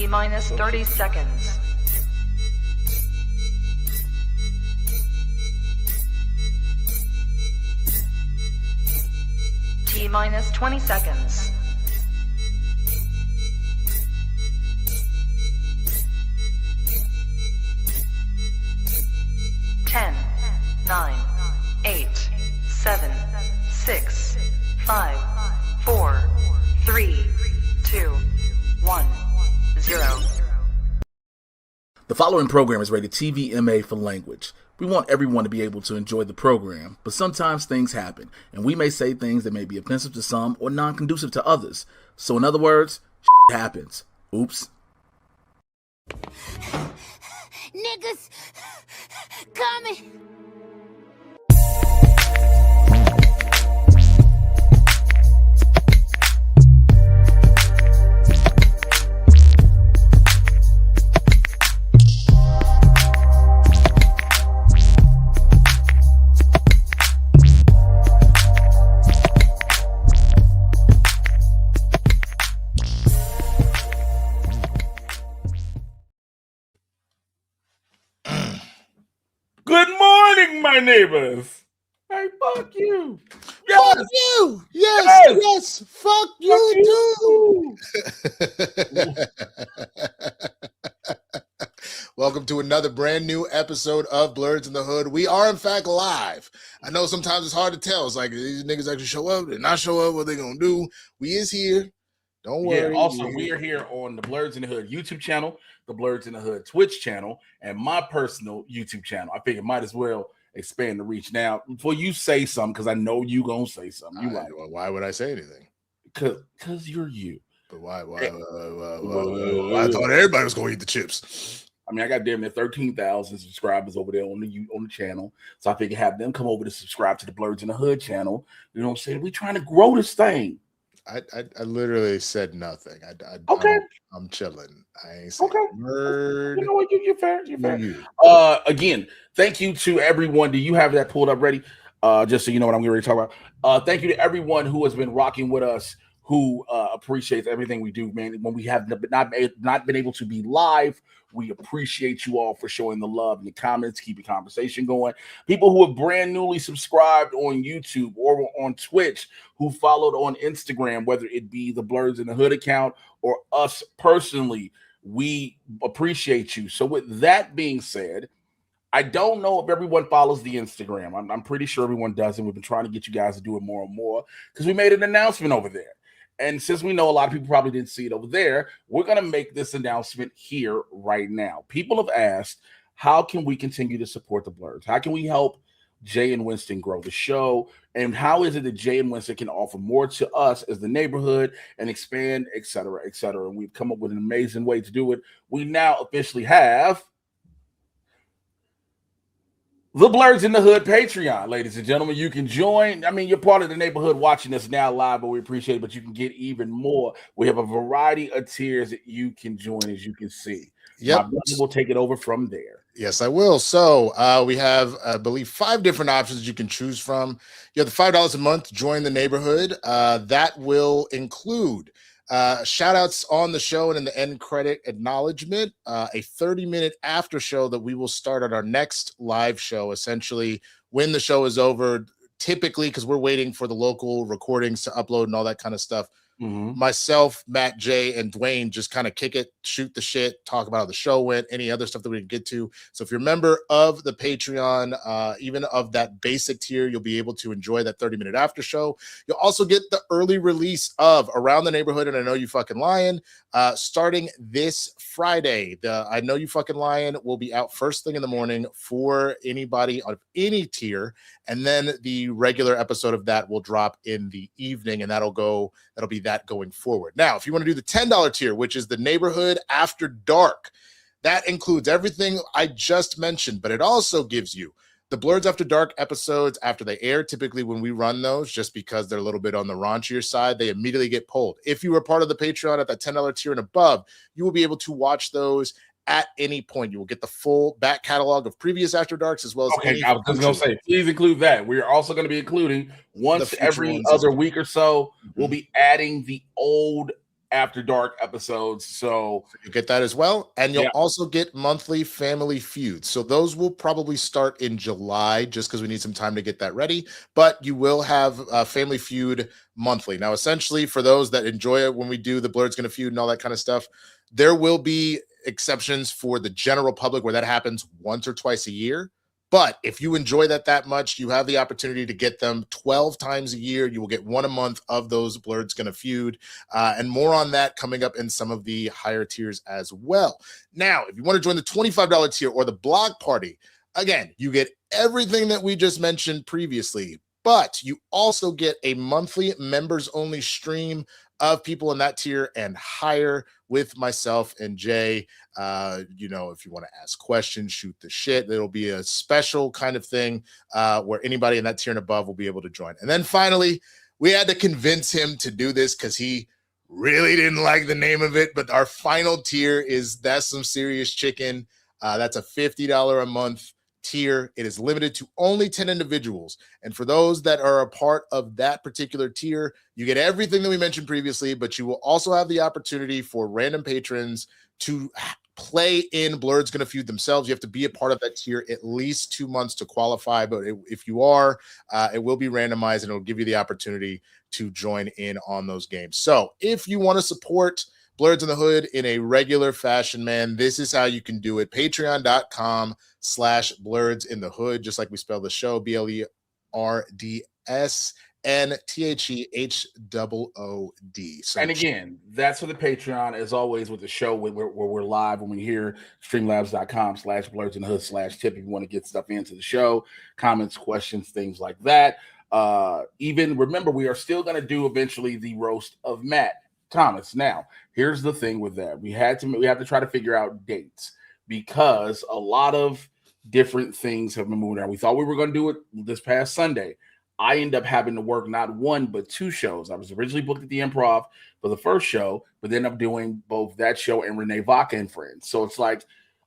T-minus 30 seconds. T-minus 20 seconds. 10, 9, 8, 7, 6, 5, 4, 3, 2, 1, 0. The following program is rated TVMA for language. We want everyone to be able to enjoy the program, but sometimes things happen, and we may say things that may be offensive to some or non-conducive to others. So in other words, shit happens. Oops. Niggas coming. Good morning, my neighbors. Hey, fuck you. Yes. Fuck you. Yes. Fuck you too. Welcome to another brand new episode of Blerds in the Hood. We are in fact live. I know sometimes it's hard to tell. It's like these niggas actually show up, they not show up, what they gonna do? We is here. Don't worry. Yeah, also, we are here on the Blerds in the Hood YouTube channel, the Blerds in the Hood Twitch channel, and my personal YouTube channel. I figured might as well expand the reach. Now, before you say something, because I know you gonna say something. You like, well, why would I say anything? Because you're you. But why? I thought everybody was gonna eat the chips. I mean, I got damn near 13,000 subscribers over there on the channel. So I figured have them come over to subscribe to the Blerds in the Hood channel. You know what I'm saying? We're trying to grow this thing. I literally said nothing. Okay. I'm chilling. I ain't saying okay. Word. You know what? You're fair. You're fair. Again, thank you to everyone. Do you have that pulled up ready? Just so you know what I'm going to talk about. Thank you to everyone who has been rocking with us, who appreciates everything we do, man. When we have not been able to be live, we appreciate you all for showing the love in the comments, keep the conversation going. People who have brand newly subscribed on YouTube or on Twitch, who followed on Instagram, whether it be the Blerds in the Hood account or us personally, we appreciate you. So with that being said, I don't know if everyone follows the Instagram. I'm pretty sure everyone does, and we've been trying to get you guys to do it more and more because we made an announcement over there. And since we know a lot of people probably didn't see it over there, we're going to make this announcement here right now. People have asked, how can we continue to support the Blerds? How can we help Jay and Winston grow the show? And how is it that Jay and Winston can offer more to us as the neighborhood and expand, et cetera, et cetera? And we've come up with an amazing way to do it. We now officially have the Blerds in the Hood Patreon, ladies and gentlemen. You can join. I mean, you're part of the neighborhood watching us now live, but we appreciate it. But you can get even more. We have a variety of tiers that you can join, as you can see. Yep. We'll take it over from there. Yes, I will. So we have, I believe, 5 different options you can choose from. You have the $5 a month, join the neighborhood. That will include shout outs on the show and in the end credit acknowledgement, a 30-minute after show that we will start at our next live show, essentially when the show is over, typically because we're waiting for the local recordings to upload and all that kind of stuff. Mm-hmm. Myself, Matt, Jay, and Dwayne just kind of kick it, shoot the shit, talk about how the show went, any other stuff that we can get to. So if you're a member of the Patreon, even of that basic tier, you'll be able to enjoy that 30-minute after show. You'll also get the early release of Around the Neighborhood and I Know You Fucking Lying, starting this Friday. The I Know You Fucking Lying will be out first thing in the morning for anybody of any tier, and then the regular episode of that will drop in the evening, and that'll be that going forward. Now, if you want to do the $10 tier, which is the Neighborhood After Dark, that includes everything I just mentioned, but it also gives you the Blerds After Dark episodes after they air. Typically when we run those, just because they're a little bit on the raunchier side, they immediately get pulled. If you were part of the Patreon at that $10 tier and above, you will be able to watch those at any point. You will get the full back catalog of previous After Darks as well as I was just going to say, please include that. We're also going to be including once every other week or so, we'll be adding the old after dark episodes. So you get that as well. And you'll Yeah. also get monthly family feuds. So those will probably start in July just because we need some time to get that ready. But you will have family feud monthly. Now, essentially, for those that enjoy it when we do the Blerds Gonna Feud and all that kind of stuff, there will be exceptions for the general public where that happens once or twice a year. But if you enjoy that much, you have the opportunity to get them 12 times a year. You will get one a month of those Blerds Gonna Feud, and more on that coming up in some of the higher tiers as well. Now, if you want to join the $25 tier or the block party, again, you get everything that we just mentioned previously, but you also get a monthly members-only stream of people in that tier and higher with myself and Jay. You know, if you want to ask questions, shoot the shit, there'll be a special kind of thing where anybody in that tier and above will be able to join. And then finally, we had to convince him to do this because he really didn't like the name of it. But our final tier is That's Some Serious Chicken. That's a $50 a month tier. It is limited to only 10 individuals. And for those that are a part of that particular tier, you get everything that we mentioned previously, but you will also have the opportunity for random patrons to play in Blerds Gonna Feud themselves. You have to be a part of that tier at least 2 months to qualify. But if you are, it will be randomized and it'll give you the opportunity to join in on those games. So if you want to support Blerds in the Hood in a regular fashion, man, this is how you can do it. Patreon.com/Blerds in the Hood, just like we spell the show, BLERDSNTHEHOOD. So, and again, that's for the Patreon, as always, with the show where we're live when we're here, streamlabs.com/Blerds in the Hood /tip if you want to get stuff into the show, comments, questions, things like that. Even remember, we are still going to do eventually the roast of Matt Thomas. Now, here's the thing with that. We have to try to figure out dates because a lot of different things have been moving around. We thought we were going to do it this past Sunday. I end up having to work not one, but two shows. I was originally booked at the Improv for the first show, but then I'm doing both that show and Renee Vaca and Friends. So it's like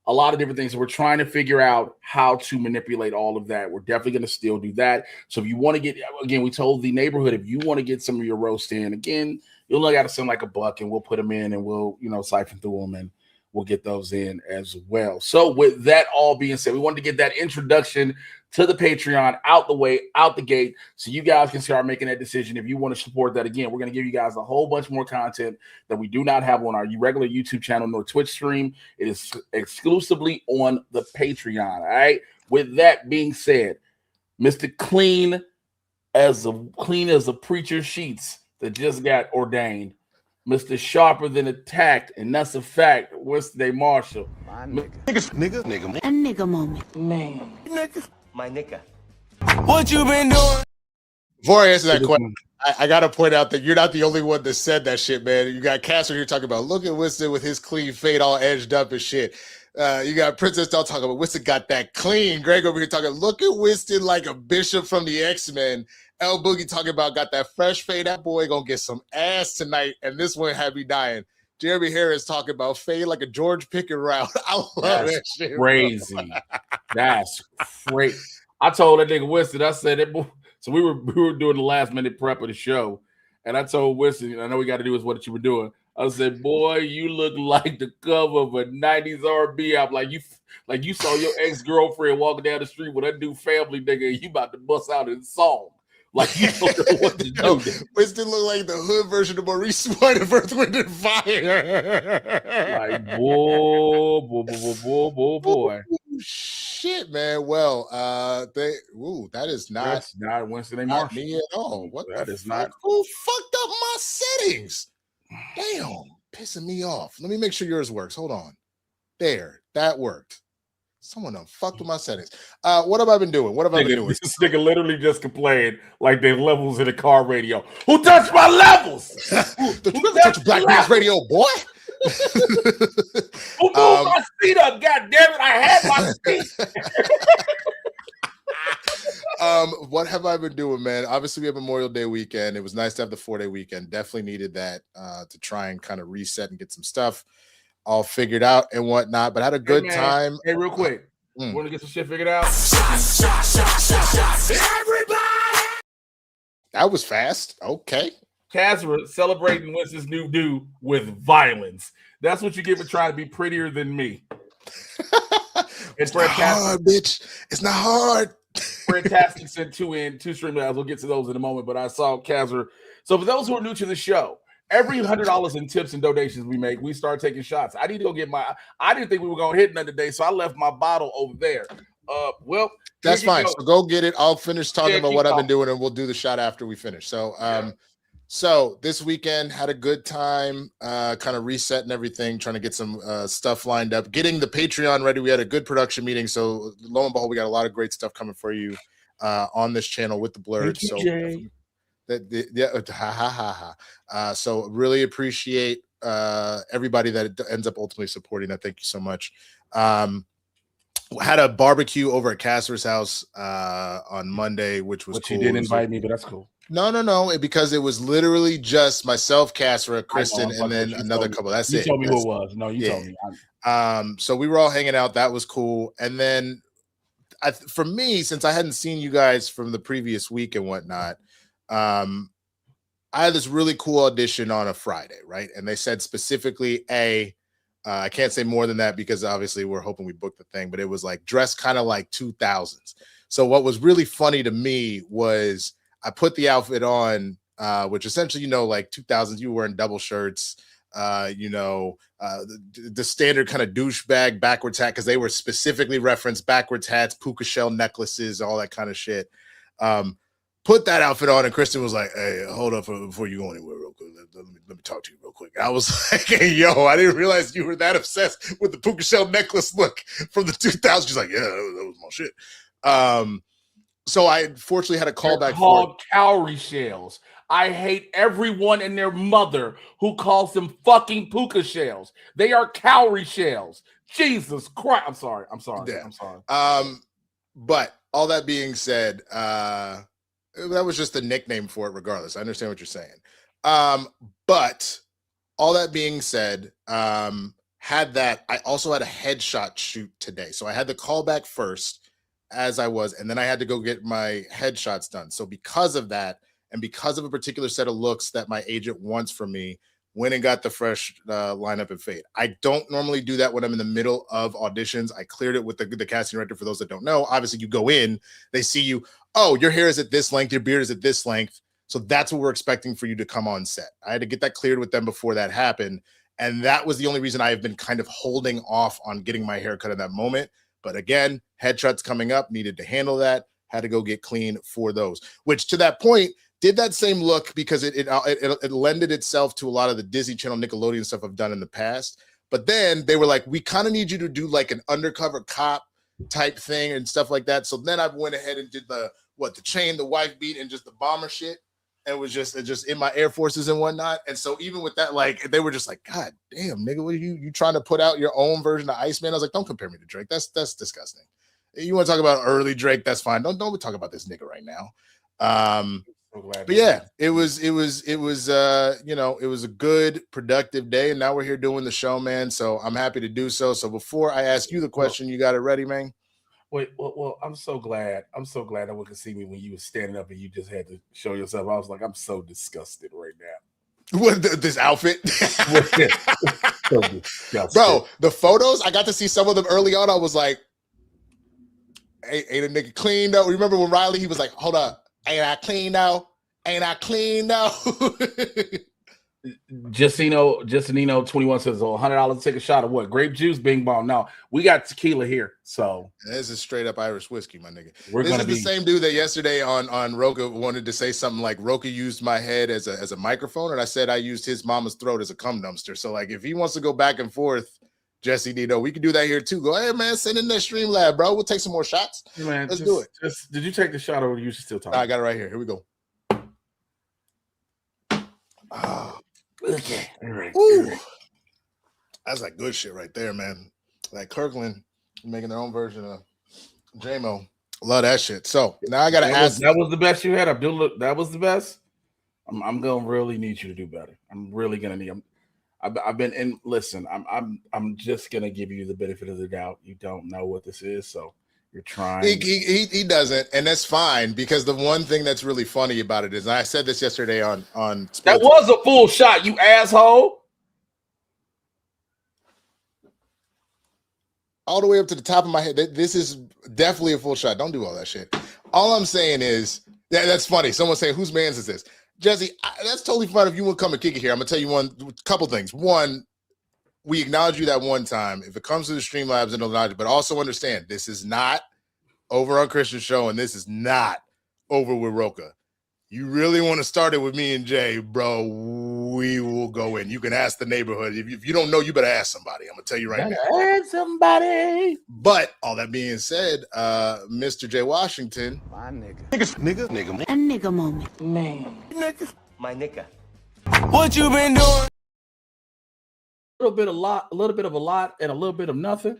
a lot of different things. So we're trying to figure out how to manipulate all of that. We're definitely going to still do that. So if you want to get, again, we told the neighborhood, if you want to get some of your roast in, again, you'll only got to send like $1 and we'll put them in and we'll, siphon through them and we'll get those in as well. So with that all being said, we wanted to get that introduction to the Patreon out the way, out the gate, so you guys can start making that decision. If you want to support that, again, we're going to give you guys a whole bunch more content that we do not have on our regular YouTube channel nor Twitch stream. It is exclusively on the Patreon. All right. With that being said, Mr. Clean as a preacher's sheets that just got ordained, Mr. Sharper Than Attacked, and that's a fact, Winston A. Marshall. A nigga moment. Man. My nigga. What you been doing? Before I answer that question, I got to point out that you're not the only one that said that shit, man. You got Casper here talking about, look at Winston with his clean fade all edged up and shit. You got Princess Doll talking about Winston got that clean. Greg over here talking, look at Winston like a bishop from the X-Men. L Boogie talking about got that fresh fade. That boy gonna get some ass tonight, and this one had me dying. Jeremy Harris talking about fade like a George Pickens route. I love that shit. Crazy. That's great. I told that nigga Winston, I said that. So we were doing the last minute prep of the show, and I told Winston, I know we got to do is what you were doing. I said, boy, you look like the cover of a 90s R&B album. Like you saw your ex-girlfriend walking down the street with that new family nigga, and you about to bust out in song. Like, you don't know what to do. Winston look like the hood version of Maurice White of Earth, Wind and Fire. Like, boy. Shit, man. Well, that is not. That's not Winston A. Not Marshall. me at all. What That the is fuck? not. Who fucked up my settings? Damn, pissing me off. Let me make sure yours works. Hold on. There, that worked. Someone done fucked with my settings. What have I been doing? What have I been doing? This nigga literally just complained like there's levels in the car radio. Who touched my levels? Don't you ever touch a black man's radio, boy? Who moved my seat up? God damn it! I had my seat. What have I been doing, man? Obviously, we have Memorial Day weekend. It was nice to have the 4-day weekend. Definitely needed that to try and kind of reset and get some stuff all figured out and whatnot. But I had a good time. Hey, real quick, want to get some shit figured out? That was fast. Okay. Kazra celebrating Winston's new do with violence. That's what you get for trying to be prettier than me. It's not hard, bitch. It's not hard. Fantastic sent two stream labs. We'll get to those in a moment, but I saw Kazra. So for those who are new to the show, every $100 in tips and donations we make, we start taking shots. I need to go get I didn't think we were going to hit none today, so I left my bottle over there. Well, that's fine. So go get it. I'll finish talking about what I've been doing, and we'll do the shot after we finish. So, So this weekend had a good time, kind of resetting everything, trying to get some stuff lined up, getting the Patreon ready. We had a good production meeting, so lo and behold, we got a lot of great stuff coming for you on this channel with the Blerds. So, so really appreciate everybody that ends up ultimately supporting that. Thank you so much. Had a barbecue over at Casper's house on Monday, which was cool. You didn't invite me, but that's cool. No, because it was literally just myself, Casper, Kristen, and then another couple. That's it. You told me who it was. No, you told me. So we were all hanging out. That was cool. And then for me, since I hadn't seen you guys from the previous week and whatnot, I had this really cool audition on a Friday, right? And they said specifically, I can't say more than that because obviously we're hoping we booked the thing, but it was like dressed kind of like 2000s. So what was really funny to me was I put the outfit on, which essentially, like 2000s, you were wearing double shirts, the standard kind of douchebag backwards hat, because they were specifically referenced backwards hats, puka shell necklaces, all that kind of shit. Put that outfit on, and Kristen was like, "Hey, hold up before you go anywhere real quick. Let me talk to you real quick." And I was like, "Hey, yo, I didn't realize you were that obsessed with the puka shell necklace look from the 2000s." She's like, "Yeah, that was my shit." So I fortunately had a callback for cowrie shells. I hate everyone and their mother who calls them fucking puka shells. They are cowrie shells. Jesus Christ. I'm sorry. Yeah. I'm sorry. But all that being said, that was just a nickname for it regardless. I understand what you're saying. But all that being said, I also had a headshot shoot today. So I had the callback first as I was, and then I had to go get my headshots done. So because of that, and because of a particular set of looks that my agent wants from me, went and got the fresh lineup and fade. I don't normally do that when I'm in the middle of auditions. I cleared it with the casting director. For those that don't know, obviously you go in, they see you, oh, your hair is at this length, your beard is at this length. So that's what we're expecting for you to come on set. I had to get that cleared with them before that happened. And that was the only reason I have been kind of holding off on getting my hair cut in that moment. But again, headshots coming up, needed to handle that, had to go get clean for those, which to that point, did that same look because it lended itself to a lot of the Disney Channel, Nickelodeon stuff I've done in the past. But then they were like, we kind of need you to do like an undercover cop type thing and stuff like that. So then I went ahead and did the chain, the wife beat, and just the bomber shit. And it was just in my Air Forces and whatnot. And so even with that, like, they were just like, God damn, nigga, what are you trying to put out your own version of Iceman? I was like, don't compare me to Drake. That's disgusting. You want to talk about early Drake? That's fine. Don't talk about this nigga right now. But yeah, it was a good, productive day, and now we're here doing the show, man. So I'm happy to do so. So before I ask you the question, you got it ready, man? Wait, well, I'm so glad no one could see me when you were standing up and you just had to show yourself. I was like, I'm so disgusted right now. What, this outfit? So disgusted. Bro, the photos, I got to see some of them early on. I was like, ain't a nigga clean though? Remember when Riley, he was like, hold up. Ain't I clean though? Justinino 21 says, $100 to take a shot of what? Grape juice, bing bong. No, we got tequila here. So this is straight up Irish whiskey, my nigga. This is the same dude that yesterday on Roka wanted to say something like Roka used my head as a microphone, and I said I used his mama's throat as a cum dumpster. So like if he wants to go back and forth, Jesse Dino, we can do that here too. Go ahead, man. Send in that stream lab, bro. We'll take some more shots. Hey, man, let's do it. Did you take the shot or are you still talking? I got it right here. Here we go. Oh, okay. All right. That's like good shit right there, man. Like Kirkland making their own version of JMO. Love that shit. So now I gotta ask. That was the best you had, Abdullah. That was the best. I'm gonna really need you to do better. I'm really gonna need. I've been in. Listen, I'm just gonna give you the benefit of the doubt. You don't know what this is, so You're trying. He doesn't, and that's fine because the one thing that's really funny about it is, and I said this yesterday on Sports. That was a full shot, you asshole. All the way up to the top of my head. This is definitely a full shot. Don't do all that shit. All I'm saying is that's funny. Someone's saying, "Whose man's is this?" Jesse, that's totally fine if you want to come and kick it here. I'm gonna tell you a couple things. One, we acknowledge you that one time. If it comes to the Streamlabs and acknowledge, but also understand this is not over on Christian's show, and this is not over with Roka. You really want to start it with me and Jay, bro? We will go in. You can ask the neighborhood. If you don't know, you better ask somebody. I'm gonna tell you right now. Ask somebody. But all that being said, MrJayWashington, My nigga. A nigga moment. Man. Nigga. My nigga. What you been doing? A little bit of a lot, and a little bit of nothing.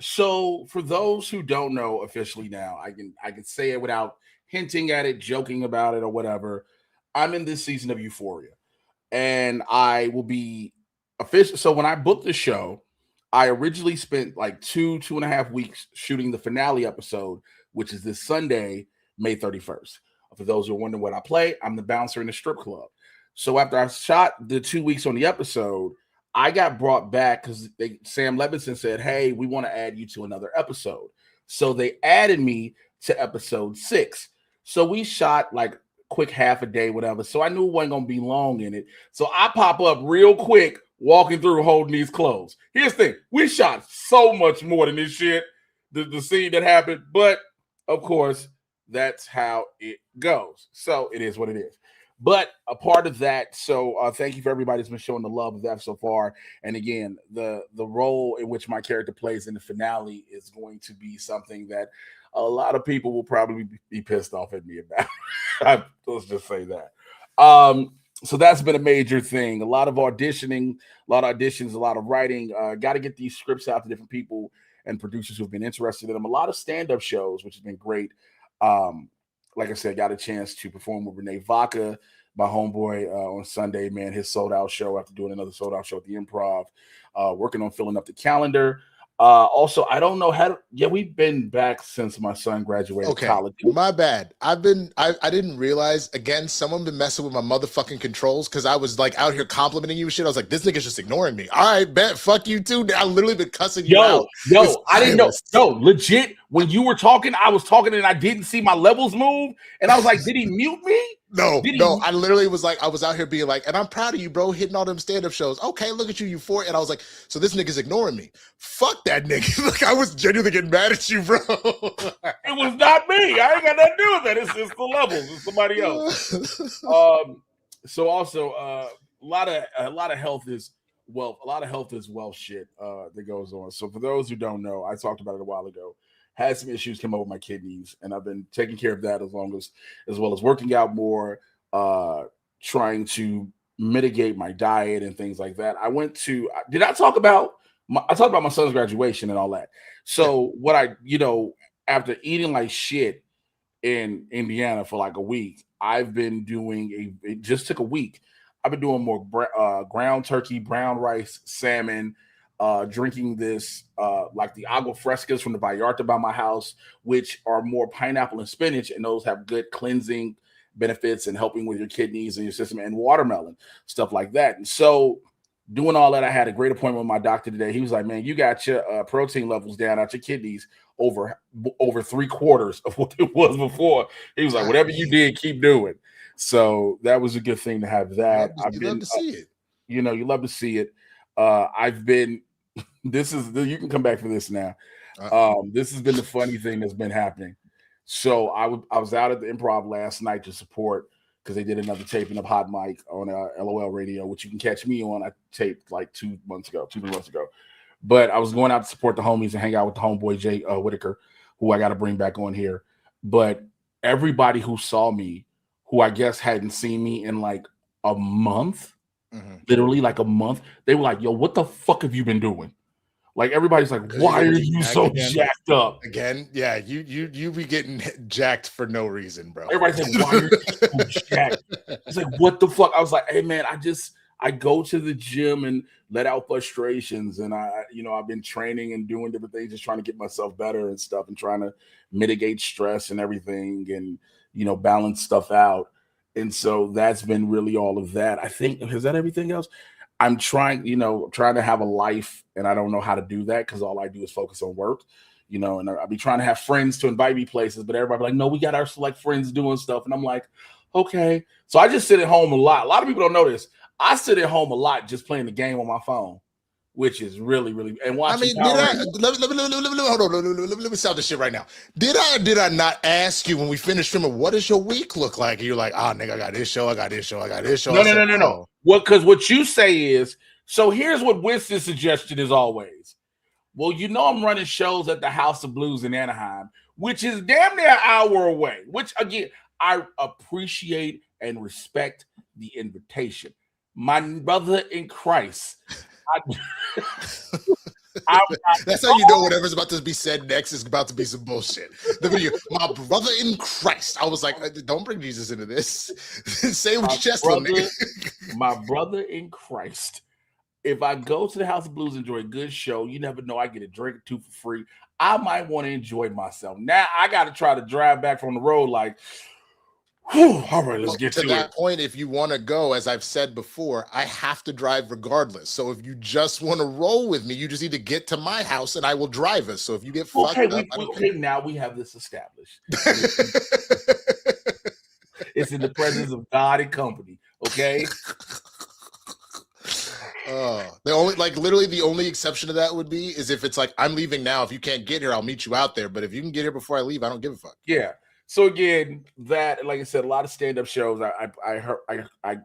So for those who don't know officially now, I can say it without hinting at it, joking about it, or whatever. I'm in this season of Euphoria, and I will be official. So when I booked the show, I originally spent like 2.5 weeks shooting the finale episode, which is this Sunday, May 31st. For those who are wondering what I play, I'm the bouncer in the strip club. So after I shot the 2 weeks on the episode, I got brought back because Sam Levinson said, "Hey, we want to add you to another episode." So they added me to episode 6. So we shot like quick half a day, whatever. So I knew it wasn't going to be long in it. So I pop up real quick, walking through holding these clothes. Here's the thing. We shot so much more than this shit, the scene that happened. But, of course, that's how it goes. So it is what it is. But a part of that, so thank you for everybody that's been showing the love of that so far. And again, the role in which my character plays in the finale is going to be something that a lot of people will probably be pissed off at me about. Let's just say that. So that's been a major thing. A lot of auditioning, a lot of auditions, a lot of writing. Got to get these scripts out to different people and producers who've been interested in them. A lot of stand-up shows, which has been great. Like I said, got a chance to perform with Renee Vaca, my homeboy, on Sunday. Man, his sold-out show after doing another sold-out show at the Improv. Working on filling up the calendar. Also, I don't know how. We've been back since my son graduated college. My bad. I didn't realize. Again, someone been messing with my motherfucking controls because I was like out here complimenting you and shit. I was like, this nigga's just ignoring me. All right, bet. Fuck you too. I literally been cussing you out. I didn't know. No, legit. When you were talking, I was talking and I didn't see my levels move, and I was like, did he mute me? No. I literally was like, I was out here being like, and I'm proud of you, bro, hitting all them stand-up shows. Okay, look at you, Euphoric. And I was like, so this nigga's ignoring me. Fuck that nigga. Look, I was genuinely getting mad at you, bro. It was not me. I ain't got nothing to do with that. It's the levels. It's somebody else. So also, a lot of health is wealth. A lot of health is wealth shit that goes on. So for those who don't know, I talked about it a while ago. Had some issues come up with my kidneys, and I've been taking care of that as well as working out more, trying to mitigate my diet and things like that. I talked about my son's graduation and all that. So what after eating like shit in Indiana for like a week, I've been doing it just took a week. I've been doing more ground turkey, brown rice, salmon, drinking this like the agua frescas from the Vallarta by my house, which are more pineapple and spinach, and those have good cleansing benefits and helping with your kidneys and your system, and watermelon, stuff like that. And so doing all that, I had a great appointment with my doctor today. He was like, man, you got your protein levels down at your kidneys over 3/4 of what it was before. He was like, whatever you did, keep doing. So that was a good thing to have that. You love to see it. You love to see it. I've been, you can come back for this now. This has been the funny thing that's been happening. So I was out at the Improv last night to support, because they did another taping of Hot Mic on LOL Radio, which you can catch me on. I taped like 2 months ago. But I was going out to support the homies and hang out with the homeboy Jay Whitaker, who I got to bring back on here. But everybody who saw me, who I guess hadn't seen me in like a month, literally like a month, they were like, yo, what the fuck have you been doing? Like, everybody's like, why are you so jacked up? Again, yeah, you be getting jacked for no reason, bro. Everybody's like, why are you so jacked? It's like, what the fuck? I was like, hey man, I go to the gym and let out frustrations, and I've been training and doing different things, just trying to get myself better and stuff, and trying to mitigate stress and everything, and balance stuff out. And so that's been really all of that. I think, is that everything else? I'm trying to have a life, and I don't know how to do that because all I do is focus on work, and I'll be trying to have friends to invite me places, but everybody like, no, we got our select friends doing stuff. And I'm like, okay. So I just sit at home a lot. A lot of people don't know this. I sit at home a lot just playing the game on my phone, which is really, really, and watching. Let me stop this shit right now. Did I not ask you when we finished streaming, what does your week look like? And you're like, nigga, I got this show, I got this show, I got this show. No. Because what you say is, so here's what Winston's suggestion is always. Well, I'm running shows at the House of Blues in Anaheim, which is damn near an hour away, which again, I appreciate and respect the invitation. My brother in Christ. That's how you know whatever's about to be said next is about to be some bullshit. The video, my brother in Christ. I was like, don't bring Jesus into this. Say it with your chest, nigga. My brother in Christ. If I go to the House of Blues, enjoy a good show, you never know, I get a drink or two for free. I might want to enjoy myself. Now I got to try to drive back from the road like, whew, all right, let's get to that it. point. If you want to go, as I've said before, I have to drive regardless. So if you just want to roll with me, you just need to get to my house and I will drive us. So if you get fucked up, now we have this established. It's in the presence of God and company. Okay. The only exception to that would be is if it's like, I'm leaving now. If you can't get here, I'll meet you out there. But if you can get here before I leave, I don't give a fuck. Yeah. So again, that, like I said, a lot of stand-up shows. I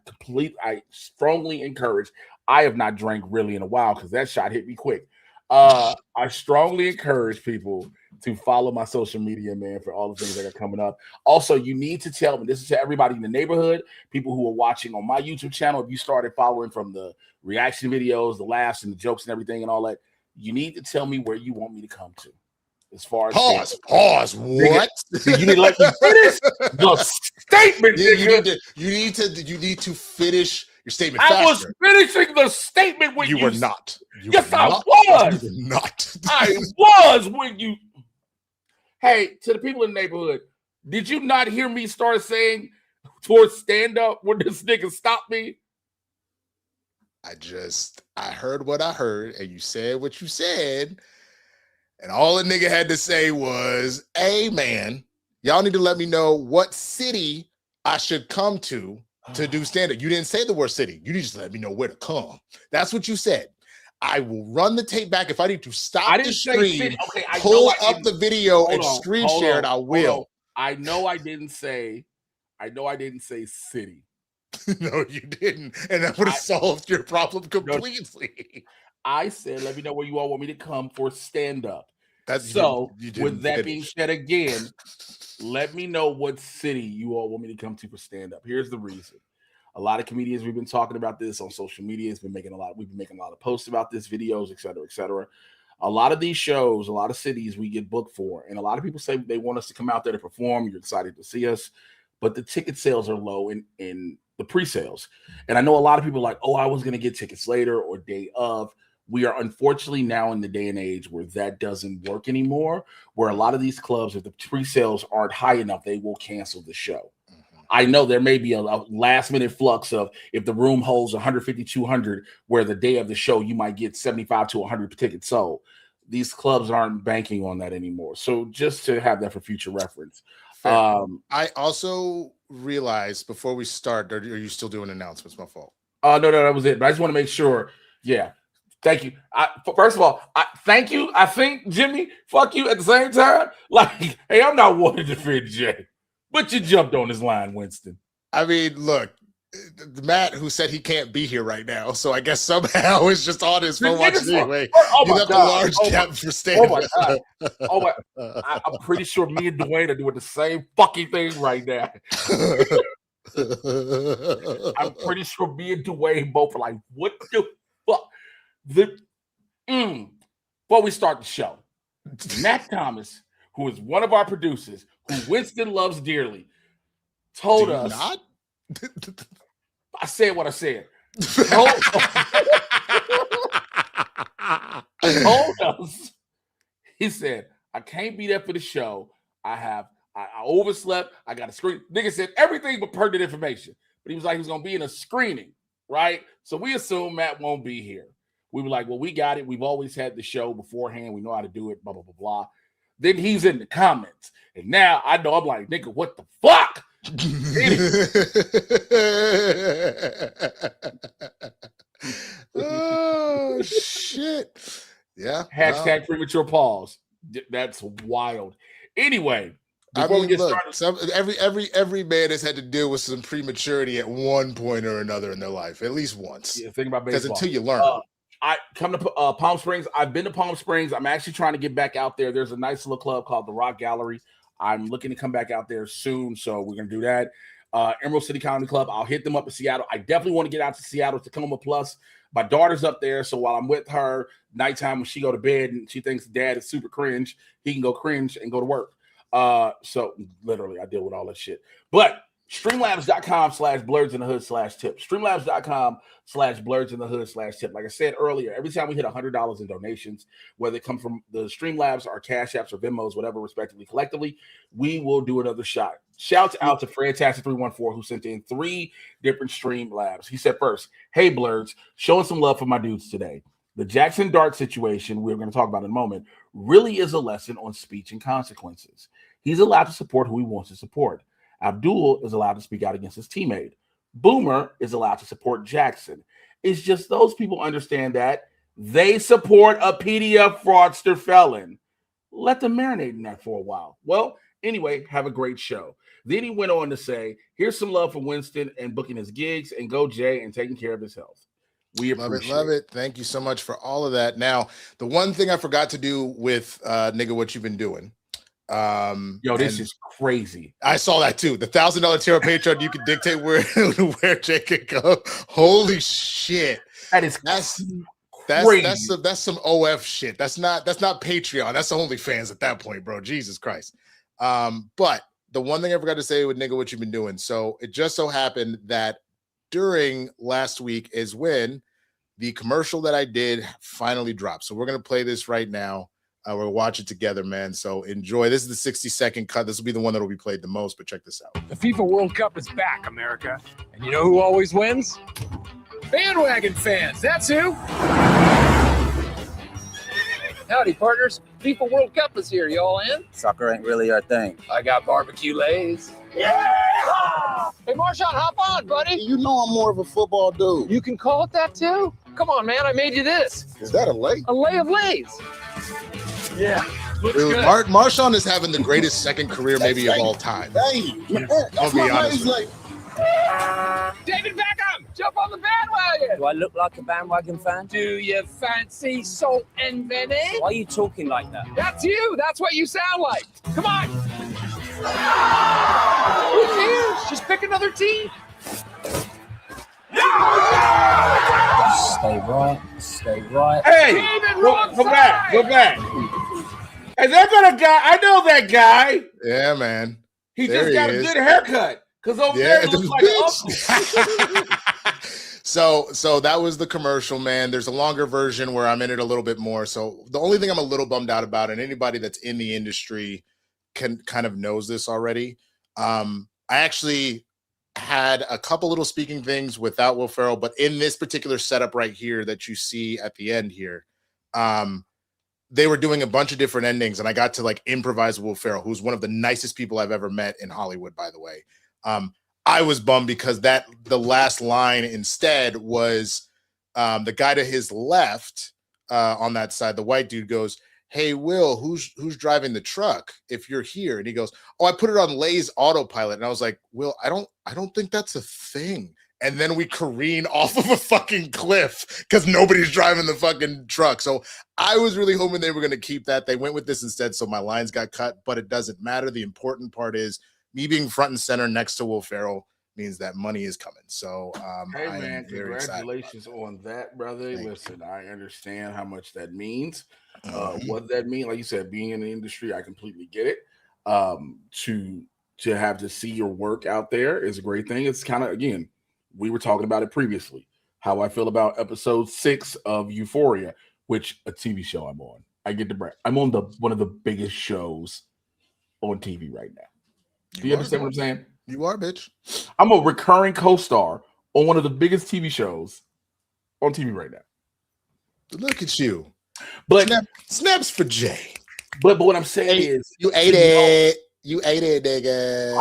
strongly encourage. I have not drank really in a while because that shot hit me quick. I strongly encourage people to follow my social media, man, for all the things that are coming up. Also, you need to tell me, this is to everybody in the neighborhood, people who are watching on my YouTube channel. If you started following from the reaction videos, the laughs and the jokes and everything and all that, you need to tell me where you want me to come to. As far as pause. What? You need to let me finish the statement. You need to finish your statement. I was finishing the statement when you were not. Yes, I was. You were not. I was when you. Hey, to the people in the neighborhood, did you not hear me start saying towards stand up when this nigga stopped me? I heard what I heard, and you said what you said. And all the nigga had to say was, hey, man, y'all need to let me know what city I should come to do stand-up. You didn't say the word city. You just let me know where to come. That's what you said. I will run the tape back. If I need to stop the stream, pull up the video and screen share it, I will. I know I didn't say city. No, you didn't. And that would have solved your problem completely. I said, let me know where you all want me to come for stand-up. With that being said, again, let me know what city you all want me to come to for stand-up. Here's the reason. A lot of comedians, we've been talking about this on social media. We've been making a lot of posts about this, videos, et cetera, et cetera. A lot of these shows, a lot of cities we get booked for, and a lot of people say they want us to come out there to perform. You're excited to see us, but the ticket sales are low in the pre-sales. And I know a lot of people are like, oh, I was going to get tickets later or day of. We are unfortunately now in the day and age where that doesn't work anymore, where a lot of these clubs, if the pre-sales aren't high enough, they will cancel the show. Mm-hmm. I know there may be a last-minute flux of if the room holds 150, 200, where the day of the show you might get 75 to 100 tickets sold. These clubs aren't banking on that anymore. So just to have that for future reference. I also realized before we start, are you still doing announcements? My fault. No, that was it. But I just want to make sure. Yeah. Thank you. First of all, thank you. I think, Jimmy, fuck you at the same time. Like, hey, I'm not one to defend Jay, but you jumped on his line, Winston. I mean, look, Matt, who said he can't be here right now, so I guess somehow it's just on his phone watching anyway. You left a large gap for standing. Oh my God. I'm pretty sure me and Dwayne are doing the same fucking thing right now. I'm pretty sure me and Dwayne both are like, what the fuck? Before we start the show, Matt Thomas, who is one of our producers, who Winston loves dearly, told us. Not? I said what I said. told us. He said, I can't be there for the show. I overslept. I got a screen. Nigga said everything but pertinent information. But he was like, he was going to be in a screening, right? So we assume Matt won't be here. We were like, well, we got it. We've always had the show beforehand. We know how to do it, blah, blah, blah, blah. Then he's in the comments. And now I know I'm like, nigga, what the fuck? Oh, shit. Yeah. Hashtag premature pause. That's wild. Anyway, before we get started, every man has had to deal with some prematurity at one point or another in their life, at least once. Yeah, think about baseball. Because until you learn. I come to Palm Springs. I've been to Palm Springs. I'm actually trying to get back out there. There's a nice little club called the Rock Gallery. I'm looking to come back out there soon, so we're gonna do that. Emerald City Comedy Club. I'll hit them up in Seattle. I definitely want to get out to Seattle, Tacoma Plus. My daughter's up there, so while I'm with her, nighttime when she go to bed and she thinks dad is super cringe, he can go cringe and go to work. So literally, I deal with all that shit. But streamlabs.com/blerdsndahood/tip. Streamlabs.com/blerdsndahood/tip. Like I said earlier, every time we hit $100 in donations, whether it come from the Streamlabs or Cash Apps or Venmos, whatever, respectively, collectively, we will do another shot. Shouts out to Fantastic314 who sent in 3 different Streamlabs. He said first, hey Blerds, showing some love for my dudes today. The Jackson Dart situation we're going to talk about in a moment really is a lesson on speech and consequences. He's allowed to support who he wants to support. Abdul is allowed to speak out against his teammate. Boomer is allowed to support Jackson. It's just those people understand that they support a PDF fraudster felon. Let them marinate in that for a while. Well, anyway, have a great show. Then he went on to say, here's some love for Winston and booking his gigs, and go Jay and taking care of his health. We appreciate love it. Thank you so much for all of that. Now, the one thing I forgot to do with nigga, what you've been doing. This is crazy. I saw that too. The $1,000 tier on Patreon, you can dictate where Jay can go. Holy shit. That's some OF shit. That's not Patreon. That's OnlyFans at that point, bro. Jesus Christ. But the one thing I forgot to say with nigga, what you've been doing. So it just so happened that during last week is when the commercial that I did finally dropped. So we're going to play this right now. We'll watch it together, man. So enjoy. This is the 60-second cut. This will be the one that will be played the most, but check this out. The FIFA World Cup is back, America. And you know who always wins? Bandwagon fans. That's who. Howdy, partners. FIFA World Cup is here. Y'all in? Soccer ain't really our thing. I got barbecue lays. Yeah! Hey, Marshawn, hop on, buddy. You know I'm more of a football dude. You can call it that, too? Come on, man. I made you this. Is that a lay? A lay of lays. Yeah. Looks Dude, good. Marshawn is having the greatest second career maybe of all time. I'll be honest with you. David Beckham, jump on the bandwagon. Do I look like a bandwagon fan? Do you fancy salt and vinegar? Why are you talking like that? That's you. That's what you sound like. Come on. Who cares? Just pick another team. Stay right. Stay right. Hey, go back. Is that a guy? I know that guy. Yeah, man. He just got a good haircut. Because over there it looks like an uncle. So that was the commercial, man. There's a longer version where I'm in it a little bit more. So the only thing I'm a little bummed out about, and anybody that's in the industry can kind of knows this already. I actually had a couple little speaking things without Will Ferrell, but in this particular setup right here that you see at the end here, they were doing a bunch of different endings, and I got to like improvise Will Ferrell, who's one of the nicest people I've ever met in Hollywood, by the way. I was bummed because the last line instead was the guy to his left on that side, the white dude goes, "Hey, Will, who's driving the truck if you're here?" And he goes, "Oh, I put it on Lay's autopilot." And I was like, "Will, I don't think that's a thing." And then we careen off of a fucking cliff because nobody's driving the fucking truck. So I was really hoping they were going to keep that. They went with this instead, so my lines got cut, but it doesn't matter. The important part is me being front and center next to Will Ferrell means that money is coming. So hey man, congratulations on that, brother. Listen, I understand how much that means. What that mean, like you said, being in the industry, I completely get it. To have to see your work out there is a great thing. It's kind of, again, we were talking about it previously. how I feel about episode 6 of Euphoria, which a TV show I'm on. I get the brand. I'm on one of the biggest shows on TV right now. Do you understand what I'm saying? You are, bitch. I'm a recurring co-star on one of the biggest TV shows on TV right now. Look at you. But snaps for Jay. But what I'm saying is you ate it. You ate it, nigga.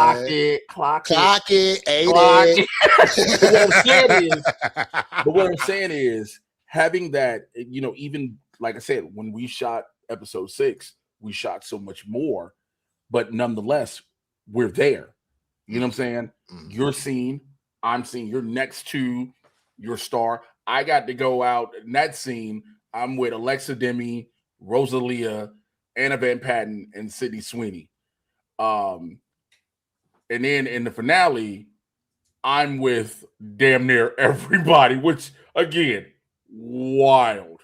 Clock it. Ate it. But what I'm saying is having that, even like I said, when we shot episode 6, we shot so much more, but nonetheless, we're there. You know what I'm saying? Mm-hmm. You're seen, I'm seen. You're next to your star. I got to go out in that scene. I'm with Alexa Demi, Rosalia, Anna Van Patten, and Sydney Sweeney. And then in the finale, I'm with damn near everybody, which again, wild.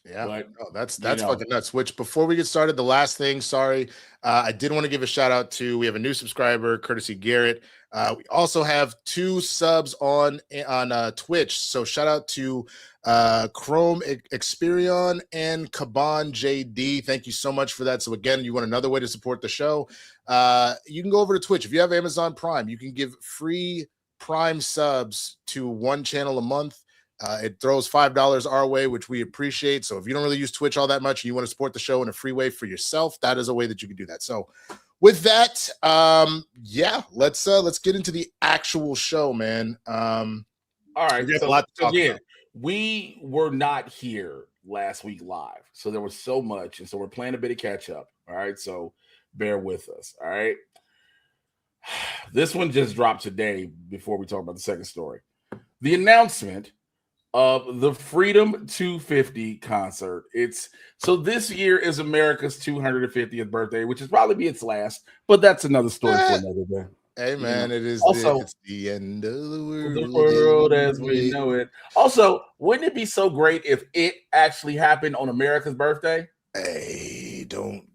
Yeah, but, that's fucking nuts. Which before we get started, the last thing, sorry, I did want to give a shout out to. We have a new subscriber, courtesy Garrett. We also have 2 subs on Twitch. So shout out to Chrome Experion and Kaban JD. Thank you so much for that. So again, you want another way to support the show? You can go over to Twitch. If you have Amazon Prime, you can give free Prime subs to 1 channel a month. It throws $5 our way, which we appreciate. So if you don't really use Twitch all that much and you want to support the show in a free way for yourself, that is a way that you can do that. So with that, let's get into the actual show, man. All right. So again, we were not here last week live, so there was so much, and so we're playing a bit of catch up. All right, so bear with us. All right, this one just dropped today. Before we talk about the second story, the announcement of the Freedom 250 concert. So this year is America's 250th birthday, which is probably be its last, but that's another story for another day. Hey man, it is also it's the end of the world as we know it. Also, wouldn't it be so great if it actually happened on America's birthday? Hey, don't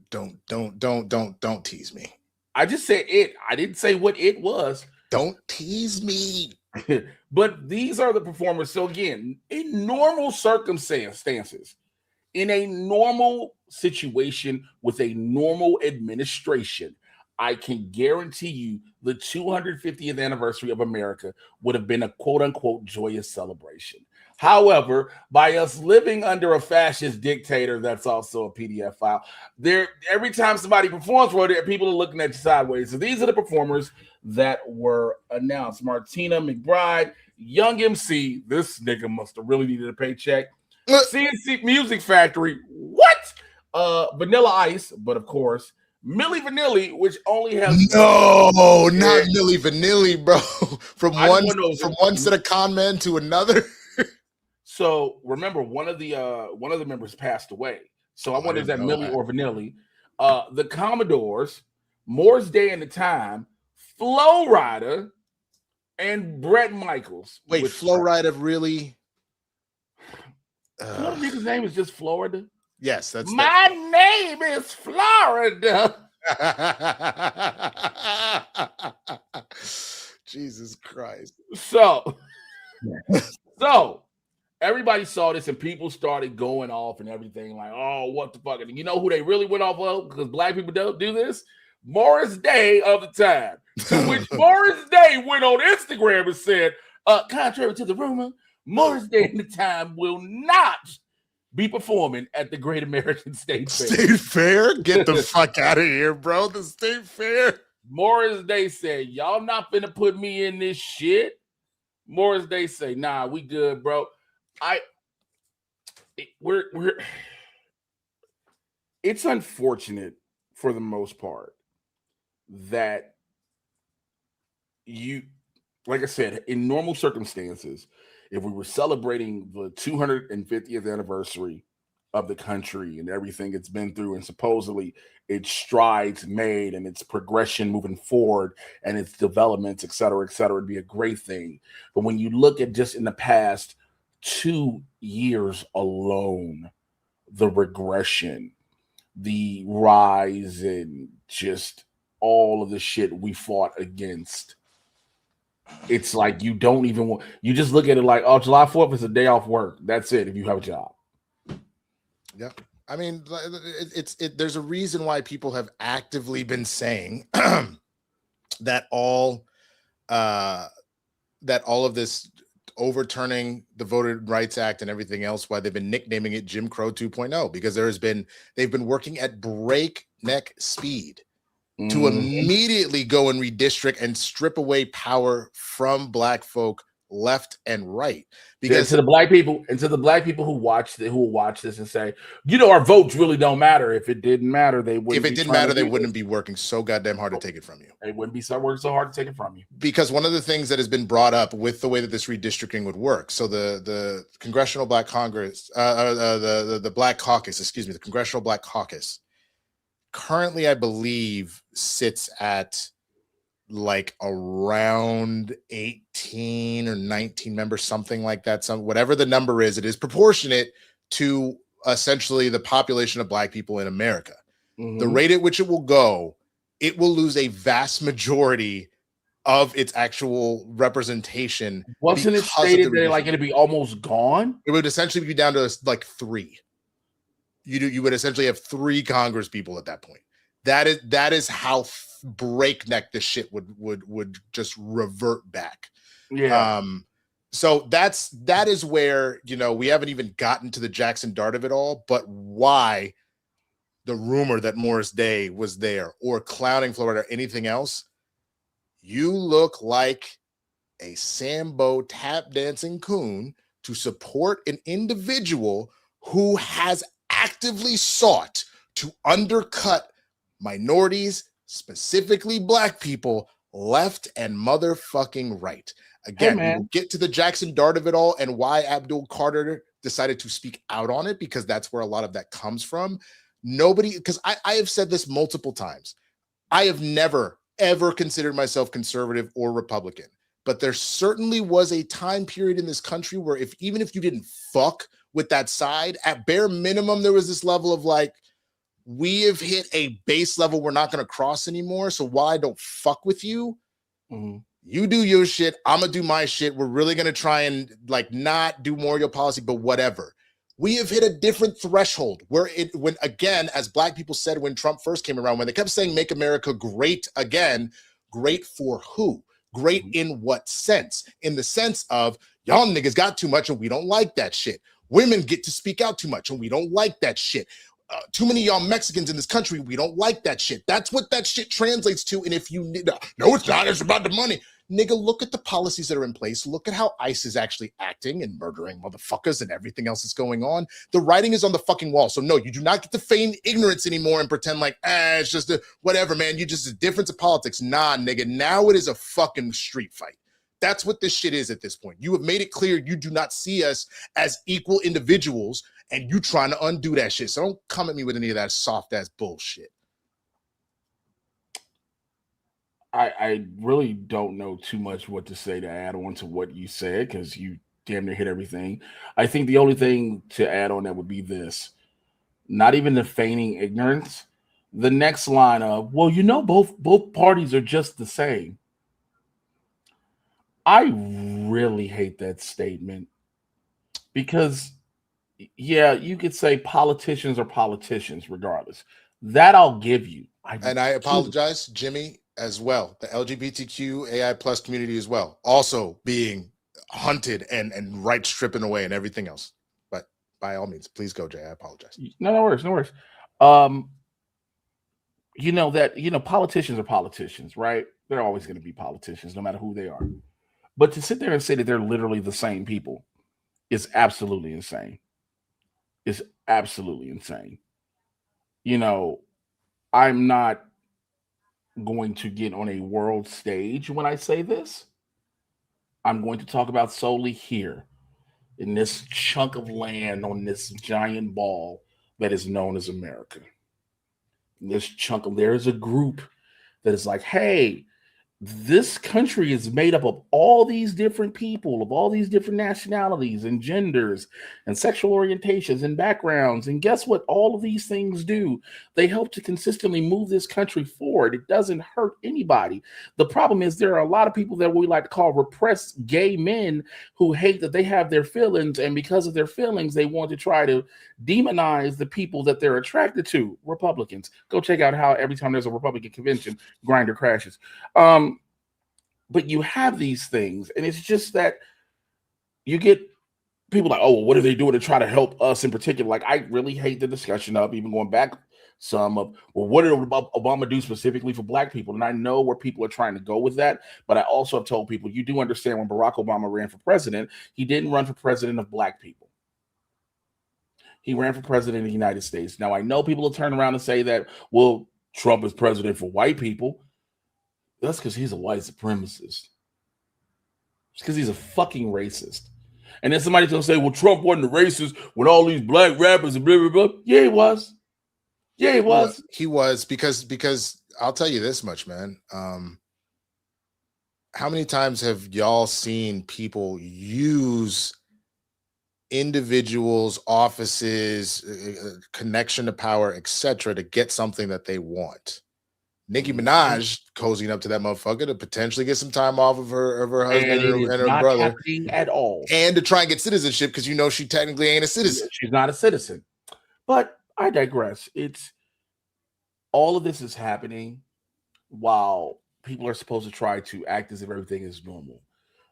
tease me. I just said it. I didn't say what it was. Don't tease me. But these are the performers. So again, in normal circumstances, in a normal situation with a normal administration, I can guarantee you the 250th anniversary of America would have been a quote-unquote joyous celebration. However, by us living under a fascist dictator that's also a PDF file, every time somebody performs for it, people are looking at you sideways. So these are the performers that were announced. Martina McBride, Young MC, this nigga must have really needed a paycheck. CNC Music Factory, what? Vanilla Ice, but of course, Milli Vanilli, which only has not Milli Vanilli, bro. From one set of con men to another. So remember, one of the members passed away. So I wonder if that Milli or Vanilli. The Commodores, Morris Day and the Time, Flo Rida, and Bret Michaels. Wait, Flo Rida really? What nigga's name is just Florida? Yes, that's my name is Florida. Jesus Christ. So everybody saw this and people started going off and everything like, oh, what the fuck? And you know who they really went off of? Because black people don't do this? Morris Day of the Time. To which Morris Day went on Instagram and said, contrary to the rumor, Morris Day and the Time will not be performing at the Great American State Fair. State Fair? Get the fuck out of here, bro. The State Fair. Morris Day said, y'all not finna put me in this shit. Morris Day say, nah, we good, bro. It's unfortunate for the most part that like I said, in normal circumstances, if we were celebrating the 250th anniversary of the country and everything it's been through and supposedly its strides made and its progression moving forward and its developments, et cetera, it'd be a great thing. But when you look at just in the past 2 years alone, the regression, the rise, and just all of the shit we fought against, it's like you don't even want. You just look at it like, oh, July 4th is a day off work. That's it. If you have a job. Yeah. I mean, there's a reason why people have actively been saying that all of this overturning the Voting Rights Act and everything else, why they've been nicknaming it Jim Crow 2.0, because they've been working at breakneck speed to immediately go and redistrict and strip away power from Black folk left and right. Because to the black people who watch this and say, our votes really don't matter. If it didn't matter, they wouldn't. If it didn't matter, they wouldn't be working so goddamn hard to take it from you. They wouldn't be working so hard to take it from you. Because one of the things that has been brought up with the way that this redistricting would work, so the Congressional Black Congress, the Black Caucus, the Congressional Black Caucus, currently I believe sits at like around 18 or 19 members, something like that. Whatever the number is, it is proportionate to essentially the population of Black people in America. The rate at which it will go, it will lose a vast majority of its actual representation. Wasn't it stated that like it'd be almost gone? It would essentially be down to like 3. You would essentially have 3 Congress people at that point. That is how breakneck this shit would just revert back. Yeah. So that is where, we haven't even gotten to the Jackson Dart of it all, but why the rumor that Morris Day was there or clowning Florida or anything else. You look like a Sambo tap dancing coon to support an individual who has actively sought to undercut minorities, specifically Black people, left and motherfucking right. Again, we'll get to the Jackson Dart of it all and why Abdul Carter decided to speak out on it, because that's where a lot of that comes from. Because I have said this multiple times. I have never, ever considered myself conservative or Republican, but there certainly was a time period in this country where even if you didn't fuck with that side, at bare minimum, there was this level of like, we have hit a base level we're not going to cross anymore. So while I don't fuck with you, you do your shit, I'm going to do my shit. We're really going to try and like not do more of your policy, but whatever. We have hit a different threshold when again, as Black people said when Trump first came around, when they kept saying make America great again, great for who? Great in what sense? In the sense of y'all niggas got too much and we don't like that shit. Women get to speak out too much and we don't like that shit. Too many of y'all Mexicans in this country, we don't like that shit. That's what that shit translates to. And if you no, it's not, it's about the money. Nigga, look at the policies that are in place. Look at how ICE is actually acting and murdering motherfuckers and everything else that's going on. The writing is on the fucking wall. So no, you do not get to feign ignorance anymore and pretend like, it's just whatever, man. You just a difference of politics. Nah, nigga, now it is a fucking street fight. That's what this shit is at this point. You have made it clear you do not see us as equal individuals, and you trying to undo that shit. So don't come at me with any of that soft ass bullshit. I really don't know too much what to say to add on to what you said, because you damn near hit everything. I think the only thing to add on that would be this. Not even the feigning ignorance. The next line of, well, both parties are just the same. I really hate that statement, because yeah, you could say politicians are politicians regardless. That I'll give you. I apologize, Jimmy, as well. The LGBTQ AI plus community as well, also being hunted and rights stripping away and everything else. But by all means, please go, Jay. I apologize. No worries. Politicians are politicians, right? They're always going to be politicians, no matter who they are. But to sit there and say that they're literally the same people is absolutely insane. It's absolutely insane. I'm not going to get on a world stage when I say this. I'm going to talk about solely here in this chunk of land on this giant ball that is known as America. There is a group that is like, hey, this country is made up of all these different people, of all these different nationalities and genders and sexual orientations and backgrounds. And guess what? All of these things do. They help to consistently move this country forward. It doesn't hurt anybody. The problem is there are a lot of people that we like to call repressed gay men who hate that they have their feelings. And because of their feelings, they want to try to demonize the people that they're attracted to. Republicans. Go check out how every time there's a Republican convention, Grindr crashes. But you have these things, and it's just that you get people like, oh, well, what are they doing to try to help us in particular? Like, I really hate the discussion of even going back some of, well, what did Obama do specifically for black people? And I know where people are trying to go with that, but I also have told people, you do understand when Barack Obama ran for president, he didn't run for president of black people. He ran for president of the United States. Now, I know people will turn around and say that, well, Trump is president for white people. That's because he's a white supremacist. It's because he's a fucking racist. And then somebody's going to say, well, Trump wasn't a racist when all these black rappers and blah, blah, blah. Yeah, he was. Yeah, he was. He was because I'll tell you this much, man. How many times have y'all seen people use individuals, offices, connection to power, etc., to get something that they want? Nicki Minaj cozying up to that motherfucker to potentially get some time off of her husband and her brother at all, and to try and get citizenship because you know she technically ain't a citizen. She's not a citizen. But I digress. It's all of this is happening while people are supposed to try to act as if everything is normal.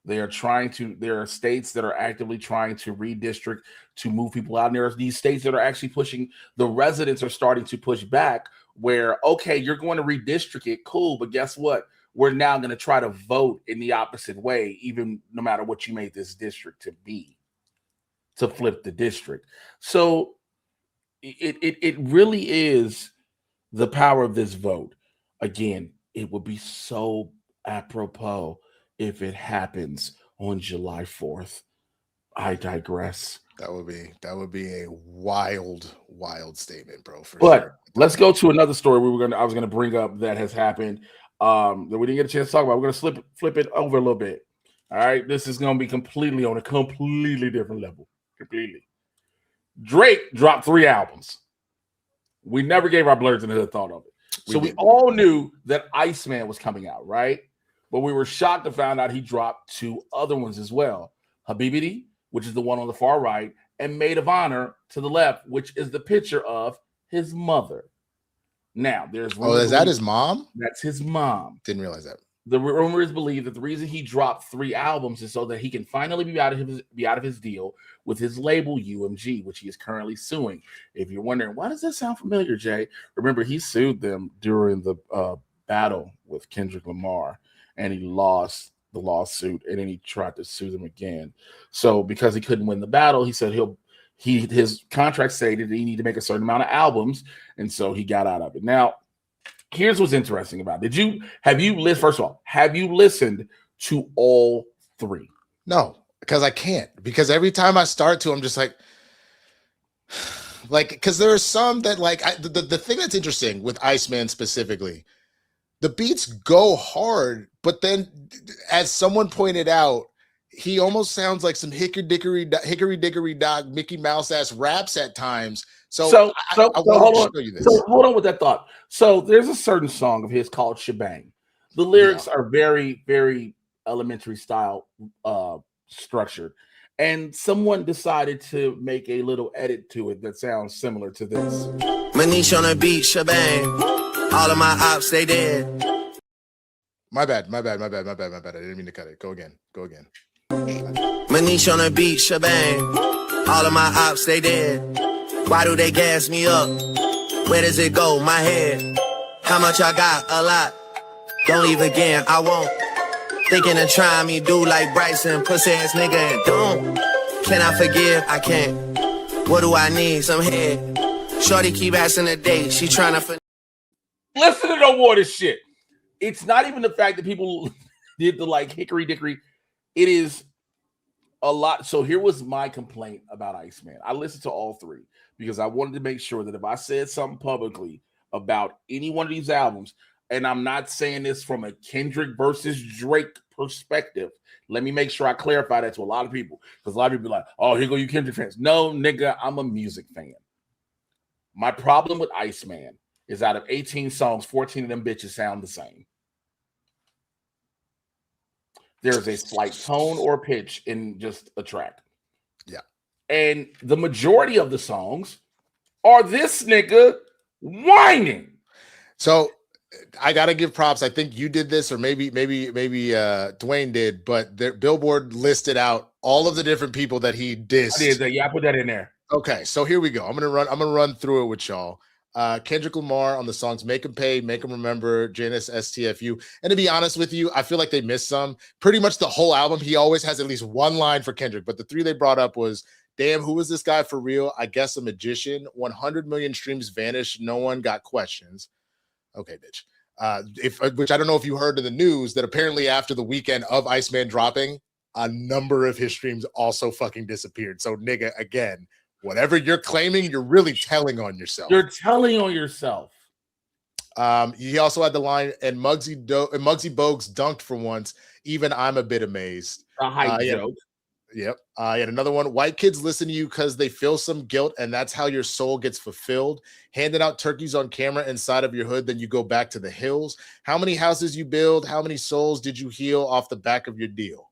They are trying to. There are states that are actively trying to redistrict to move people out. And there are these states that are actually pushing. The residents are starting to push back. Where, okay, you're going to redistrict it, cool, but guess what? We're now going to try to vote in the opposite way, even no matter what you made this district to be, to flip the district. So it really is the power of this vote. Again, it would be so apropos if it happens on July 4th. I digress. That would be a wild statement, bro. But sure. Let's go to another story I was gonna bring up that has happened that we didn't get a chance to talk about. We're gonna flip it over a little bit. All right, this is gonna be completely on a completely different level. Completely. Drake dropped 3 albums. We never gave our Blerds N The Hood thought of it. We all knew that Iceman was coming out, right? But we were shocked to find out he dropped 2 other ones as well. Habibity, which is the one on the far right, and Maid of Honor to the left, which is the picture of his mother. Now, there's is that his mom? That's his mom. Didn't realize that. The rumors believe that the reason he dropped 3 albums is so that he can finally be out of his deal with his label UMG, which he is currently suing. If you're wondering, why does that sound familiar, Jay? Remember, he sued them during the battle with Kendrick Lamar, and he lost the lawsuit, and then he tried to sue them again. So because he couldn't win the battle, he said his contract stated that he needed to make a certain amount of albums, and so he got out of it. Now, here's what's interesting about it. Have you listened to all 3? No, because I can't. Because every time I start to, I'm just like because there are some that the thing that's interesting with Iceman specifically, the beats go hard, but then as someone pointed out, he almost sounds like some hickory dickory dock Mickey Mouse ass raps at times. So hold on with that thought. So there's a certain song of his called Shebang. The lyrics are very, very elementary style structured. And someone decided to make a little edit to it that sounds similar to this. Manish on a beat, Shebang. All of my ops, they dead. My bad. I didn't mean to cut it. Go again. Manish on a beat, Shebang. All of my ops, they dead. Why do they gas me up? Where does it go? My head. How much I got? A lot. Don't leave again, I won't. Thinking of trying me, do like Bryson, pussy ass nigga, and don't. Can I forgive? I can't. What do I need? Some head. Shorty keep asking a date. She trying to. Listen to no more of this shit. It's not even the fact that people did the hickory dickory. It is a lot. So here was my complaint about Iceman. I listened to all 3 because I wanted to make sure that if I said something publicly about any one of these albums, and I'm not saying this from a Kendrick versus Drake perspective. Let me make sure I clarify that to a lot of people, because a lot of people be like, oh, here go you Kendrick fans. No, nigga, I'm a music fan. My problem with Iceman is out of 18 songs, 14 of them bitches sound the same. There's a slight tone or pitch in just a track. Yeah. And the majority of the songs are this nigga whining. So I gotta give props. I think you did this, or maybe Dwayne did, but Billboard listed out all of the different people that he dissed. I did that. Yeah, I put that in there. Okay, so here we go. I'm gonna run through it with y'all. Kendrick Lamar on the songs Make 'Em Pay, Make 'Em Remember, Janice STFU. And to be honest with you, I feel like they missed some. Pretty much the whole album, he always has at least one line for Kendrick, but the three they brought up was, damn, who is this guy for real? I guess a magician. 100 million streams vanished. No one got questions. Okay, bitch. Which I don't know if you heard in the news that apparently after the weekend of Iceman dropping, a number of his streams also fucking disappeared. So, nigga, again, whatever you're claiming, you're really telling on yourself. You're telling on yourself. He also had the line, and Muggsy Bogues dunked for once. Even I'm a bit amazed. A hype joke. Yep. He had another one. White kids listen to you because they feel some guilt, and that's how your soul gets fulfilled. Handing out turkeys on camera inside of your hood, then you go back to the hills. How many houses you build? How many souls did you heal off the back of your deal?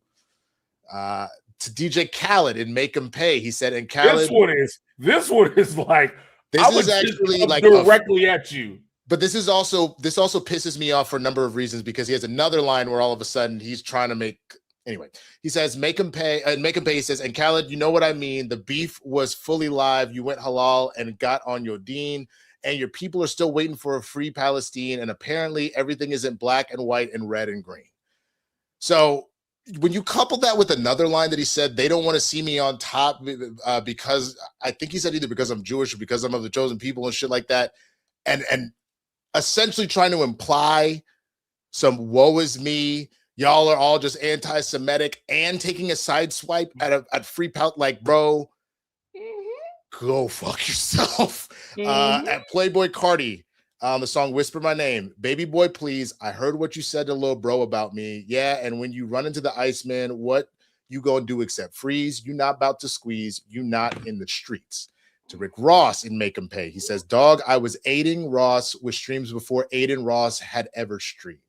To DJ Khaled and Make 'Em Pay, he said, and Khaled, this one is like, this is actually like directly at you. But this also pisses me off for a number of reasons, because he has another line where all of a sudden he's trying to make. Anyway, he says, Make 'Em Pay, Make 'Em Pay. He says, and Khaled, you know what I mean? The beef was fully live. You went halal and got on your deen, and your people are still waiting for a free Palestine. And apparently everything isn't black and white and red and green. So when you couple that with another line that he said, they don't want to see me on top because I think he said either because I'm Jewish or because I'm of the chosen people and shit like that. And essentially trying to imply some woe is me. Y'all are all just anti-Semitic and taking a side swipe at free pal. Like, bro, go fuck yourself. At Playboy Cardi on the song Whisper My Name, baby boy, please. I heard what you said to little bro about me. Yeah, and when you run into the Iceman, what you gonna do except freeze? You not about to squeeze. You not in the streets. To Rick Ross in Make 'Em Pay, he says, dog, I was aiding Ross with streams before Aiden Ross had ever streamed.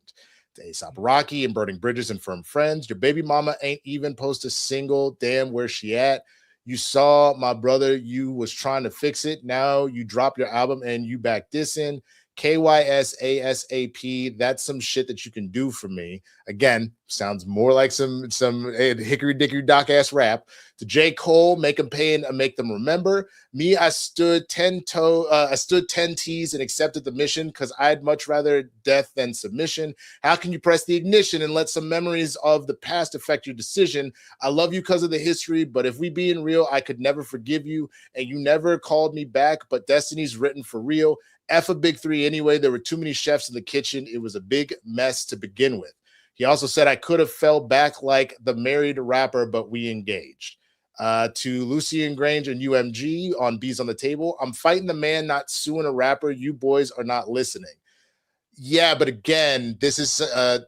To A$AP Rocky and Burning Bridges and Firm Friends, your baby mama ain't even post a single. Damn, where she at? You saw my brother, you was trying to fix it. Now you drop your album and you back dissing. KYSASAP, that's some shit that you can do for me. Again, sounds more like some hickory dickory dock ass rap. To J. Cole, Make 'Em Pay and Make Them Remember. Me, I stood 10 T's and accepted the mission because I'd much rather death than submission. How can you press the ignition and let some memories of the past affect your decision? I love you because of the history, but if we being real, I could never forgive you, and you never called me back, but destiny's written for real. F a big three anyway. There were too many chefs in the kitchen. It was a big mess to begin with. He also said, I could have fell back like the married rapper, but we engaged. To Lucien Grange and UMG on Bees on the Table, I'm fighting the man, not suing a rapper. You boys are not listening. Yeah, but again, this is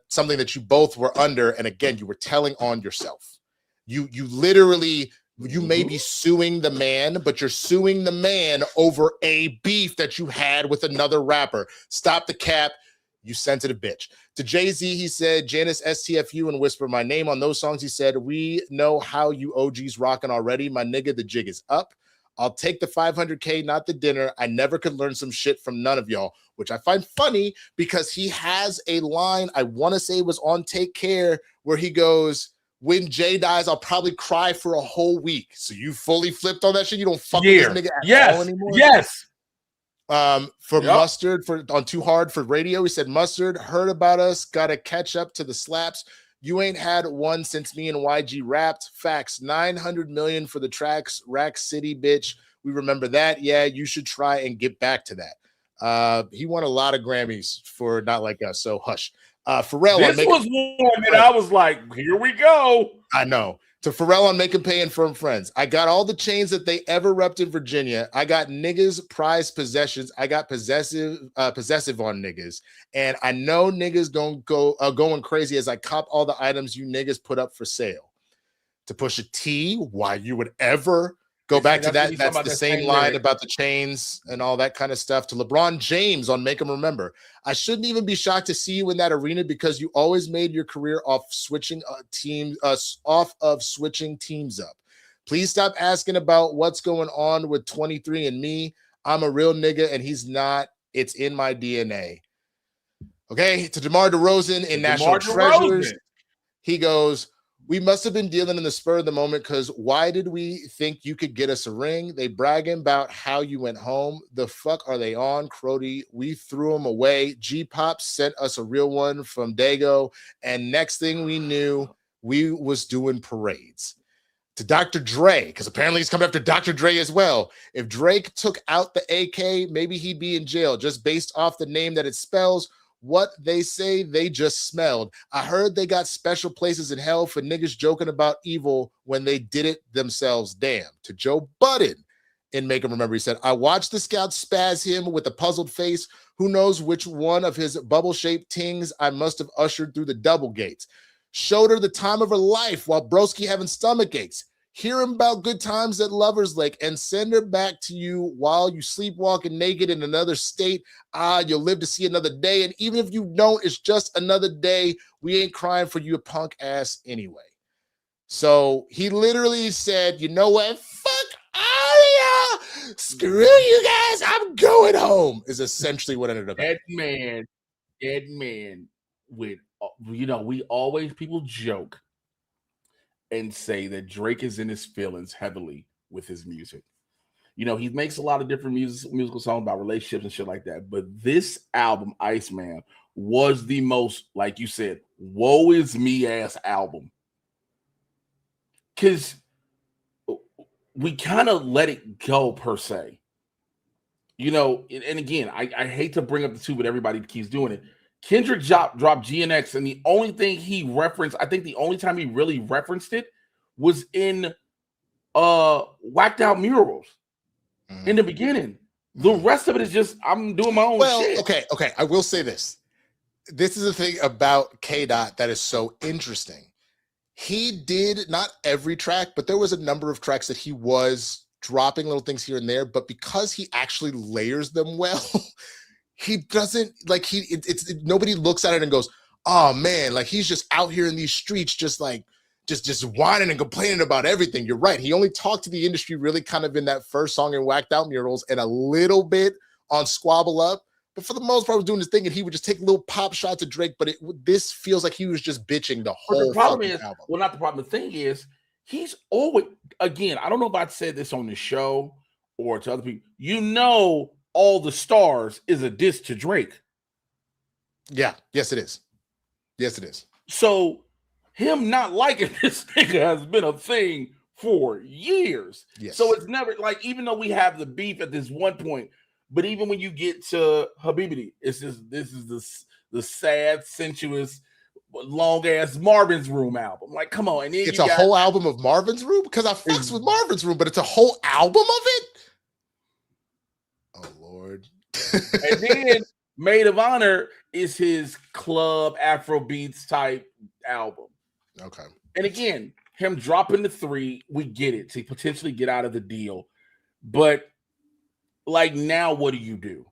something that you both were under, and again, you were telling on yourself. You literally... You may be suing the man, but you're suing the man over a beef that you had with another rapper. Stop the cap, you sensitive bitch. To Jay-Z, he said, Janice STFU and Whisper My Name. On those songs, he said, we know how you OGs rocking already. My nigga, the jig is up. I'll take the 500K, not the dinner. I never could learn some shit from none of y'all, which I find funny because he has a line, I want to say it was on Take Care, where he goes, when Jay dies, I'll probably cry for a whole week. So you fully flipped on that shit? You don't fuck with this nigga at all anymore? Yes. Mustard, on Too Hard for Radio, he said, Mustard, heard about us, gotta catch up to the slaps. You ain't had one since me and YG rapped. Facts, 900 million for the tracks. Rack City, bitch. We remember that. Yeah, you should try and get back to that. He won a lot of Grammys for Not Like Us, so hush. Pharrell. This was one that I was like, here we go. I know. To Pharrell on Make 'Em Pay and Firm Friends. I got all the chains that they ever repped in Virginia. I got niggas prized possessions. I got possessive on niggas. And I know niggas going crazy as I cop all the items you niggas put up for sale. To Pusha T, why you would ever go back to that. That's the same line about the chains and all that kind of stuff. To LeBron James on Make 'Em Remember. I shouldn't even be shocked to see you in that arena because you always made your career off of switching teams up. Please stop asking about what's going on with 23andMe. I'm a real nigga and he's not. It's in my DNA. Okay, to DeMar DeRozan in National Treasures. He goes, we must have been dealing in the spur of the moment because why did we think you could get us a ring? They bragging about how you went home. The fuck are they on, Crody? We threw them away. G-Pop sent us a real one from Dago. And next thing we knew, we was doing parades. To Dr. Dre, because apparently he's coming after Dr. Dre as well. If Drake took out the AK, maybe he'd be in jail just based off the name that it spells. What they say they just smelled. I heard they got special places in hell for niggas joking about evil when they did it themselves. Damn. To Joe Budden in Make 'Em Remember, he said, I watched the scout spaz him with a puzzled face. Who knows which one of his bubble-shaped tings I must have ushered through the double gates. Showed her the time of her life while broski having stomach aches. Hear him about good times at Lover's Lake and send her back to you while you sleepwalking naked in another state. You'll live to see another day. And even if you don't, it's just another day. We ain't crying for you, punk ass anyway. So he literally said, you know what? Fuck all of y'all. Screw you guys. I'm going home is essentially what ended up happening. Dead man with, we always, people joke and say that Drake is in his feelings heavily with his music. He makes a lot of different musical songs about relationships and shit like that. But this album, Iceman, was the most, like you said, woe is me ass album. Because we kind of let it go, per se. And again, I hate to bring up the two, but everybody keeps doing it. Kendrick dropped GNX, and the only thing he referenced, I think the only time he really referenced it was in Whacked Out Murals in the beginning. The rest of it is just, I'm doing my own shit. Okay. I will say this. This is the thing about K-Dot that is so interesting. He did not every track, but there was a number of tracks that he was dropping little things here and there, but because he actually layers them well, he doesn't nobody looks at it and goes, oh man, like he's just out here in these streets just whining and complaining about everything. You're right. He only talked to the industry really kind of in that first song in Whacked Out Murals and a little bit on Squabble Up. But for the most part, was doing his thing, and he would just take little pop shots at Drake. But this feels like he was just bitching the whole album. Well, not the problem. The thing is, he's always, again, I don't know if I said this on the show or to other people. All the Stars is a diss to Drake. Yeah. Yes, it is. So him not liking this nigga has been a thing for years. Yes. So it's never like, even though we have the beef at this one point, but even when you get to Habibity, it's just, this is the sad, sensuous, long ass Marvin's Room album. Like, come on. And then it's a whole album of Marvin's Room because I fucks with Marvin's Room, but it's a whole album of it. Oh Lord. And then Maid of Honor is his club Afrobeats type album. Okay. And again, him dropping the 3, we get it, to potentially get out of the deal. But like, now what do you do?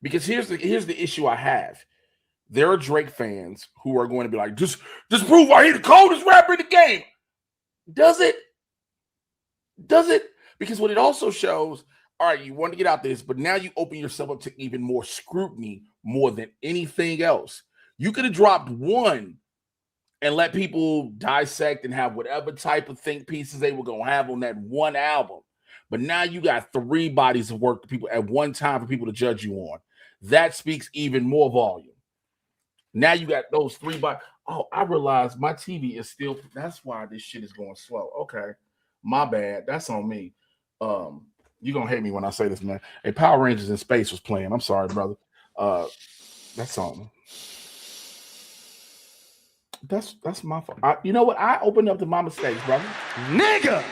Because here's the issue I have. There are Drake fans who are going to be like, just prove why he's the coldest rapper in the game. Does it? Because what it also shows, all right, you want to get out this, but now you open yourself up to even more scrutiny more than anything else. You could have dropped one and let people dissect and have whatever type of think pieces they were going to have on that one album. But now you got 3 bodies of work to people at one time for people to judge you on. That speaks even more volume. Now you got those 3 bodies. Oh, I realized my TV is still, that's why this shit is going slow. Okay. My bad. That's on me. You're going to hate me when I say this, man. Hey, Power Rangers in Space was playing. I'm sorry, brother. That's on me. That's my fault. You know what? I opened up to my mistakes, brother. Nigga!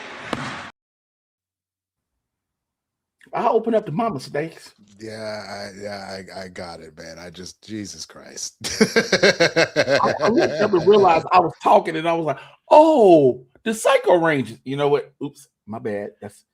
I opened up to my mistakes. I got it, man. I just, Jesus Christ. I looked up and realized I was talking, and I was like, "Oh, the Psycho Rangers." You know what? Oops, my bad. That's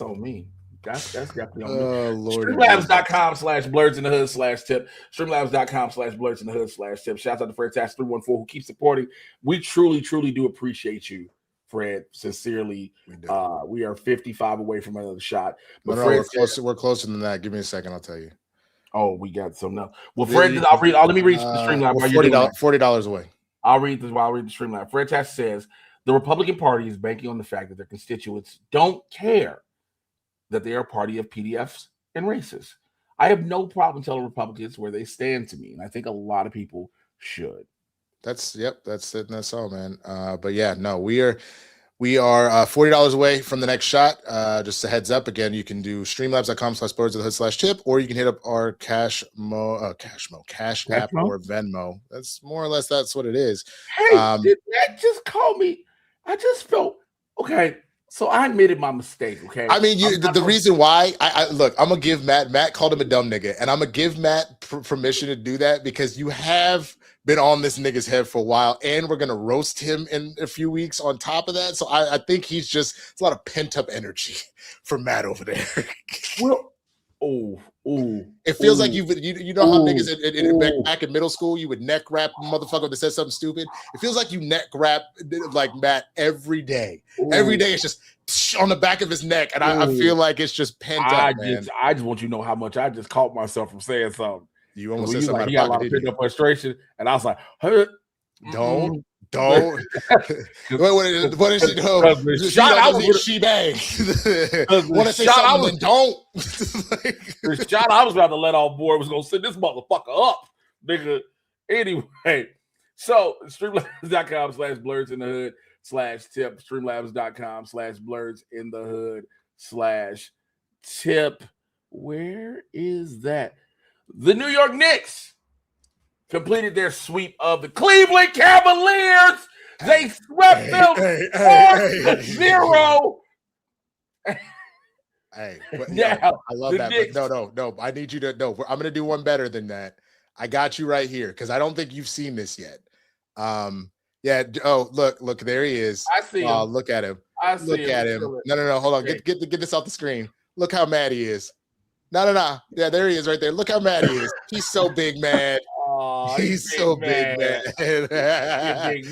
on me. That's definitely on me. Oh, Lord. Streamlabs.com/blerdsndahood/tip. Streamlabs.com/blerdsndahood/tip. Shouts out to Fred Tash 314 who keeps supporting. We truly do appreciate you, Fred. Sincerely. We are 55 away from another shot. But Fred, we're closer than that. Give me a second, I'll tell you. Oh, we got some now. Well, Fred, let me read the Streamlabs. $40 away. I'll read this while I read the Streamlabs. Fred Tash says the Republican Party is banking on the fact that their constituents don't care that they are a party of PDFs and racists. I have no problem telling Republicans where they stand to me, and I think a lot of people should. That's it. That's all, man. But yeah, no, we are $40 away from the next shot. Just a heads up. Again, you can do streamlabs.com/blerdsndahood/tip, or you can hit up our Cash App or Venmo. That's more or less that's what it is. Hey, did that just call me? I just felt okay. So I admitted my mistake, okay? I mean, the reason why I look, I'm gonna give Matt called him a dumb nigga, and I'm gonna give Matt permission to do that because you have been on this nigga's head for a while, and we're gonna roast him in a few weeks on top of that. So I think it's a lot of pent up energy for Matt over there. Well, it feels like you know how niggas back in middle school you would neck rap a motherfucker that said something stupid. It feels like you neck rap like Matt every day. Every day it's just on the back of his neck, and I feel like it's just pent up. I just want you to know how much I just caught myself from saying something. You almost said something. He got a lot of pent up frustration, and I was like, hey, Don't. What is it? She bang. Want to say something? Don't. The shot I was about to let off board was gonna send this motherfucker up, nigga. Anyway, so streamlabs.com/blerdsndahood/tip. Streamlabs.com/blerdsndahood/tip. Where is that? The New York Knicks completed their sweep of the Cleveland Cavaliers. They swept them 4-0. Hey, I love that. Knicks, but no. I need you to know. I'm going to do one better than that. I got you right here because I don't think you've seen this yet. Yeah. Oh, look, there he is. I see him. Look at him. Look at him. No. Hold on. Get this off the screen. Look how mad he is. No. Yeah, there he is right there. Look how mad he is. He's so big mad. Oh, he's so big mad. Big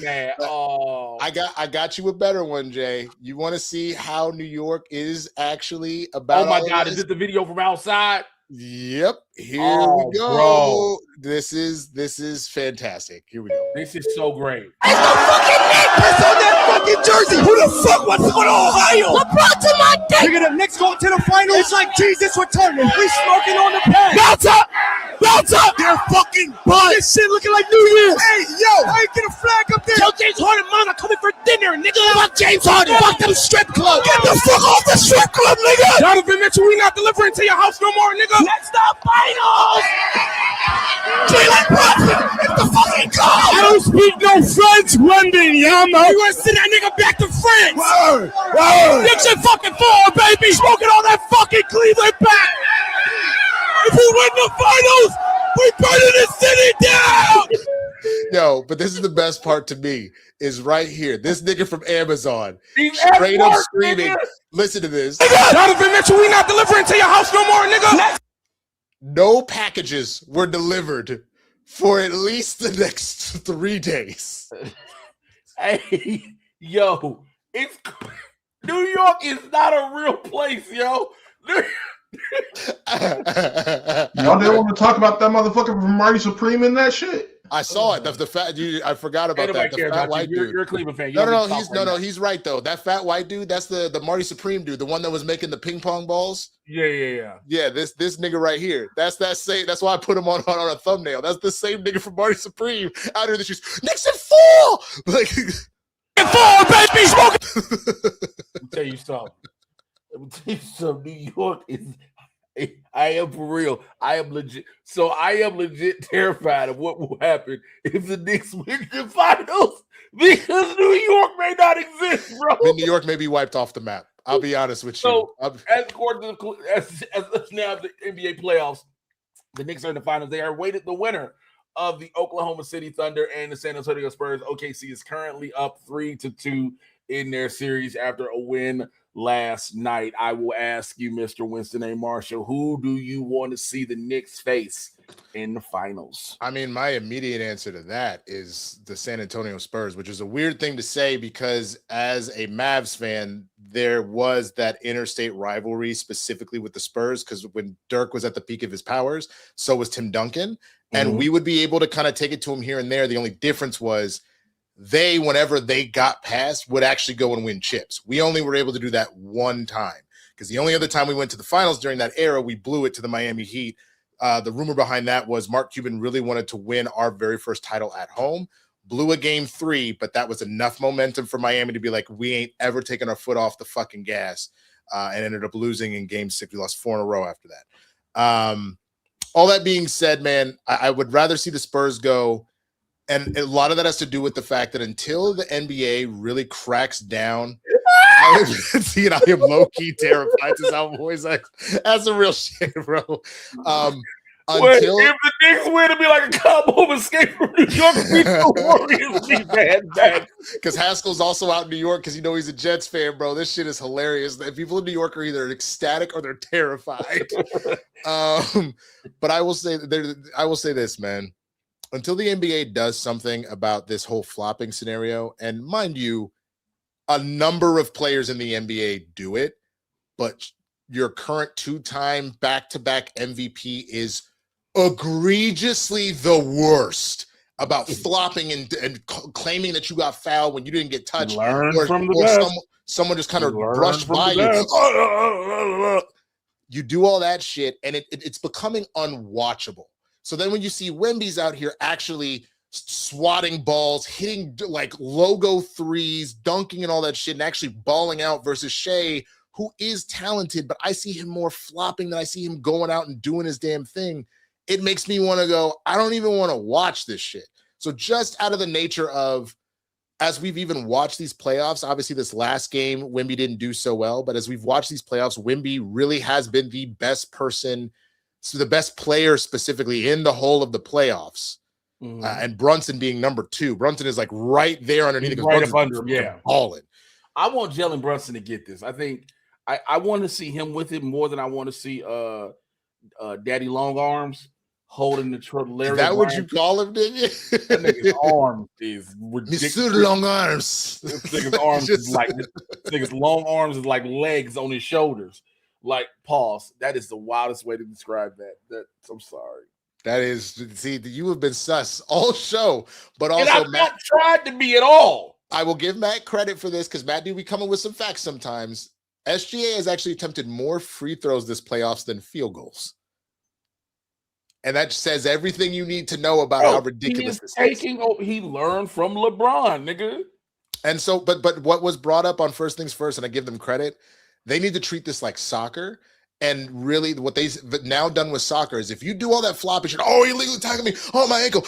man. Oh, I got you a better one, Jay. You want to see how New York is actually about? Oh my God! Is this the video from outside? Yep. Here we go. Bro. This is fantastic. Here we go. This is so great. It's the fucking Knicks on that fucking jersey. Who the fuck wants to go to Ohio? LeBron to my dick. Look at the Knicks going to the finals. It's like Jesus returning. We smoking on the pen. Bounce up. They're fucking butt. This shit looking like New Year's. Hey, yo. I ain't get a flag up there. Tell James Harden, mama, coming for dinner, nigga. Fuck James Harden. Fuck them strip club. Get the fuck off the strip club, nigga. Donovan Mitchell, we not delivering to your house no more, nigga. That's the finals. Jalen Brunson, it's the fucking goal. I don't speak no French, London, Yama. You gonna send that nigga back to France? Word. Knicks in fucking 4, baby. Smoking all that fucking Cleveland back. If we win the finals, we burning the city down. Yo, but this is the best part to me is right here. This nigga from Amazon, straight up screaming. Nigga. Listen to this. Donovan Mitchell, we not delivering to your house no more, nigga. No packages were delivered for at least the next 3 days. Hey, yo, New York is not a real place, yo. Y'all didn't want to talk about that motherfucker from Marty Supreme and that shit. I saw it. The fat dude. I forgot about that. The fat white dude. You're a Cleveland fan. He's right though. That fat white dude. That's the Marty Supreme dude. The one that was making the ping pong balls. Yeah. This nigga right here. That's why I put him on a thumbnail. That's the same nigga from Marty Supreme out here. Knicks in 4. Like 4, baby. Let me tell you something. New York is. I am for real. I am legit. So I am legit terrified of what will happen if the Knicks win the finals because New York may not exist, bro. New York may be wiped off the map. I'll be honest with you. As according to as now the NBA playoffs, the Knicks are in the finals. They are awaited the winner of the Oklahoma City Thunder and the San Antonio Spurs. OKC is currently up 3-2 in their series after a win last night. I will ask you, Mr. Winston A. Marshall, who do you want to see the Knicks face in the finals? I mean, my immediate answer to that is the San Antonio Spurs, which is a weird thing to say because as a Mavs fan, there was that interstate rivalry specifically with the Spurs because when Dirk was at the peak of his powers, so was Tim Duncan. And we would be able to kind of take it to him here and there. The only difference was they, whenever they got past, would actually go and win chips. We only were able to do that one time because the only other time we went to the finals during that era, we blew it to the Miami Heat. The rumor behind that was Mark Cuban really wanted to win our very first title at home, blew a game 3, but that was enough momentum for Miami to be like, we ain't ever taken our foot off the fucking gas, and ended up losing in game 6. We lost 4 in a row after that. All that being said, man, I would rather see the Spurs go. And a lot of that has to do with the fact that until the NBA really cracks down, I am low-key terrified to sound voice. That's some real shit, bro. Until if the Knicks win, it'd be like a combo escape from New York. The Warriors because Haskell's also out in New York because he's a Jets fan, bro. This shit is hilarious. People in New York are either ecstatic or they're terrified. But I will say this, man. Until the NBA does something about this whole flopping scenario, and mind you, a number of players in the NBA do it, but your current 2-time back-to-back MVP is egregiously the worst about flopping and claiming that you got fouled when you didn't get touched, someone just kind of brushed by you. You do all that shit, and it's becoming unwatchable. So then when you see Wemby's out here actually swatting balls, hitting like logo threes, dunking and all that shit, and actually balling out versus Shea, who is talented, but I see him more flopping than I see him going out and doing his damn thing. It makes me want to go, I don't even want to watch this shit. So just out of the nature of, as we've even watched these playoffs, obviously this last game, Wemby didn't do so well, but as we've watched these playoffs, Wemby really has been the best person, so the best player specifically in the whole of the playoffs, and Brunson being number 2. Brunson is like right there underneath. Right up under him, yeah. Balling. I want Jalen Brunson to get this. I think I want to see him with it more than I want to see Daddy Long Arms holding the Larry. Is that what you call him, didn't you? That nigga's arm is ridiculous. Mr. Long Arms. This nigga's arms is like this nigga's long arms is like legs on his shoulders. Like, pause. That is the wildest way to describe that. I'm sorry. That is, see, you have been sus all show, but also and I've not tried to be at all. I will give Matt credit for this because Matt do be coming with some facts sometimes. SGA has actually attempted more free throws this playoffs than field goals. And that says everything you need to know about how ridiculous this is. He learned from LeBron, nigga. And so, but what was brought up on First Things First, and I give them credit, they need to treat this like soccer. And really, what they've now done with soccer is if you do all that floppy shit, oh, he illegally tagging me, oh, my ankle,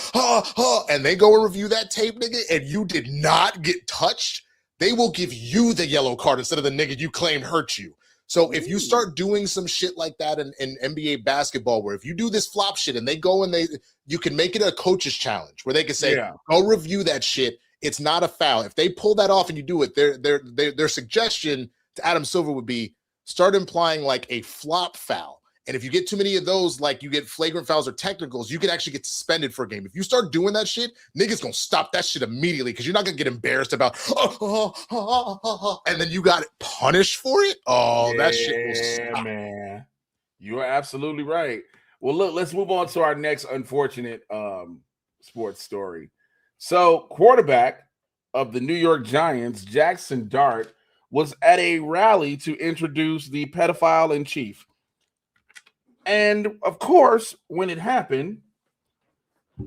and they go and review that tape, nigga, and you did not get touched, they will give you the yellow card instead of the nigga you claimed hurt you. So if you start doing some shit like that in NBA basketball, where if you do this flop shit and they go and you can make it a coach's challenge where they can say, go review that shit. It's not a foul. If they pull that off and you do it, their suggestion to Adam Silver would be start implying like a flop foul. And if you get too many of those, like you get flagrant fouls or technicals, you can actually get suspended for a game. If you start doing that shit, niggas gonna stop that shit immediately because you're not gonna get embarrassed about and then you got punished for it. Oh, that shit will stop. Man. You are absolutely right. Well, look, let's move on to our next unfortunate sports story. So, quarterback of the New York Giants, Jackson Dart, was at a rally to introduce the pedophile in chief. And of course, when it happened,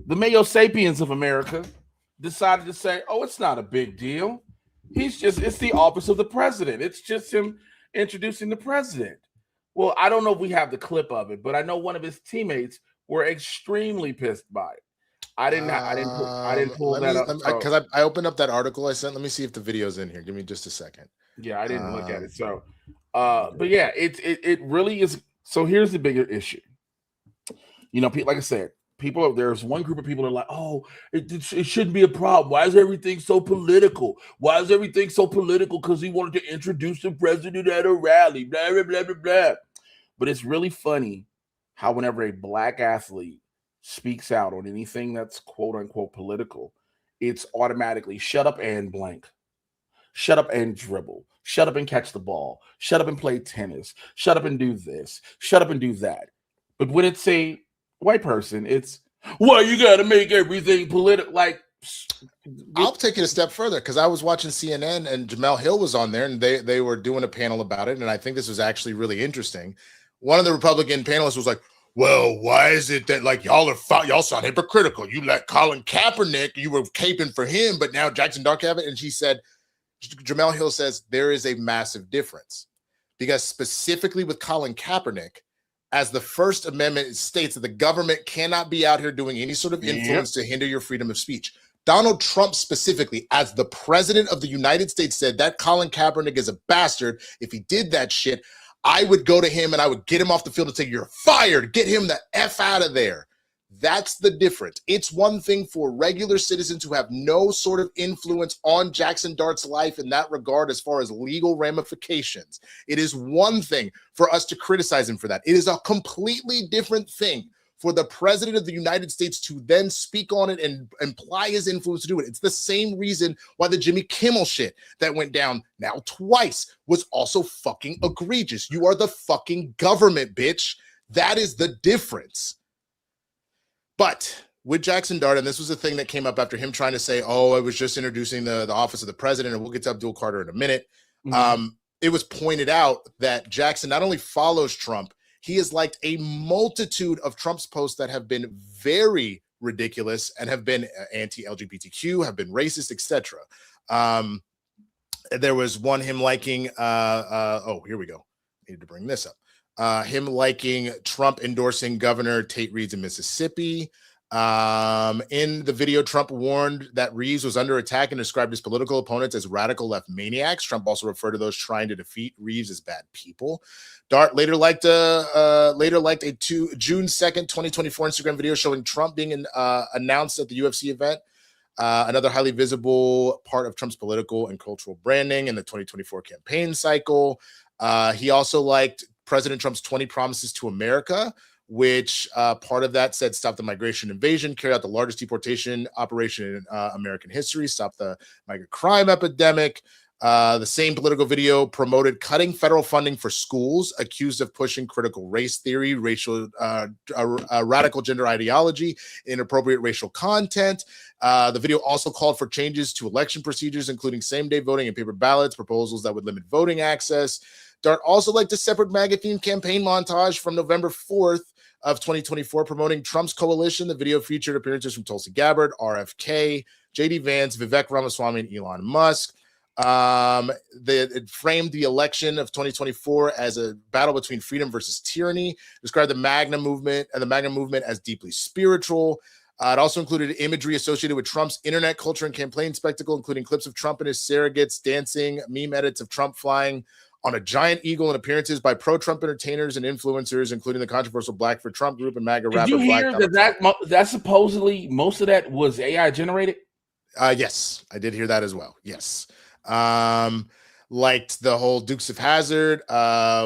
the Mayo Sapiens of America decided to say, oh, it's not a big deal. It's the office of the president. It's just him introducing the president. Well, I don't know if we have the clip of it, but I know one of his teammates were extremely pissed by it. I didn't pull that up because I opened up that article I sent. Let me see if the video's in here. Give me just a second. Yeah, I didn't look at it. So, but yeah, it really is. So here's the bigger issue. You know, like I said, there's one group of people that are like, oh, it shouldn't be a problem. Why is everything so political? Why is everything so political? Because he wanted to introduce the president at a rally, blah, blah, blah, blah, blah. But it's really funny how whenever a black athlete speaks out on anything that's quote unquote political, it's automatically shut up and blank. Shut up and dribble. Shut up and catch the ball. Shut up and play tennis. Shut up and do this. Shut up and do that. But when it's a white person, it's, well, you got to make everything political. Like, I'll take it a step further because I was watching CNN and Jamel Hill was on there and they were doing a panel about it. And I think this was actually really interesting. One of the Republican panelists was like, well, why is it that like y'all sound hypocritical? You let Colin Kaepernick, you were caping for him, but now Jackson Dart have it. And she said, Jamel Hill says there is a massive difference because specifically with Colin Kaepernick, as the First Amendment states that the government cannot be out here doing any sort of influence to hinder your freedom of speech. Donald Trump specifically, as the president of the United States, said that Colin Kaepernick is a bastard. If he did that shit, I would go to him and I would get him off the field and say, you're fired. Get him the F out of there. That's the difference. It's one thing for regular citizens who have no sort of influence on Jackson Dart's life in that regard as far as legal ramifications. It is one thing for us to criticize him for that. It is a completely different thing for the president of the United States to then speak on it and imply his influence to do it. It's the same reason why the Jimmy Kimmel shit that went down now twice was also fucking egregious. You are the fucking government, bitch. That is the difference. But with Jackson Dart, and this was a thing that came up after him trying to say, oh, I was just introducing the office of the president, and we'll get to Abdul Carter in a minute. It was pointed out that Jackson not only follows Trump, he has liked a multitude of Trump's posts that have been very ridiculous and have been anti-LGBTQ, have been racist, etc. There was one him liking, here we go. Needed to bring this up. Him liking Trump endorsing Governor Tate Reeves in Mississippi. In the video, Trump warned that Reeves was under attack and described his political opponents as radical left maniacs. Trump also referred to those trying to defeat Reeves as bad people. Dart later liked a June 2nd, 2024 Instagram video showing Trump being announced at the UFC event. Another highly visible part of Trump's political and cultural branding in the 2024 campaign cycle. He also liked President Trump's 20 promises to America, which part of that said stop the migration invasion, carry out the largest deportation operation in American history, stop the migrant crime epidemic. The same political video promoted cutting federal funding for schools accused of pushing critical race theory, radical gender ideology, inappropriate racial content. The video also called for changes to election procedures, including same-day voting and paper ballots, proposals that would limit voting access. Dart also liked a separate MAGA-themed campaign montage from November 4th of 2024 promoting Trump's coalition. The video featured appearances from Tulsi Gabbard, RFK, J.D. Vance, Vivek Ramaswamy, and Elon Musk. It framed the election of 2024 as a battle between freedom versus tyranny, described the MAGA movement as deeply spiritual. It also included imagery associated with Trump's internet culture and campaign spectacle, including clips of Trump and his surrogates dancing, meme edits of Trump flying on a giant eagle, and appearances by pro-Trump entertainers and influencers, including the controversial Black for Trump group and MAGA rapper. Did you hear that supposedly most of that was AI generated? Yes, I did hear that as well. Yes. Liked the whole Dukes of Hazzard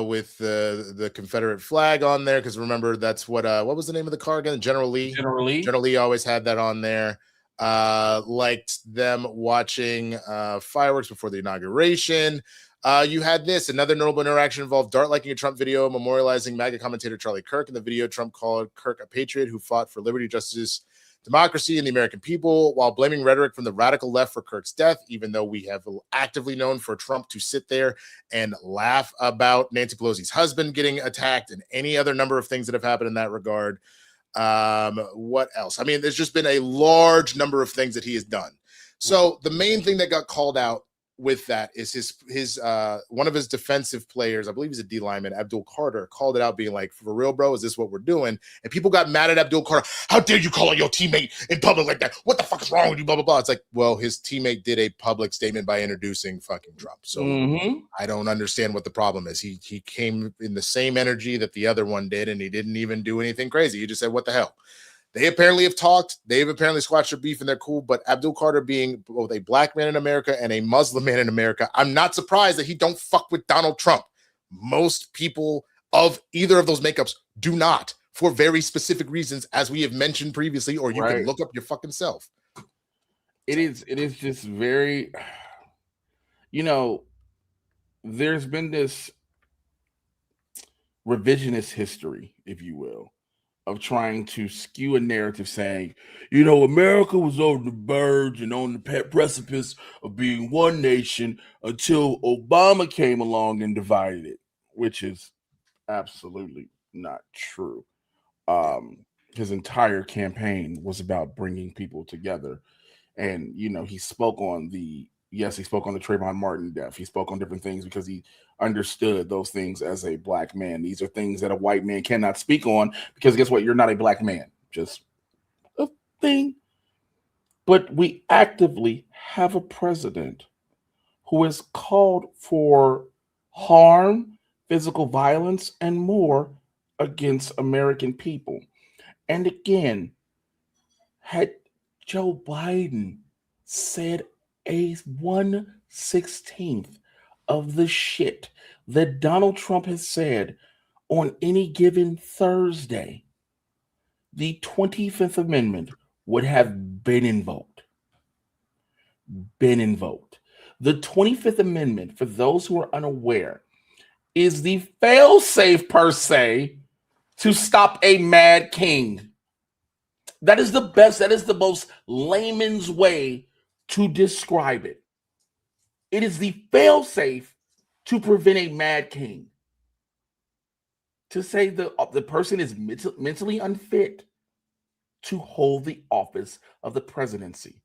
with the Confederate flag on there, because remember that's what was the name of the car again? General Lee. General Lee always had that on there. Liked them watching fireworks before the inauguration. You had another notable interaction involved Dart liking a Trump video memorializing MAGA commentator Charlie Kirk. In the video, Trump called Kirk a patriot who fought for liberty, justice, democracy, and the American people, while blaming rhetoric from the radical left for Kirk's death, even though we have actively known for Trump to sit there and laugh about Nancy Pelosi's husband getting attacked and any other number of things that have happened in that regard. What else? I mean, there's just been a large number of things that he has done. So the main thing that got called out with that is his one of his defensive players, I believe he's a D lineman, Abdul Carter, called it out being like, for real, bro, is this what we're doing? And people got mad at Abdul Carter. How dare you call out your teammate in public like that? What the fuck is wrong with you? Blah, blah, blah. It's like, well, his teammate did a public statement by introducing fucking Trump. So I don't understand what the problem is. He came in the same energy that the other one did, and he didn't even do anything crazy. He just said, what the hell? They apparently have talked. They've apparently squashed their beef, and they're cool. But Abdul Carter being both a black man in America and a Muslim man in America, I'm not surprised that he don't fuck with Donald Trump. Most people of either of those makeups do not, for very specific reasons, as we have mentioned previously, or you can look up your fucking self. It is just very, there's been this revisionist history, if you will, of trying to skew a narrative saying, America was on the verge and on the precipice of being one nation until Obama came along and divided it, which is absolutely not true. His entire campaign was about bringing people together. And, he spoke on the Trayvon Martin death. He spoke on different things because he understood those things as a black man. These are things that a white man cannot speak on because guess what? You're not a black man. Just a thing. But we actively have a president who has called for harm, physical violence, and more against American people. And again, had Joe Biden said a 1/16th of the shit that Donald Trump has said on any given Thursday, the 25th Amendment would have been invoked. The 25th Amendment, for those who are unaware, is the fail-safe per se to stop a mad king. That is the best, that is the most layman's way to describe it. It is the fail-safe to prevent a mad king. To say the person is mentally unfit to hold the office of the presidency.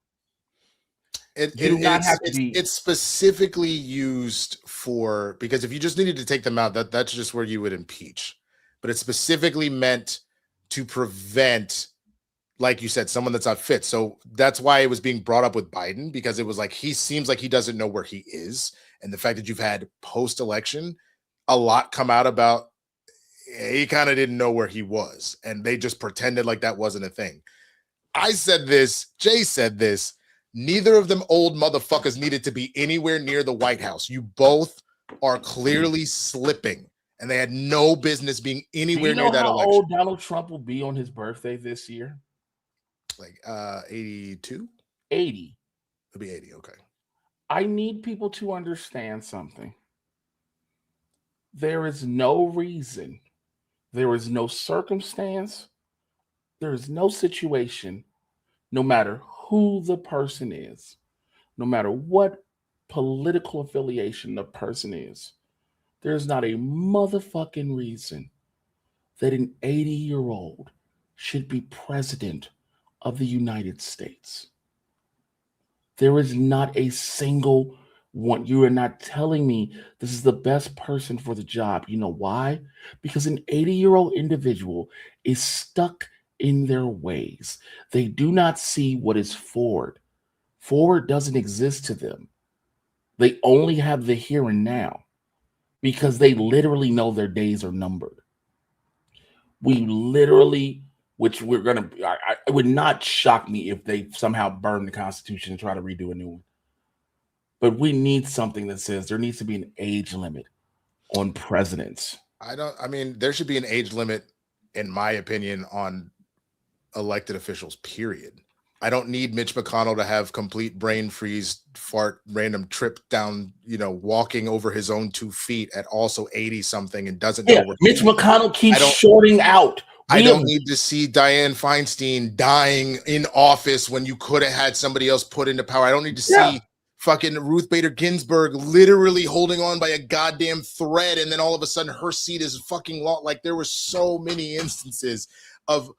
It's specifically used for, because if you just needed to take them out, that's just where you would impeach. But it's specifically meant to prevent, like you said, someone that's not fit. So that's why it was being brought up with Biden, because it was like, he seems like he doesn't know where he is. And the fact that you've had post-election a lot come out about he kind of didn't know where he was. And they just pretended like that wasn't a thing. I said this, Jay said this, neither of them old motherfuckers needed to be anywhere near the White House. You both are clearly slipping. And they had no business being anywhere near that election. How old Donald Trump will be on his birthday this year? Like 82? 80. It'll be 80, okay. I need people to understand something. There is no reason, there is no circumstance, there is no situation, no matter who the person is, no matter what political affiliation the person is, there's not a motherfucking reason that an 80-year-old should be president of the United States. There is not a single one. You are not telling me this is the best person for the job. You know why? Because an 80-year-old individual is stuck in their ways. They do not see what is forward. Forward doesn't exist to them. They only have the here and now because they literally know their days are numbered. We literally, which we're going to, it would not shock me if they somehow burn the Constitution and try to redo a new one. But we need something that says there needs to be an age limit on presidents. There should be an age limit, in my opinion, on elected officials, period. I don't need Mitch McConnell to have complete brain freeze, fart, random trip down, walking over his own 2 feet at also 80 something and doesn't know where Mitch McConnell keeps shorting out. I don't need to see Dianne Feinstein dying in office when you could have had somebody else put into power. I don't need to see fucking Ruth Bader Ginsburg literally holding on by a goddamn thread, and then all of a sudden her seat is fucking long. Like, there were so many instances of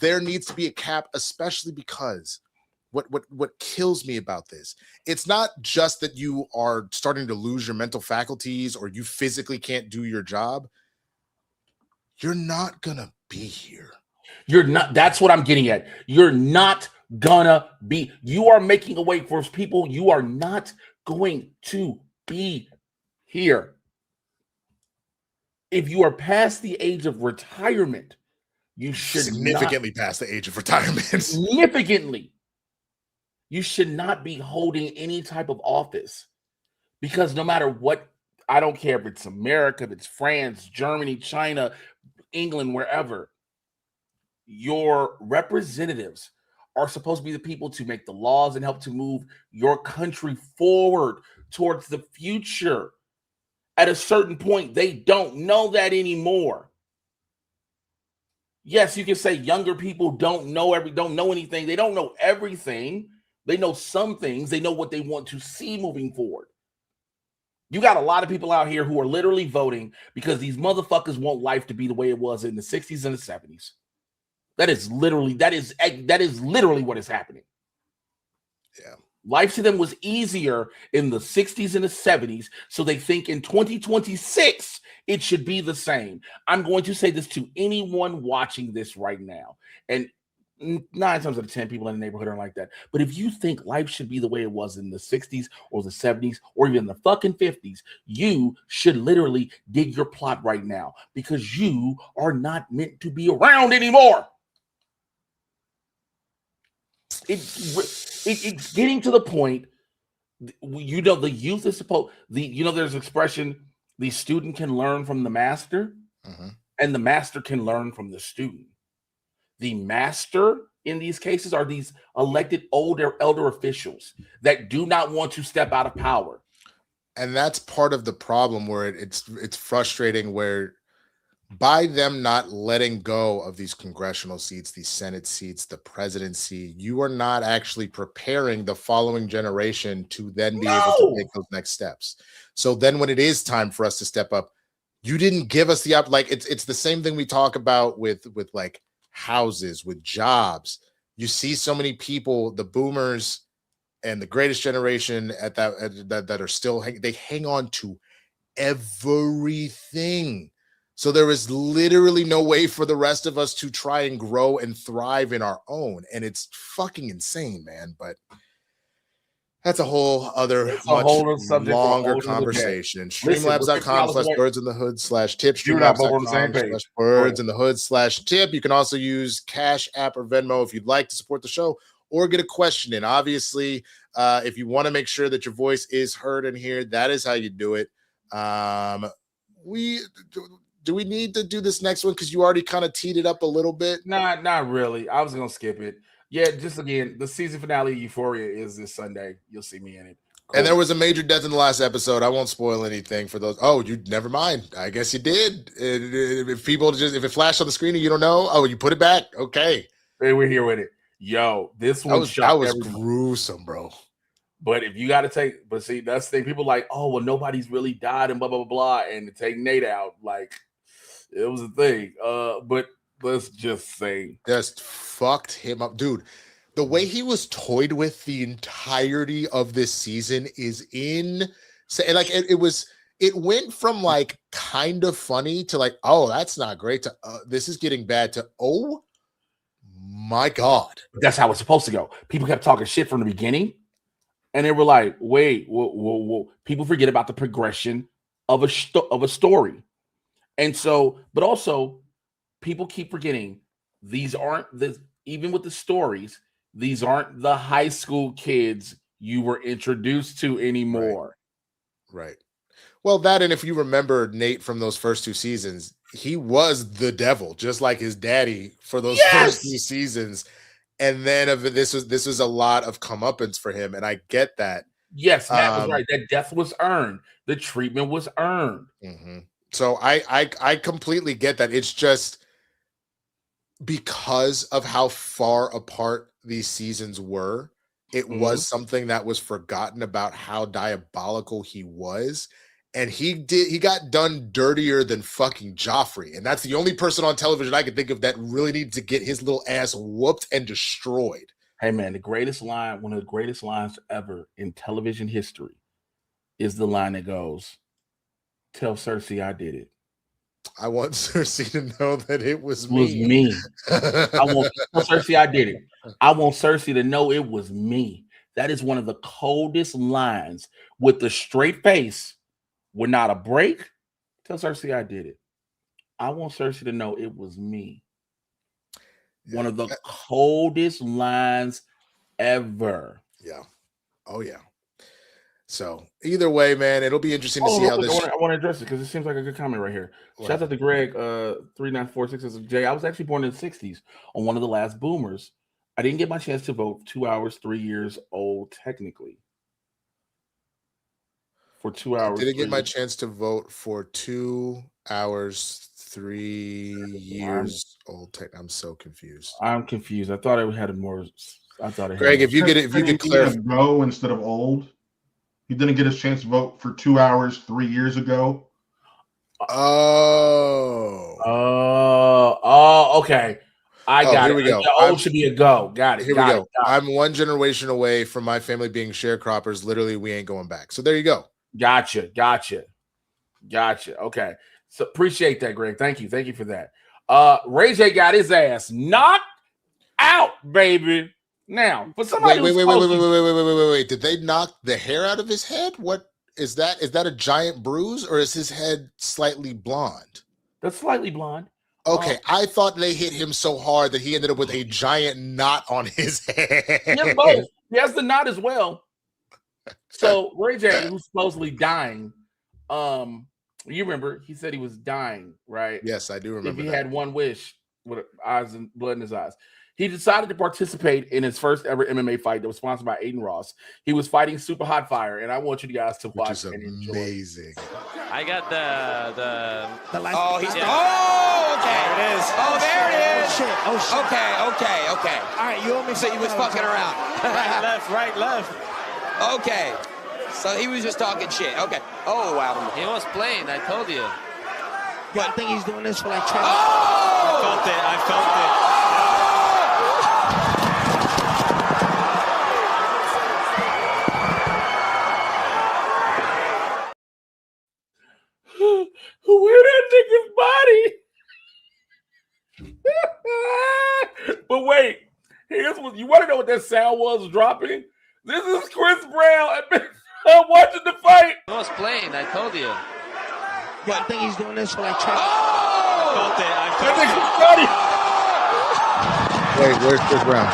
there needs to be a cap, especially because what kills me about this, it's not just that you are starting to lose your mental faculties or you physically can't do your job. You're not gonna be here. You're not. That's what I'm getting at. You're not gonna be. You are making a way for people. You are not going to be here. If you are past the age of retirement, you should significantly past the age of retirement. Significantly. You should not be holding any type of office, because no matter what, I don't care if it's America, if it's France, Germany, China, England, wherever, your representatives are supposed to be the people to make the laws and help to move your country forward towards the future. At a certain point, they don't know that anymore. Yes, you can say younger people don't know anything. They don't know everything. They know some things. They know what they want to see moving forward. You got a lot of people out here who are literally voting because these motherfuckers want life to be the way it was in the 60s and the 70s. That is literally what is happening. Yeah. Life to them was easier in the 60s and the 70s, so they think in 2026 it should be the same. I'm going to say this to anyone watching this right now, and 9 times out of 10 people in the neighborhood are like that. But if you think life should be the way it was in the 60s or the 70s or even the fucking 50s, you should literally dig your plot right now, because you are not meant to be around anymore. It's getting to the point, the youth is supposed, there's an expression, the student can learn from the master, and the master can learn from the student. The master in these cases are these elected elder officials that do not want to step out of power. And that's part of the problem, where it's frustrating, where by them not letting go of these congressional seats, these Senate seats, the presidency, you are not actually preparing the following generation to then be able to take those next steps. So then when it is time for us to step up, you didn't give us the it's the same thing we talk about with like houses, with jobs. You see so many people, the boomers and the greatest generation that are still they hang on to everything. So there is literally no way for the rest of us to try and grow and thrive in our own. And it's fucking insane, man. But that's a whole other longer conversation. Streamlabs.com/Blerds in the Hood /tip. Streamlabs.com/Blerds in the Hood /tip. You can also use Cash App or Venmo if you'd like to support the show or get a question in. Obviously, if you want to make sure that your voice is heard in here, that is how you do it. Do we need to do this next one? Because you already kind of teed it up a little bit. Not really. I was going to skip it. Yeah, just again, the season finale of Euphoria is this Sunday. You'll see me in it. Cool. And there was a major death in the last episode. I won't spoil anything for those. Oh, you never mind. I guess you did. If it flashed on the screen and you don't know, oh, you put it back. Okay. Hey, we're here with it. Yo, this one that was gruesome, bro. But if you got to see, that's the thing. People like, oh, well, nobody's really died and blah, blah, blah, blah. And to take Nate out, like, it was a thing. But let's just say. Just fucked him up. Dude, the way he was toyed with the entirety of this season is like, it went from like kind of funny to like, oh, that's not great, to this is getting bad, to oh my God. That's how it's supposed to go. People kept talking shit from the beginning. And they were like, wait, whoa. People forget about the progression of a story. And so, but also, people keep forgetting, even with the stories, these aren't the high school kids you were introduced to anymore. Right. Well, that, and if you remember Nate from those first 2 seasons, he was the devil, just like his daddy for those first 2 seasons. And then this was a lot of comeuppance for him, and I get that. Yes, Matt was right. That death was earned. The treatment was earned. Mm-hmm. So I completely get that. It's just because of how far apart these seasons were, it was something that was forgotten about how diabolical he was. And he got done dirtier than fucking Joffrey. And that's the only person on television I can think of that really needed to get his little ass whooped and destroyed. Hey man, one of the greatest lines ever in television history is the line that goes, "Tell Cersei I did it." I want Cersei to know that it was me. It was me. I want tell Cersei I did it. I want Cersei to know it was me. That is one of the coldest lines with the straight face, with not a break. Tell Cersei I did it. I want Cersei to know it was me. One of the coldest lines ever. Yeah. Oh yeah. So either way, man, it'll be interesting to see how this. I want to address it because it seems like a good comment right here. Shout out to Greg 3946 Jay. I was actually born in the 60s on one of the last boomers. I didn't get my chance to vote. 2 hours, 3 years old, technically. For 2 hours. I didn't get my chance to vote for 2 hours, 3 years old. I'm so confused. I'm confused. I thought it had more. I thought it. Greg, if you could clarify, go instead of old. He didn't get his chance to vote for 2 hours 3 years ago. Okay. I got it. Here we go. Old should be a go. Got it. Here we go. I'm one generation away from my family being sharecroppers. Literally, we ain't going back. So there you go. Gotcha. Okay. So appreciate that, Greg. Thank you for that. Ray J got his ass knocked out, baby. Now, for somebody wait. Did they knock the hair out of his head? What is that? Is that a giant bruise or is his head slightly blonde? That's slightly blonde. Okay, I thought they hit him so hard that he ended up with a giant knot on his head. Yeah, both. He has the knot as well. So Ray J, who's supposedly dying, you remember he said he was dying, right? Yes, I do remember. If he had one wish with eyes and blood in his eyes. He decided to participate in his first ever MMA fight that was sponsored by Aiden Ross. He was fighting Super Hot Fire, and I want you guys to watch and enjoy. Amazing. I got the last. Oh, he's. Oh, okay. There it is. Oh, there it is. Oh shit. Okay. All right, you want me? So he was fucking around. right, left. Okay. So he was just talking shit. Okay. Oh wow. He was playing. I told you. I think he's doing this for like. Oh! I felt it. Where that nigga's body? But wait, here's what you want to know what that sound was dropping. This is Chris Brown watching the fight. He was playing. I told you. I think he's doing this for like. Oh! I felt it. Wait, where's Chris Brown?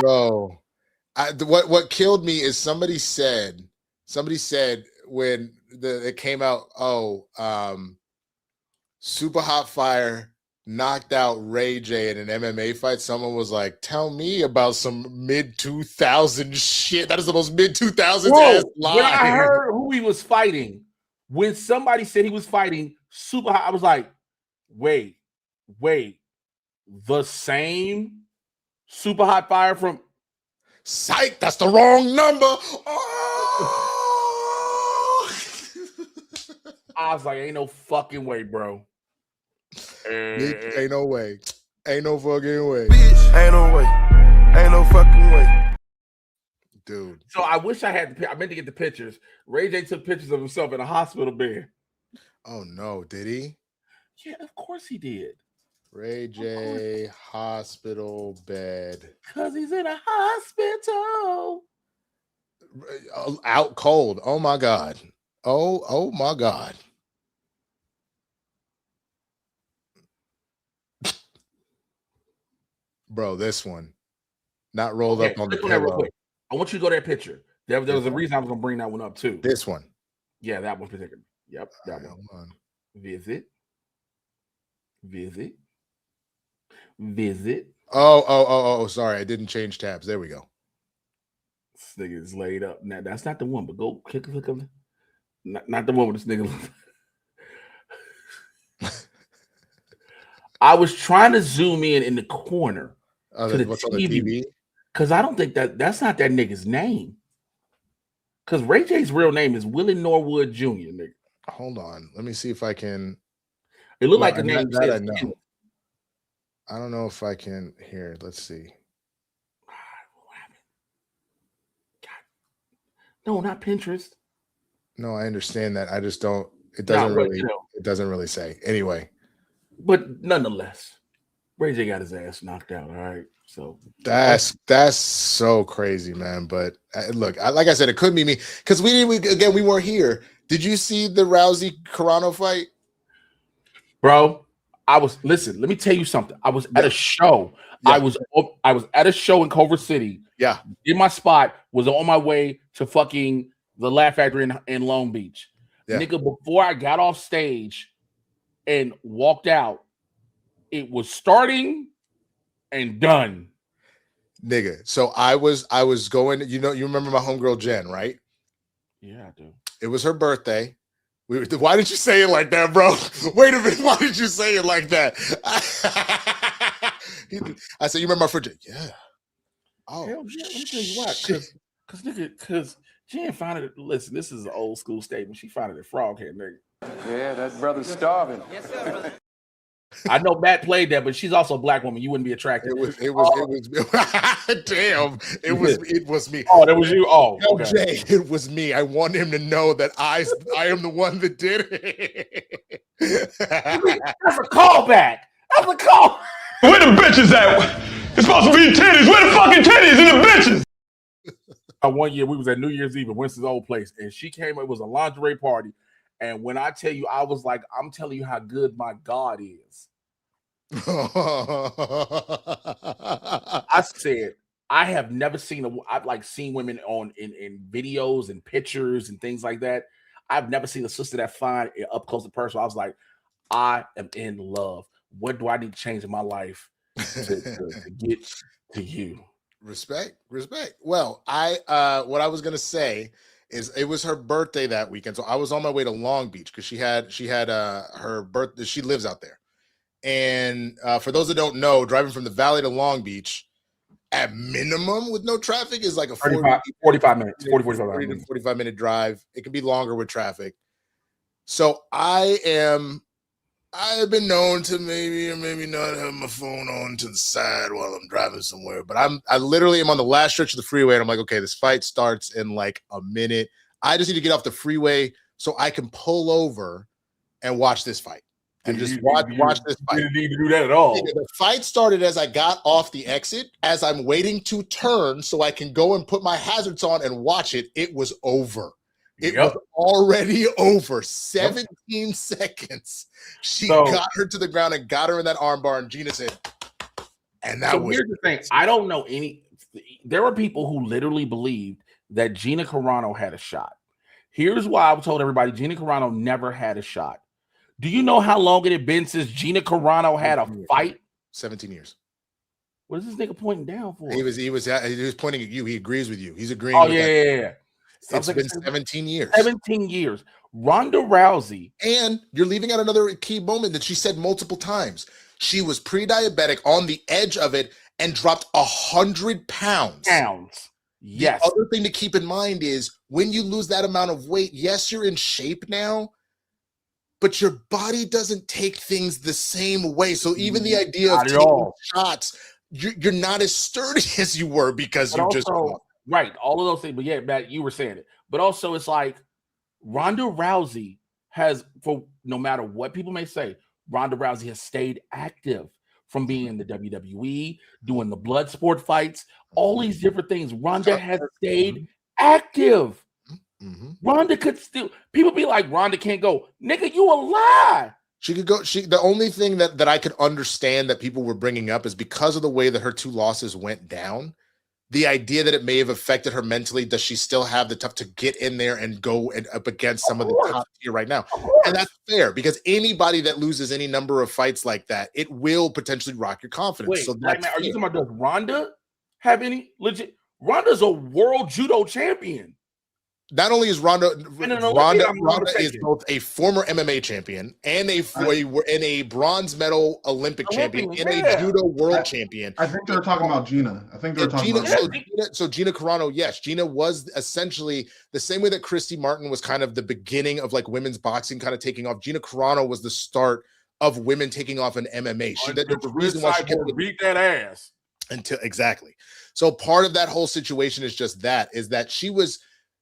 Bro. What killed me is somebody said when it came out, Super Hot Fire knocked out Ray J in an MMA fight. Someone was like, tell me about some mid-2000 shit. That is the most mid-2000s ass line. When I heard who he was fighting, when somebody said he was fighting Super Hot, I was like, wait, the same Super Hot Fire from Psych, that's the wrong number. Oh! I was like, ain't no fucking way, bro. Ain't no way. Ain't no fucking way. Bitch, ain't no way. Ain't no fucking way. Dude. So I wish I meant to get the pictures. Ray J took pictures of himself in a hospital bed. Oh no, did he? Yeah, of course he did. Ray J hospital bed. Because he's in a hospital. Out cold. Oh my God. Oh my God. Bro, this one. Not rolled up on the pillow. I want you to go to that picture. There was a reason I was going to bring that one up too. This one. Yeah, that one particular. Yep, that right, one. hold on. Visit. Oh, sorry. I didn't change tabs. There we go. This nigga is laid up. Now, that's not the one, but go click. Not the one with this nigga. I was trying to zoom in the corner to the TV because I don't think that's not that nigga's name. Because Ray J's real name is Willie Norwood Jr. Nigga. Hold on. Let me see if I can. It looked like a name that I know. I don't know if I can. Here, let's see. No, not Pinterest. No, I understand that. I just don't. It doesn't really. It doesn't really say. Anyway. But nonetheless, Ray J got his ass knocked out. All right. So that's so crazy, man. But look, like I said, it couldn't be me because we weren't here. Did you see the Rousey Carano fight, bro? Listen. Let me tell you something. I was at a show. Yeah. I was at a show in Culver City. Yeah. In my spot, was on my way to fucking the Laugh Factory in Long Beach. Yeah. Nigga, before I got off stage and walked out, it was starting and done. Nigga. So I was going, you remember my homegirl Jen, right? Yeah, I do. It was her birthday. Why did you say it like that, bro? Wait a minute. Why did you say it like that? I said, you remember my fridge? Yeah. Oh, hell yeah. Let me tell you what. Because Jen found it. Listen, this is an old school statement. She found it at Froghead, nigga. Yeah, that brother's starving. Yes, sir, brother. I know Matt played that, but she's also a black woman. You wouldn't be attracted. It was damn. It was me. Oh, that was you. Oh, okay. Jay, it was me. I want him to know that I am the one that did it. That's a callback. That's a call. Where the bitches at? It's supposed to be titties. Where the fucking titties and the bitches? One year we was at New Year's Eve at Winston's old place, and she came. It was a lingerie party. And when I tell you, I was like, I'm telling you how good my God is. I said, I have never seen I've like seen women in videos and pictures and things like that. I've never seen a sister that fine up close and personal. I was like, I am in love. What do I need to change in my life to get to you? Respect. Well, what I was gonna say is it was her birthday that weekend, so I was on my way to Long Beach because she had her birthday. She lives out there, and for those that don't know, driving from the Valley to Long Beach at minimum with no traffic is like a 45 minutes, 45 minute drive. It can be longer with traffic. So I have been known to maybe or maybe not have my phone on to the side while I'm driving somewhere, but I literally am on the last stretch of the freeway and I'm like, okay, this fight starts in like a minute. I just need to get off the freeway so I can pull over and watch this fight and just watch this fight. You didn't need to do that at all. The fight started as I got off the exit, as I'm waiting to turn so I can go and put my hazards on and watch it. It was over. It was already over. 17 seconds. She got her to the ground and got her in that armbar, and Gina said, and that was. Here's the thing. I don't know there are people who literally believed that Gina Carano had a shot. Here's why I told everybody Gina Carano never had a shot. Do you know how long it had been since Gina Carano had a fight? 17 years. What is this nigga pointing down for? He was pointing at you. He agrees with you. He's agreeing. Oh, with yeah. It's been 17 years. 17 years. Ronda Rousey. And you're leaving out another key moment that she said multiple times. She was pre-diabetic on the edge of it and dropped 100 pounds. Yes. The other thing to keep in mind is when you lose that amount of weight, yes, you're in shape now, but your body doesn't take things the same way. So even the idea of taking shots, you're not as sturdy as you were because you just... Right, all of those things. But yeah, Matt, you were saying it. But also, it's like Ronda Rousey has, for no matter what people may say, Ronda Rousey has stayed active from being in the WWE, doing the blood sport fights, all these different things. Ronda has stayed active. Ronda could still. People be like, Ronda can't go. Nigga, you a lie. She could go. The only thing that I could understand that people were bringing up is because of the way that her two losses went down. the idea that it may have affected her mentally, does she still have the tough to get in there and go and up against some of the top tier right now? And that's fair, because anybody that loses any number of fights like that, it will potentially rock your confidence. Wait, so Black man, are you talking about, does Ronda have any legit? Ronda's a world judo champion. Not only is Ronda is second. both a former MMA champion and a bronze medal Olympic champion and a judo world champion. I think they're talking about Gina. I think they're talking about so Gina Carano. Yes, Gina was essentially the same way that Christy Martin was kind of the beginning of like women's boxing kind of taking off. Gina Carano was the start of women taking off in MMA. The reason why she beat that ass exactly. So part of that whole situation is just that she was.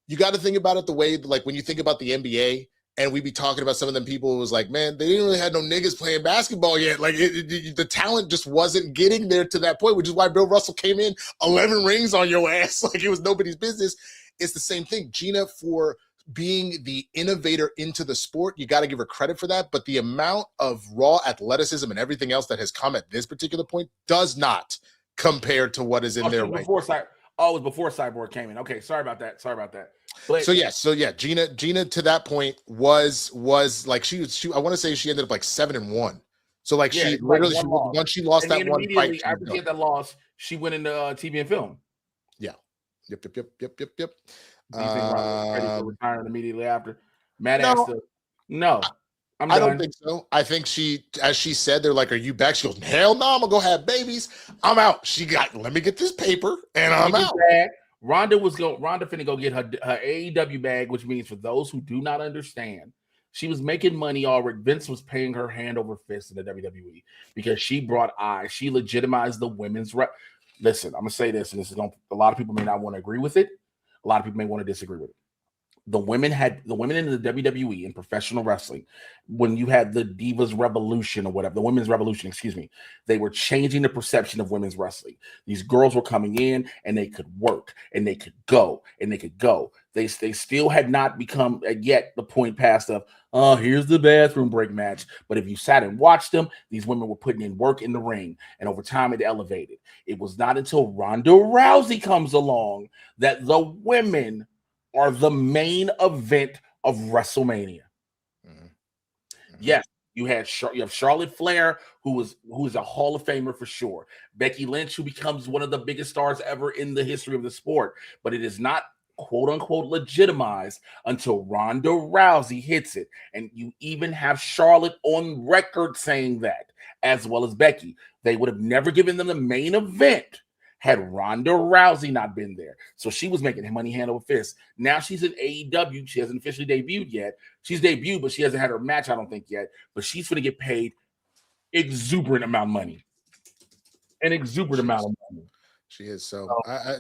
You got to think about it the way, like when you think about the NBA and we be talking about some of them people, it was like, man, they didn't really have no niggas playing basketball yet. Like the talent just wasn't getting there to that point, which is why Bill Russell came in 11 rings on your ass. Like it was nobody's business. It's the same thing. Gina, for being the innovator into the sport, you got to give her credit for that. But the amount of raw athleticism and everything else that has come at this particular point does not compare to what is in there right now. Oh, it was before Cyborg came in. Okay, sorry about that. But, so Gina to that point was like she I want to say she ended up like 7-1. So like she literally once she lost that one fight, after she had that loss, she went into TV and film. Yeah. Yep. Do you think Ronda was ready for retiring immediately after? Matt asked her. No. I don't think so. I think as she said, they're like, "Are you back?" She goes, "Hell no, I'm gonna go have babies. I'm out." Let me get this paper and I'm out. Ronda finna go get her AEW bag, which means for those who do not understand, she was making money already. Vince was paying her hand over fist in the WWE because she brought eyes. She legitimized the women's Listen, I'm gonna say this, and this is a lot of people may not want to agree with it. A lot of people may want to disagree with it. The women in the WWE in professional wrestling, when you had the Divas Revolution or whatever, the Women's Revolution, excuse me, they were changing the perception of women's wrestling. These girls were coming in and they could work and they could go and they could go. They still had not become yet the point past of, oh, here's the bathroom break match. But if you sat and watched them, these women were putting in work in the ring, and over time it elevated. It was not until Ronda Rousey comes along that the women are the main event of WrestleMania. Mm-hmm. Yes, you have Charlotte Flair, who is a Hall of Famer for sure. Becky Lynch, who becomes one of the biggest stars ever in the history of the sport. But it is not quote unquote legitimized until Ronda Rousey hits it. And you even have Charlotte on record saying that, as well as Becky. They would have never given them the main event had Ronda Rousey not been there. So she was making money hand over fist. Now she's in AEW. She hasn't officially debuted yet. She's debuted, but she hasn't had her match, I don't think, yet. But she's going to get paid exuberant amount of money. An exuberant amount of money. She is. So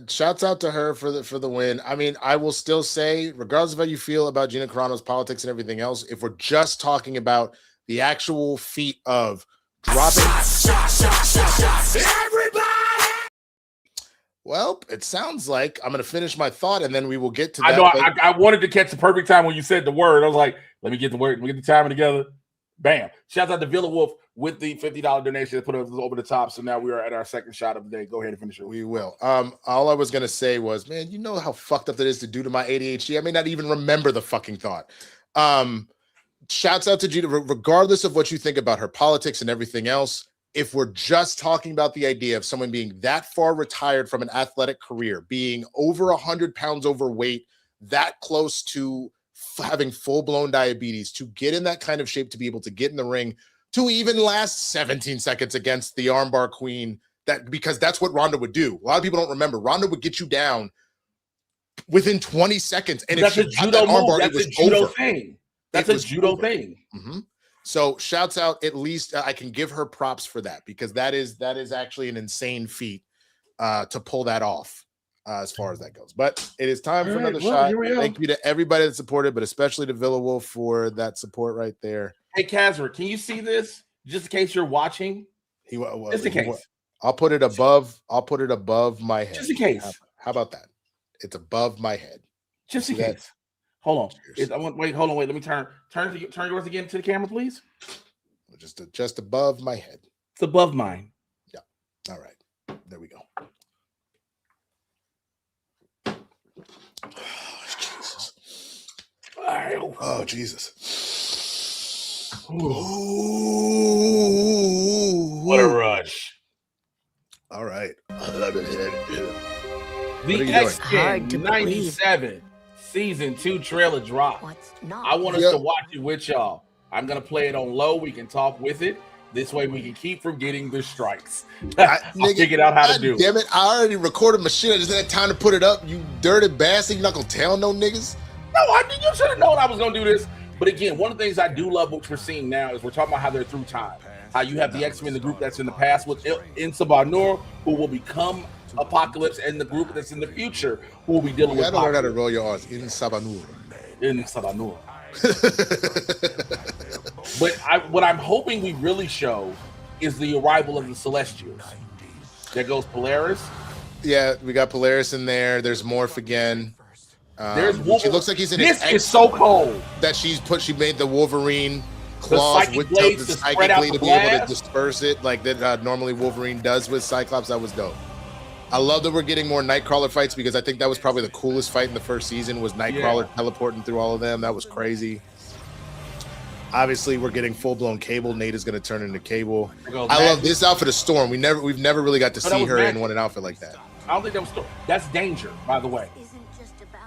shouts out to her for the win. I mean, I will still say, regardless of how you feel about Gina Carano's politics and everything else, if we're just talking about the actual feat of dropping everybody. Well, it sounds like I'm going to finish my thought and then we will get to that. I wanted to catch the perfect time when you said the word. I was like, let me get the word. Let me get the timing together. Bam. Shouts out to Villa Wolf with the $50 donation that put us over the top. So now we are at our second shot of the day. Go ahead and finish it. We will. All I was going to say was, man, you know how fucked up that is to do to my ADHD. I may not even remember the fucking thought. Shouts out to Gina, regardless of what you think about her politics and everything else. If we're just talking about the idea of someone being that far retired from an athletic career, being over 100 pounds overweight, that close to having full-blown diabetes, to get in that kind of shape, to be able to get in the ring, to even last 17 seconds against the armbar queen, because that's what Ronda would do. A lot of people don't remember. Ronda would get you down within 20 seconds. And that's if she got that armbar, it was over. Thing. That's a judo thing. Mm-hmm. So shouts out, at least I can give her props for that, because that is actually an insane feat to pull that off as far as that goes. But it is time for another shot. Thank you to everybody that supported, but especially to Villa Wolf for that support right there. Hey, Kazra, can you see this? Just in case you're watching. Just in case. I'll put it above my head. Just in case. How about that? It's above my head. Just in case. Hold on. Wait. Let me turn yours again to the camera, please. Just above my head. It's above mine. Yeah. All right. There we go. Jesus. Wow. Oh, Jesus. Ooh. What a rush. All right. The X-Men 97 Season 2 trailer drop. I want us to watch it with y'all. I'm going to play it on low. We can talk with it. This way we can keep from getting the strikes. I'll figure out how to do it. Damn it. I already recorded my shit. I just had time to put it up. You dirty bastard. You're not going to tell no niggas? No, I think you should have known I was going to do this. But again, one of the things I do love what we're seeing now is we're talking about how they're through time. How you have the X-Men, the group that's in the past with Insabanur, who will become Apocalypse, and the group that's in the future who will be dealing with. You gotta learn how to roll your R's. Insabanur. But what I'm hoping we really show is the arrival of the Celestials. There goes Polaris. Yeah, we got Polaris in there. There's Morph again. There's she looks like he's in this his is so cold that she made the Wolverine claws with the psychically to be able to disperse it like that normally Wolverine does with Cyclops. That was dope. I love that we're getting more Nightcrawler fights because I think that was probably the coolest fight in the first season was Nightcrawler teleporting through all of them. That was crazy. Obviously, we're getting full-blown Cable. Nate is going to turn into Cable. I love this outfit of Storm. We've never really got to see her in an outfit like that. I don't think that was Storm. That's Danger, by the way.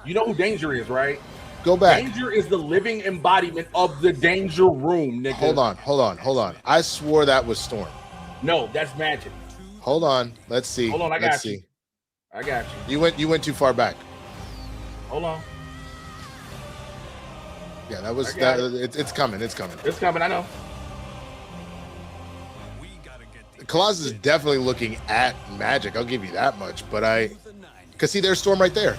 You know who Danger is, right? Go back. Danger is the living embodiment of the Danger Room, nigga. Hold on. I swore that was Storm. No, that's Magic. Hold on. Let's see. Hold on, I got you. You went too far back. Hold on. Yeah, that was that. It's coming. It's coming. It's coming. I know. Colossus is definitely looking at Magic. I'll give you that much. But because see, there's Storm right there.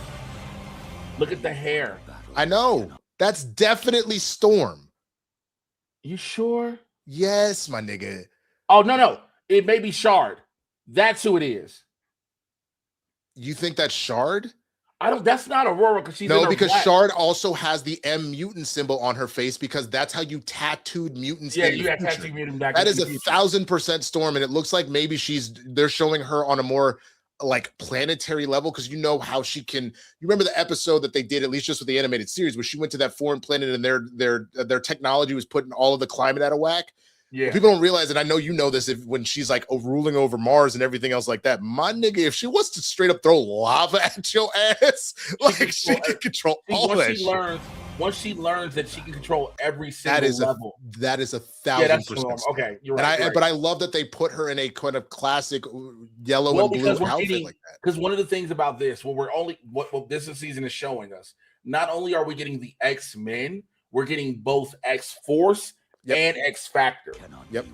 Look at the hair. I know. That's definitely Storm. You sure? Yes, my nigga. Oh no, it may be Shard. That's who it is. You think that's Shard? That's not Aurora because she's because Shard also has the M mutant symbol on her face because that's how you tattooed mutants. Yeah, you have tattooed mutant back. That is 1,000% Storm, and it looks like maybe they're showing her on a more like planetary level because you know how she can. You remember the episode that they did at least just with the animated series where she went to that foreign planet and their technology was putting all of the climate out of whack. Yeah, people don't realize, and I know you know this, when she's like ruling over Mars and everything else like that. My nigga, if she wants to straight up throw lava at your ass, she can control all that. Once she learns that she can control every single level, that is 1,000%. Okay, you're right. But I love that they put her in a kind of classic yellow and blue outfit like that. Because one of the things about this, what this season is showing us, not only are we getting the X-Men, we're getting both X-Force. And X Factor. Yep.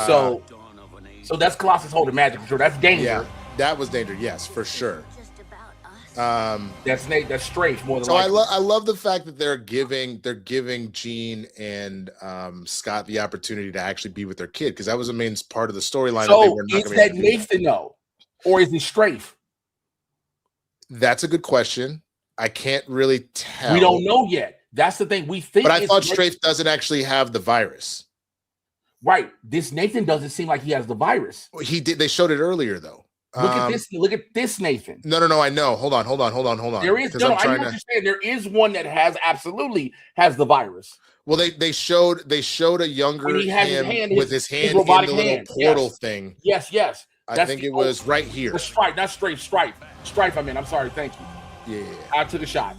So that's Colossus holding Magic for sure. That's Danger. Yeah, that was Danger. Yes, for sure. That's Nate. That's Strafe more than. So I love the fact that they're giving Jean and Scott the opportunity to actually be with their kid because that was the main part of the storyline. So is that Nathan though, or is it Strafe? That's a good question. I can't really tell. We don't know yet. That's the thing. We think, but I thought Strafe doesn't actually have the virus. Right. This Nathan doesn't seem like he has the virus. He did. They showed it earlier, though. Look at this. Look at this, Nathan. No. I know. Hold on. There is. No, I understand. There is one that absolutely has the virus. Well, they showed a younger him with his hand in the little portal thing. Yes. I think it was right here. Strife, not Strafe. Strife. I mean, I'm sorry. Thank you. Yeah. I took a shot.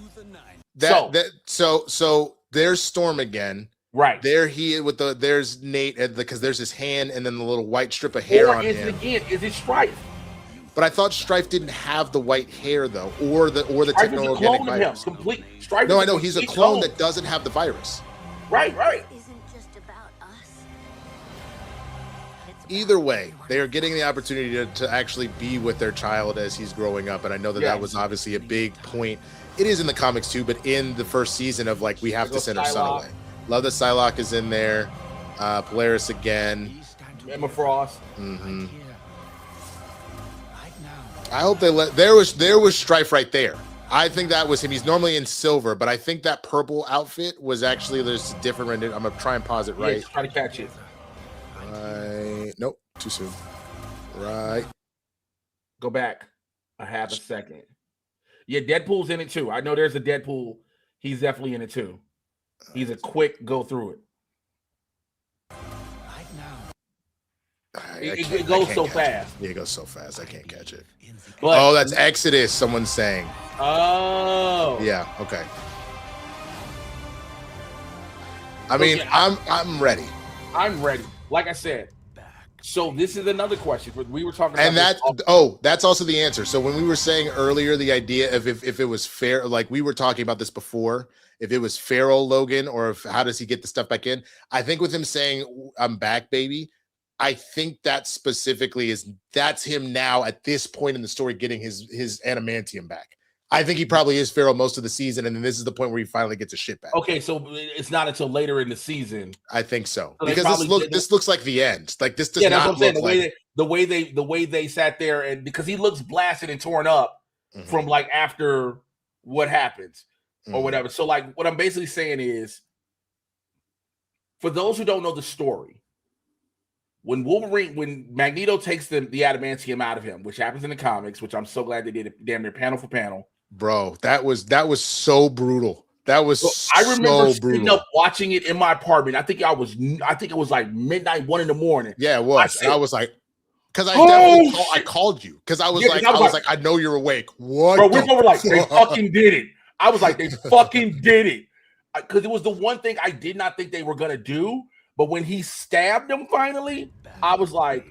So there's Storm again. Right. There's Nate because there's his hand and then the little white strip of hair on him. Is it Strife? But I thought Strife didn't have the white hair though, or the techno-organic virus. Strife no, I know he's a clone that doesn't have the virus. Right. Either way, they are getting the opportunity to actually be with their child as he's growing up, and I know that was obviously a big point. It is in the comics too, but in the first season of like we have to send our son away. Love that Psylocke is in there. Polaris again. Emma Frost. Mm-hmm. I hope they there was Strife right there. I think that was him. He's normally in silver, but I think that purple outfit was actually there's a different rendering. I'm gonna try and pause it right. Yeah, try to catch it. Right. Nope, too soon. Right. Go back a half a second. Yeah, Deadpool's in it too. I know there's a Deadpool. He's definitely in it too. He's a quick go through it. It goes so fast. Yeah, it goes so fast. I can't catch it. But, that's Exodus. Someone's saying. Oh. Yeah. Okay. I mean, I'm ready. I'm ready. Like I said. So this is another question. We were talking about, and that's also the answer. So when we were saying earlier the idea of if it was fair, like we were talking about this before, if it was feral Logan or how does he get the stuff back in? I think with him saying I'm back, baby, I think that specifically that's him now at this point in the story getting his adamantium back. I think he probably is feral most of the season, and then this is the point where he finally gets his shit back. Okay, so it's not until later in the season. I think so, because this looks like the end. Like this does not look like the way they sat there, and because he looks blasted and torn up from like after what happens or whatever. So like what I'm basically saying is, for those who don't know the story, when Magneto takes the adamantium out of him, which happens in the comics, which I'm so glad they did it damn near panel for panel. Bro, that was so brutal. That was I remember sitting up watching it in my apartment. I think it was like midnight, 1 a.m. Yeah, it was. I was like, because I called you because I was like, I know you're awake. What? Bro, we were like, they fucking did it. I was like, they fucking did it. Because it was the one thing I did not think they were gonna do. But when he stabbed him finally, I was like,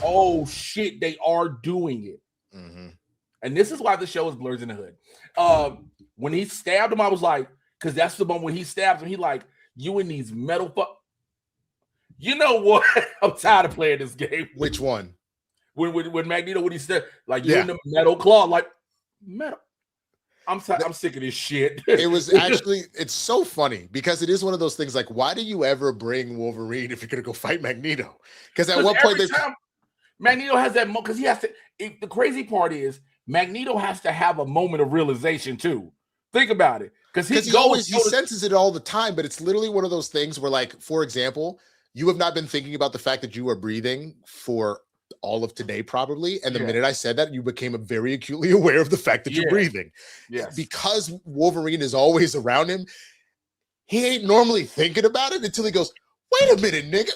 oh shit, they are doing it. And this is why the show is Blerds N The Hood. When he stabbed him, I was like, because that's the moment when he stabs him, he like, you in these metal You know what? I'm tired of playing this game. Which one? When Magneto, when he said, like, you in the metal claw, like, metal. I'm sick of this shit. It was actually, it's so funny because it is one of those things like, why do you ever bring Wolverine if you're going to go fight Magneto? Because at one point, Magneto has that moment, because he has to, the crazy part is, Magneto has to have a moment of realization too. Think about it. Because he senses it all the time, but it's literally one of those things where, like, for example, you have not been thinking about the fact that you are breathing for all of today, probably. And the minute I said that, you became very acutely aware of the fact that you're breathing. Yes. Because Wolverine is always around him, he ain't normally thinking about it until he goes, wait a minute, nigga.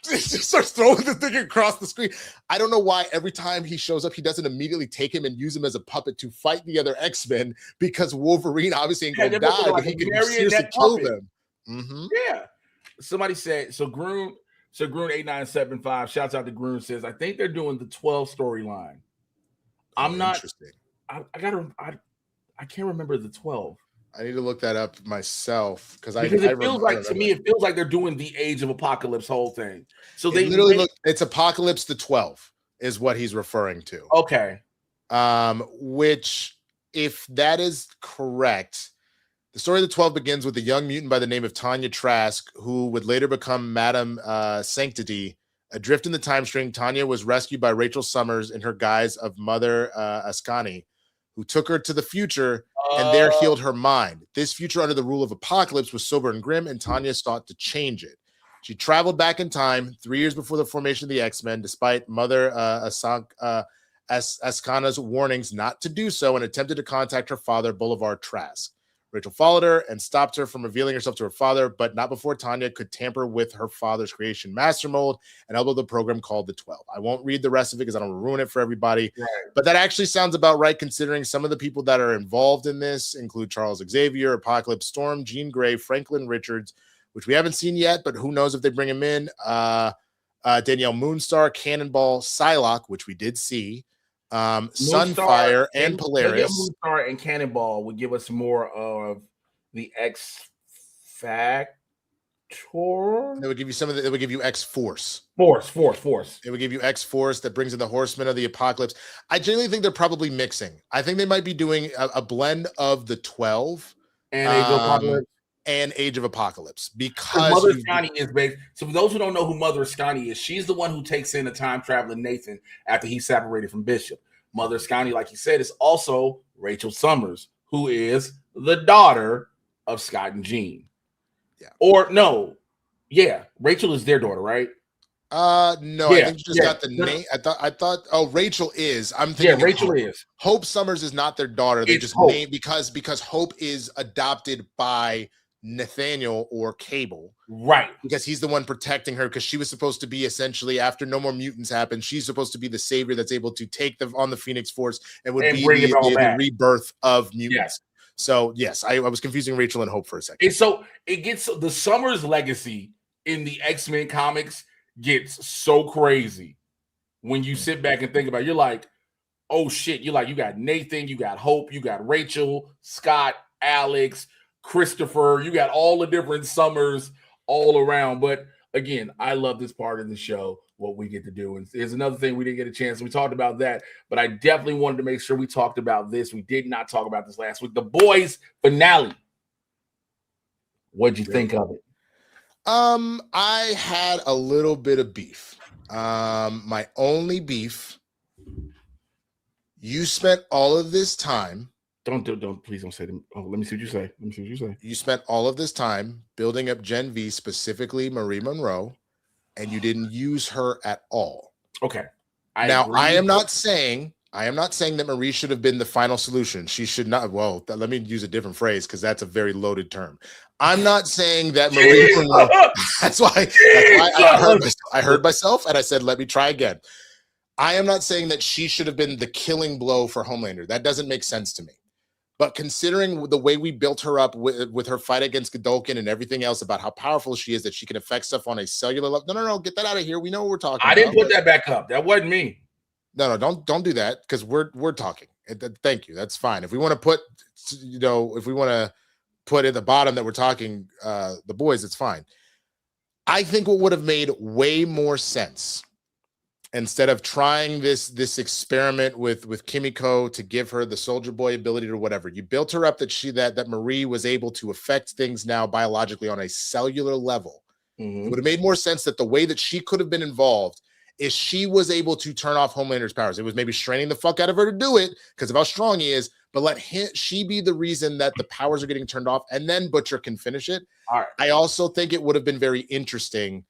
He just starts throwing the thing across the screen. I don't know why every time he shows up, he doesn't immediately take him and use him as a puppet to fight the other X-Men, because Wolverine obviously ain't going to die, but he can seriously kill them. Yeah. Somebody said, so Groon 8975, shouts out to Groon, says, I think they're doing the 12 storyline. I'm not interesting. I can't remember the 12. I need to look that up myself because it feels like, to me, it feels like they're doing the Age of Apocalypse whole thing. So they literally it's Apocalypse the 12 is what he's referring to. Okay. Which, if that is correct, the story of the 12 begins with a young mutant by the name of Tanya Trask, who would later become Madame Sanctity. Adrift in the time string, Tanya was rescued by Rachel Summers in her guise of Mother Ascani, who took her to the future and there healed her mind. This future under the rule of Apocalypse was sober and grim, and Tanya sought to change it. She traveled back in time 3 years before the formation of the X-Men, despite Mother Ascana's warnings not to do so, and attempted to contact her father, Boulevard Trask. Rachel followed her and stopped her from revealing herself to her father, but not before Tanya could tamper with her father's creation master mold and elbow the program called the 12. I won't read the rest of it because I don't want to ruin it for everybody, but that actually sounds about right, considering some of the people that are involved in this include Charles Xavier, Apocalypse Storm, Jean Grey, Franklin Richards, which we haven't seen yet, but who knows if they bring him in, Danielle Moonstar, Cannonball, Psylocke, which we did see, Sunfire and Polaris. Moonstar and Cannonball would give us more of the X Factor. They would give you some of the. They would give you X Force. Force. It would give you X Force that brings in the Horsemen of the Apocalypse. I genuinely think they're probably mixing. I think they might be doing a blend of the 12 and Age of Apocalypse. And Age of Apocalypse, because Mother Ascani is based. So for those who don't know who Mother Ascani is, she's the one who takes in a time traveling Nathan after he's separated from Bishop. Mother Ascani, like you said, is also Rachel Summers, who is the daughter of Scott and Jean. Yeah. Or no, yeah, Rachel is their daughter, right? No, I think you just got the name. I thought. Oh, Rachel is. I'm thinking. Rachel is. Hope Summers is not their daughter. They just named because Hope is adopted by Nathaniel or Cable, right? Because he's the one protecting her. Because she was supposed to be essentially after No More Mutants happened, she's supposed to be the savior that's able to take them on the Phoenix Force and would be the rebirth of mutants. Yes. So yes, I was confusing Rachel and Hope for a second. And so it gets the Summers legacy in the X-Men comics gets so crazy when you sit back and think about it. You're like, oh shit, you got Nathan, you got Hope, you got Rachel, Scott, Alex, Christopher, you got all the different Summers all around. But again, I love this part of the show, what we get to do. And there's another thing we didn't get a chance. We talked about that, but I definitely wanted to make sure we talked about this. We did not talk about this last week. The Boys finale. What'd you think of it? I had a little bit of beef. My only beef, you spent all of this time. Please don't say them. Oh, let me see what you say. You spent all of this time building up Gen V, specifically Marie Monroe, and you didn't use her at all. Okay. I am not saying that Marie should have been the final solution. She should not. Well, let me use a different phrase because that's a very loaded term. I'm not saying that Marie Monroe. That's why I heard myself and I said, let me try again. I am not saying that she should have been the killing blow for Homelander. That doesn't make sense to me. But considering the way we built her up with her fight against Godolkin and everything else about how powerful she is, that she can affect stuff on a cellular level. No, get that out of here. We know what we're talking about. I didn't put that back up. That wasn't me. No, don't do that because we're talking. Thank you. That's fine. If we want to put, put at the bottom that we're talking the boys, it's fine. I think what would have made way more sense, instead of trying this experiment with Kimiko to give her the Soldier Boy ability or whatever, you built her up that Marie was able to affect things now biologically on a cellular level. Mm-hmm. It would have made more sense that the way that she could have been involved is she was able to turn off Homelander's powers. It was maybe straining the fuck out of her to do it because of how strong he is, but let she be the reason that the powers are getting turned off, and then Butcher can finish it. All right. I also think it would have been very interesting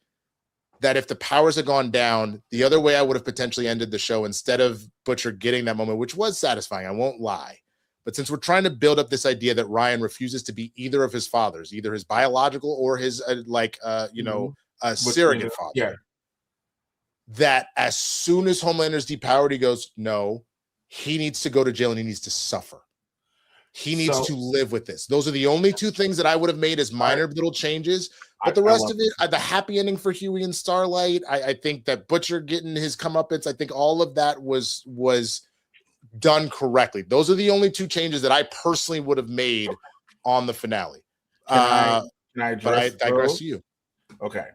that if the powers had gone down, the other way I would have potentially ended the show instead of Butcher getting that moment, which was satisfying, I won't lie. But since we're trying to build up this idea that Ryan refuses to be either of his fathers, either his biological or his surrogate father. Yeah. That as soon as Homelander's depowered, he goes, no, he needs to go to jail and he needs to suffer. He needs to live with this. Those are the only two things that I would have made as minor little changes. But the rest of it, the happy ending for Huey and Starlight, I think that Butcher getting his comeuppance, I think all of that was done correctly. Those are the only two changes that I personally would have made on the finale. Can I digress to you. Okay.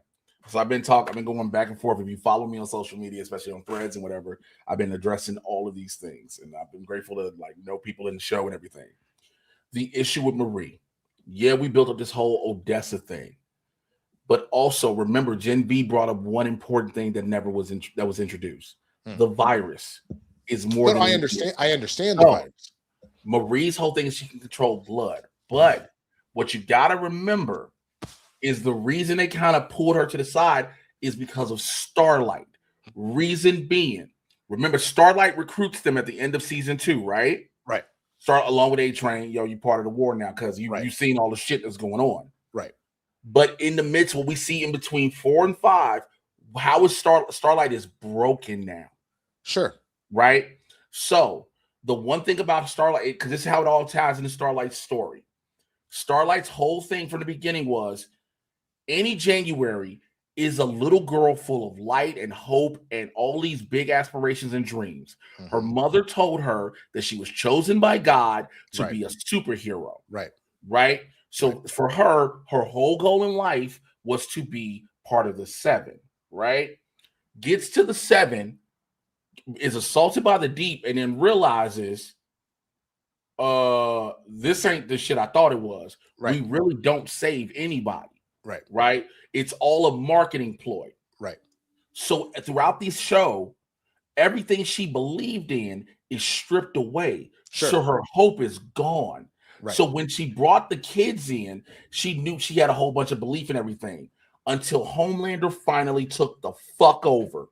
So I've been going back and forth. If you follow me on social media, especially on Threads and whatever, I've been addressing all of these things, and I've been grateful to know people in the show and everything. The issue with Marie, we built up this whole Odessa thing, but also remember, Gen V brought up one important thing that never was introduced. The virus is more. But I understand the virus. Marie's whole thing is she can control blood, but what you got to remember is the reason they kind of pulled her to the side is because of Starlight. Reason being, remember, Starlight recruits them at the end of season 2, right? Right. Start along with A-Train, you part of the war now because you've seen all the shit that's going on. Right. But in the midst, what we see in between 4 and 5, how is Starlight is broken now. Sure. Right? So the one thing about Starlight, because this is how it all ties into Starlight's story. Starlight's whole thing from the beginning was, any January is a little girl full of light and hope and all these big aspirations and dreams. Mm-hmm. Her mother told her that she was chosen by God to be a superhero. Right. So for her whole goal in life was to be part of the 7. Right. Gets to the 7, is assaulted by the Deep, and then realizes, this ain't the shit I thought it was. We really don't save anybody. Right. It's all a marketing ploy. Right. So throughout this show, everything she believed in is stripped away. Sure. So her hope is gone. Right. So when she brought the kids in, she knew she had a whole bunch of belief in everything. until Homelander finally took the fuck over.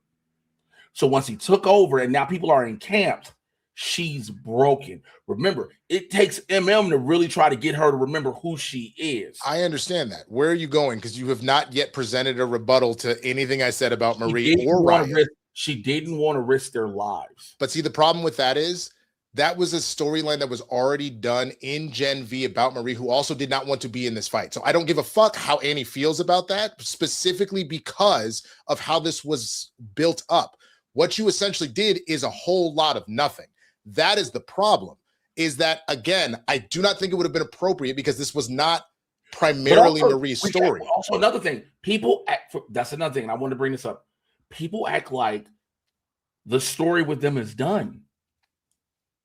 So once he took over and now people are encamped, she's broken. Remember, it takes MM to really try to get her to remember who she is. I understand that. Where are you going? Because you have not yet presented a rebuttal to anything I said about Marie or Ryan. She didn't want to risk their lives. But see, the problem with that is that was a storyline that was already done in Gen V about Marie, who also did not want to be in this fight. So I don't give a fuck how Annie feels about that, specifically because of how this was built up. What you essentially did is a whole lot of nothing. That is the problem, is that, again, I do not think it would have been appropriate because this was not primarily Marie's story. Also, another thing, that's another thing, and I want to bring this up. People act like the story with them is done.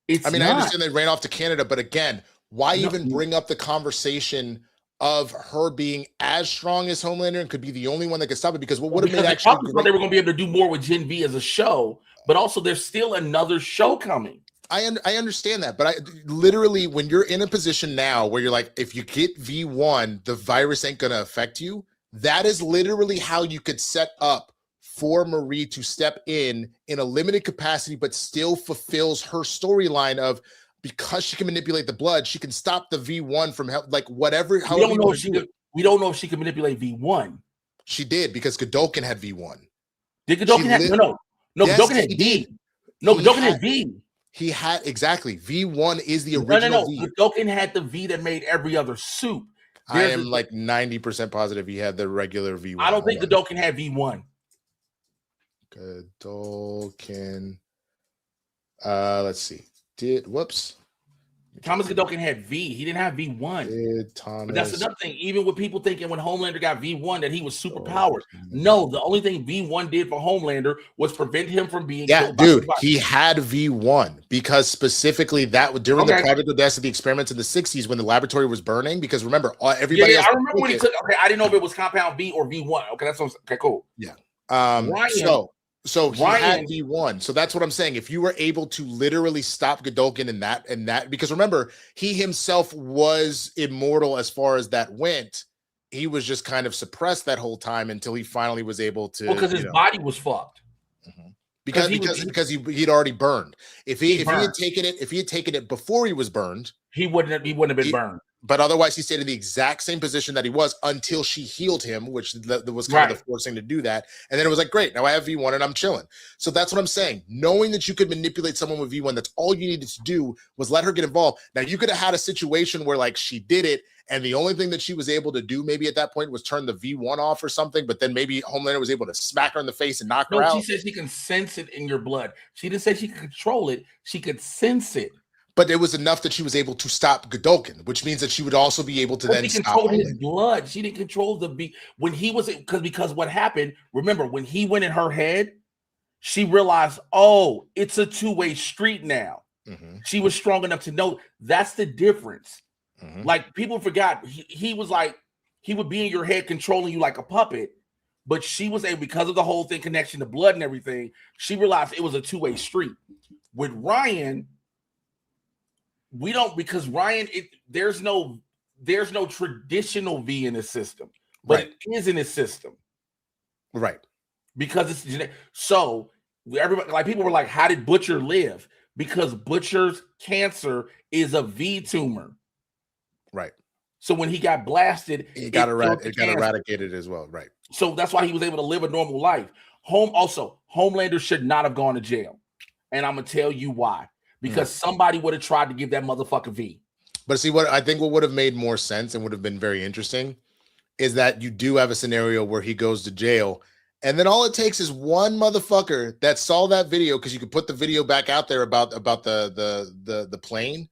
I understand they ran off to Canada, but again, why even bring up the conversation of her being as strong as Homelander and could be the only one that could stop it? Because what would have made actually they were going to be able to do more with Gen V as a show, but also there's still another show coming. I understand that, but I literally, when you're in a position now where you're like, if you get V1, the virus ain't going to affect you. That is literally how you could set up for Marie to step in a limited capacity, but still fulfills her storyline of, because she can manipulate the blood, she can stop the V1 from like whatever. We don't know if she can manipulate V1. She did, because Godolkin had V1. Did Godolkin have no? Yes, Godolkin had V. No, Godolkin had V. He had exactly V1 is the original V. Godolkin had the V that made every other suit. I am like 90% positive he had the regular V1. I don't think Godolkin had V1. Godolkin. Let's see. Thomas Godolkin had V. He didn't have V1. But that's another thing. Even with people thinking when Homelander got V1 that he was super powered. No, the only thing V1 did for Homelander was prevent him from being killed. Dude, he had V1 because specifically that during the Project Audacity experiments in the 60s when the laboratory was burning. Because remember, everybody. I remember when he took. Okay, I didn't know if it was Compound V or V1. Okay, that's okay. Cool. Yeah. So he had V1. So that's what I'm saying. If you were able to literally stop Godolkin in that, because remember, he himself was immortal as far as that went. He was just kind of suppressed that whole time until he finally was able to. Because his body was fucked. Because he'd already burned. If he had taken it before he was burned, he wouldn't have been burned. But otherwise, he stayed in the exact same position that he was until she healed him, which was kind of the forcing to do that. And then it was like, great, now I have V1 and I'm chilling. So that's what I'm saying. Knowing that you could manipulate someone with V1, that's all you needed to do was let her get involved. Now, you could have had a situation where like she did it, and the only thing that she was able to do maybe at that point was turn the V1 off or something, but then maybe Homelander was able to smack her in the face and knock her out. She said she can sense it in your blood. She didn't say she could control it. She could sense it. But it was enough that she was able to stop Godolkin, which means that she would also be able to then stop his blood. She didn't control the beat when he was because what happened. Remember when he went in her head, she realized, oh, it's a two-way street now. She was strong enough to know that's the difference. Like people forgot he was like he would be in your head controlling you like a puppet, but she was able because of the whole thing connection to blood and everything. She realized it was a two-way street. With Ryan. We don't because Ryan, there's no traditional V in his system, but it is in his system, right? Because it's genetic. So everybody, like people were like, "How did Butcher live?" Because Butcher's cancer is a V tumor, right? So when he got blasted, it got eradicated as well, right? So that's why he was able to live a normal life. Homelander should not have gone to jail, and I'm gonna tell you why. Because somebody would have tried to give that motherfucker V. But see, what I think what would have made more sense and would have been very interesting is that you do have a scenario where he goes to jail, and then all it takes is one motherfucker that saw that video, because you could put the video back out there about the plane.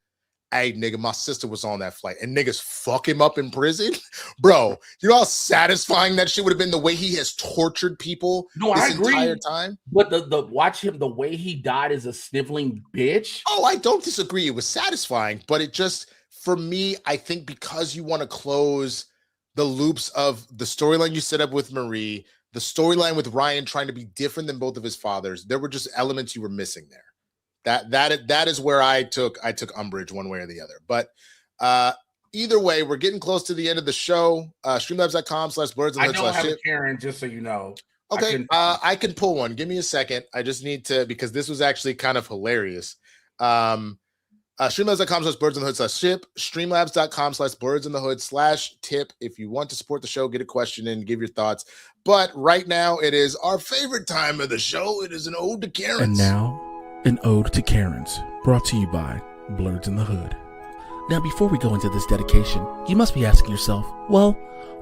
Hey, nigga, my sister was on that flight, and niggas fuck him up in prison, bro. You know how satisfying that shit would have been, the way he has tortured people this entire time. But watch him, the way he died as a sniveling bitch. Oh, I don't disagree. It was satisfying, but it just, for me, I think because you want to close the loops of the storyline you set up with Marie, the storyline with Ryan trying to be different than both of his fathers, there were just elements you were missing there. That is where I took umbrage one way or the other. But either way, we're getting close to the end of the show. Streamlabs.com/blerdsndahood. I don't have a Karen, just so you know. Okay, I can pull one. Give me a second. I just need to, because this was actually kind of hilarious. Streamlabs.com/blerdsndahood/ship. Streamlabs.com/blerdsndahood/tip. If you want to support the show, get a question in, give your thoughts. But right now, it is our favorite time of the show. It is an ode to Karens. And now, an ode to Karens, brought to you by Blerds N The Hood. Now, before we go into this dedication, you must be asking yourself, well,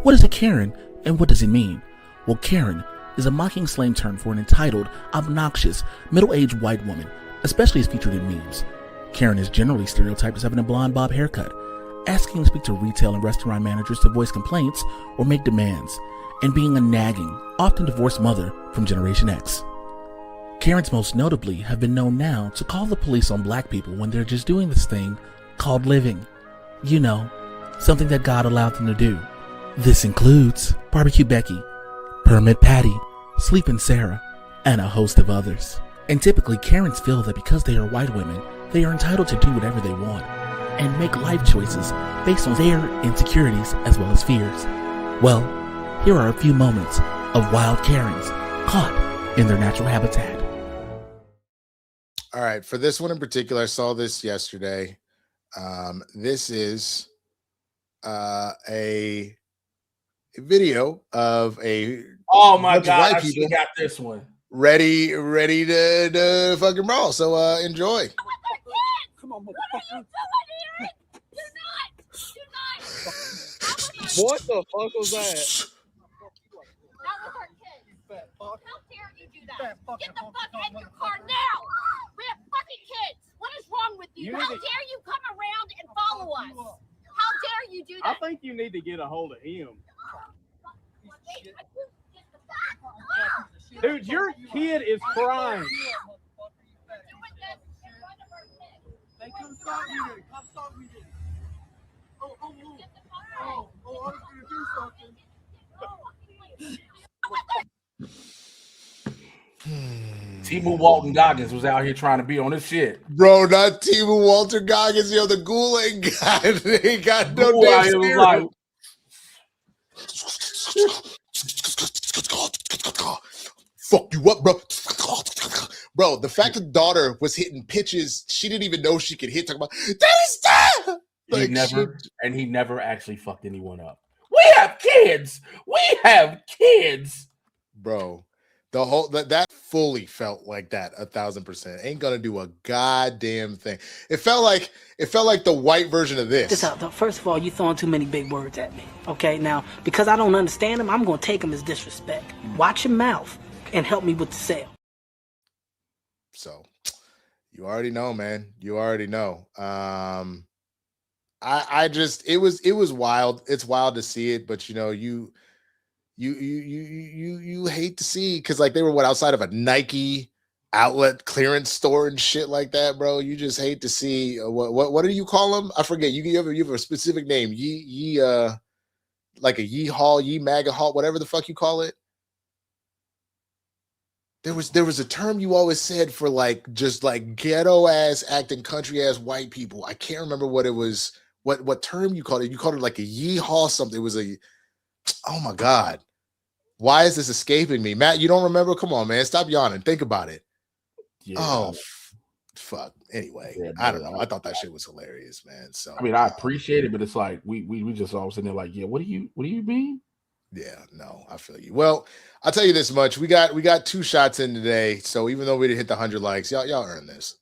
what is a Karen and what does it mean? Well, Karen is a mocking slang term for an entitled, obnoxious, middle-aged white woman, especially as featured in memes. Karen is generally stereotyped as having a blonde bob haircut, asking to speak to retail and restaurant managers to voice complaints or make demands, and being a nagging, often divorced mother from Generation X. Karens most notably have been known now to call the police on black people when they're just doing this thing called living. You know, something that God allowed them to do. This includes Barbecue Becky, Permit Patty, Sleepin' Sarah, and a host of others. And typically, Karens feel that because they are white women, they are entitled to do whatever they want and make life choices based on their insecurities as well as fears. Well, here are a few moments of wild Karens caught in their natural habitat. All right, for this one in particular, I saw this yesterday. This is a video of a my God, I should have got this one. Ready to fucking brawl. So enjoy. Come on, motherfucker. What the fuck was that? How dare you do that? Get the fuck out of your car now! We have fucking kids! What is wrong with you? How dare you come around and follow us? How dare you do that? I think you need to get a hold of him. Dude, your kid is crying. They come stop me then. Come stop me then. Oh, I was gonna do something. Timu Walton Goggins was out here trying to be on this shit. Bro, not Timu Walter Goggins, yo. The ghoul ain't got no damn spirit. Like, fuck you up, bro. Bro, the fact that the daughter was hitting pitches she didn't even know she could hit, talking about that. Like, he never actually fucked anyone up. We have kids. Bro. The whole that fully felt like that 1,000%. Ain't gonna do a goddamn thing. It felt like the white version of this. First of all, you throwing too many big words at me. Okay, now because I don't understand them, I'm gonna take them as disrespect. Watch your mouth and help me with the sale. So you already know, man. You already know. I just it was wild. It's wild to see it, but you know, you hate to see, because like they were outside of a Nike outlet clearance store and shit like that, bro. You just hate to see what do you call them? I forget. You have a specific name. Like a yee-haul, yee-maga haul, whatever the fuck you call it. There was a term you always said for like just like ghetto ass acting country ass white people. I can't remember what it was. What term you called it? You called it like a yee-haul something. It was a, oh my God. Why is this escaping me? Matt, you don't remember? Come on, man. Stop yawning. Think about it. Yeah. Oh, fuck. Anyway, yeah, I don't know. I thought that shit was hilarious, man. So I mean, I appreciate it, but it's like we just all sitting there like, yeah, what do you mean? Yeah, no, I feel you. Well, I'll tell you this much. We got 2 shots in today. So even though we didn't hit the 100 likes, y'all earned this.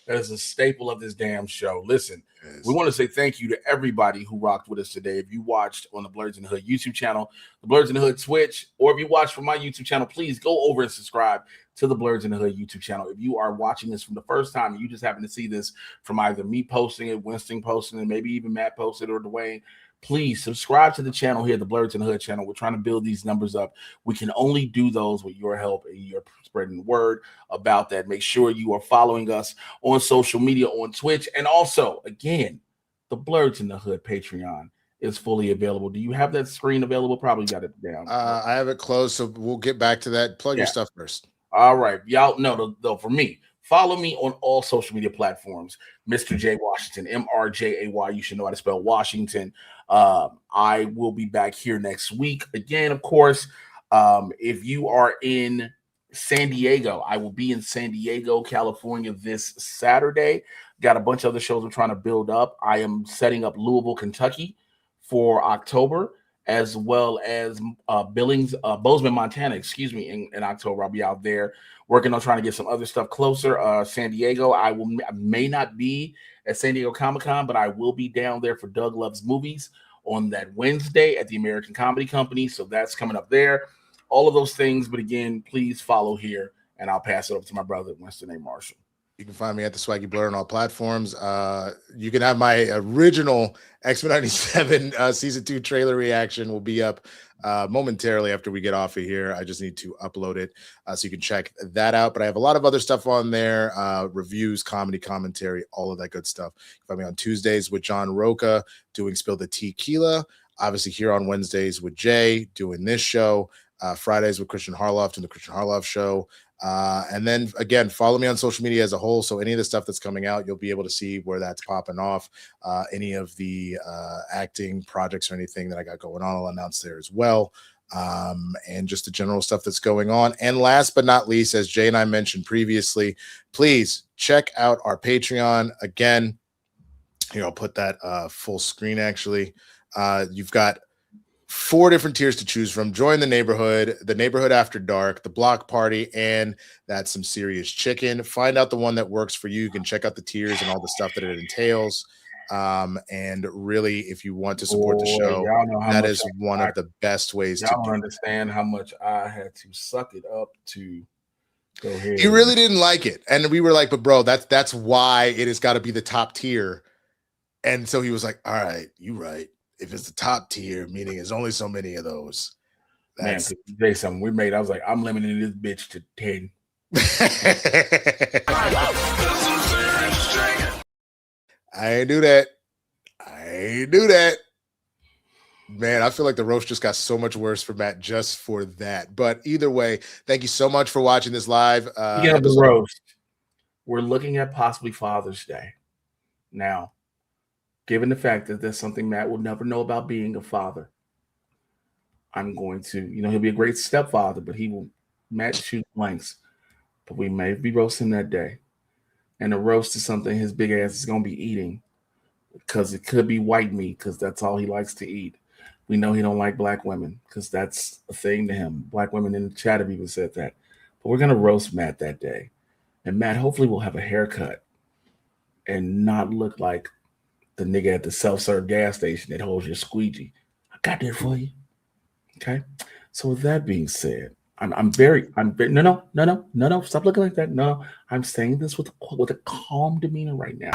That is a staple of this damn show. Listen, we want to say thank you to everybody who rocked with us today. If you watched on the Blerds N The Hood YouTube channel, the Blerds N The Hood Twitch, or if you watched from my YouTube channel, please go over and subscribe to the Blerds N The Hood YouTube channel. If you are watching this from the first time and you just happen to see this from either me posting it, Winston posting it, maybe even Matt posted it, or Dwayne, please subscribe to the channel here, the Blerds N The Hood channel. We're trying to build these numbers up. We can only do those with your help and your spreading the word about that. Make sure you are following us on social media, on Twitch, and also, again, the Blerds N The Hood Patreon is fully available. Do you have that screen available? Probably got it down. I have it closed, so we'll get back to that. Plug your stuff first. All right. Y'all know, though, for me, follow me on all social media platforms. MrJayWashington, MrJay. You should know how to spell Washington. I will be back here next week. Again, of course, if you are in San Diego, I will be in San Diego, California this Saturday. Got a bunch of other shows I'm trying to build up. I am setting up Louisville, Kentucky for October, as well as Bozeman, Montana, in October. I'll be out there working on trying to get some other stuff closer. San Diego, I may not be at San Diego Comic-Con, but I will be down there for Doug Loves Movies on that Wednesday at the American Comedy Company. So that's coming up there. All of those things. But again, please follow here, and I'll pass it over to my brother, Winston A. Marshall. You can find me at TheSwaggyBlerd on all platforms. You can have my original X-Men 97 Season 2 trailer reaction will be up momentarily after we get off of here. I just need to upload it so you can check that out. But I have a lot of other stuff on there, reviews, comedy, commentary, all of that good stuff. You can find me on Tuesdays with John Roca doing Spill the Tequila. Obviously here on Wednesdays with Jay doing this show. Fridays with Christian Harloff doing the Christian Harloff show. And then again, follow me on social media as a whole. So any of the stuff that's coming out, you'll be able to see where that's popping off. Any of the acting projects or anything that I got going on, I'll announce there as well. And just the general stuff that's going on. And last but not least, as Jay and I mentioned previously, please check out our Patreon. Again, here, I'll put that full screen actually. You've got 4 different tiers to choose from. Join the neighborhood after dark, the block party, and that's some serious chicken. Find out the one that works for you. You can check out the tiers and all the stuff that it entails. And really, if you want to support the show, that is one of the best ways to do it. Understand how much I had to suck it up to go ahead. He really didn't like it. And we were like, but bro, that's why it has got to be the top tier. And so he was like, all right, you right. If it's the top tier, meaning there's only so many of those. That's man, something we made. I was like, I'm limiting this bitch to 10. I ain't do that. Man, I feel like the roast just got so much worse for Matt just for that. But either way, thank you so much for watching this live. The roast. We're looking at possibly Father's Day. Now, given the fact that there's something Matt will never know about being a father, I'm going to, he'll be a great stepfather, but Matt shoot blanks. But we may be roasting that day. And the roast is something his big ass is going to be eating because it could be white meat because that's all he likes to eat. We know he don't like black women because that's a thing to him. Black women in the chat have even said that. But we're going to roast Matt that day. And Matt hopefully will have a haircut and not look like the nigga at the self-serve gas station that holds your squeegee. I got that for you. Okay. So with that being said, I'm very no. Stop looking like that. No, I'm saying this with a calm demeanor right now.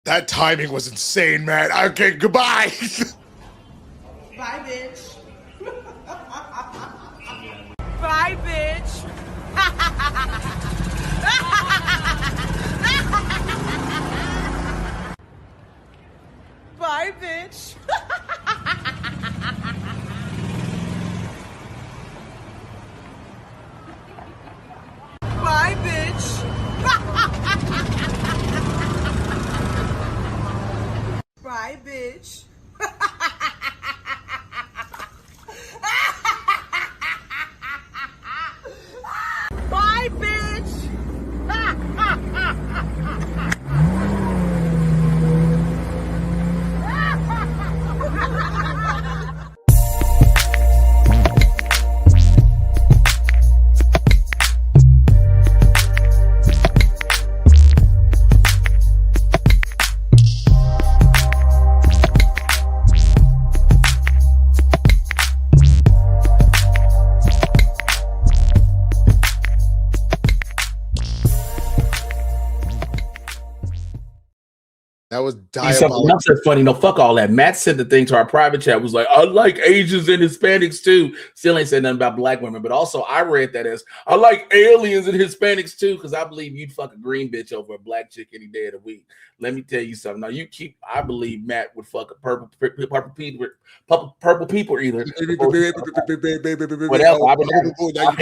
That timing was insane, man. Okay, goodbye. Bye, bitch. Bye, bitch. Bye, bitch. Bye, bitch. Bye, bitch. That was Something diabolical. else that's funny. No, fuck all that. Matt sent the thing to our private chat. Was like, I like Asians and Hispanics too. Still ain't said nothing about black women, but also I read that as I like aliens and Hispanics too, because I believe you'd fuck a green bitch over a black chick any day of the week. Let me tell you something. Now I believe Matt would fuck a purple people either. What else? Let me tell you. Oh, now you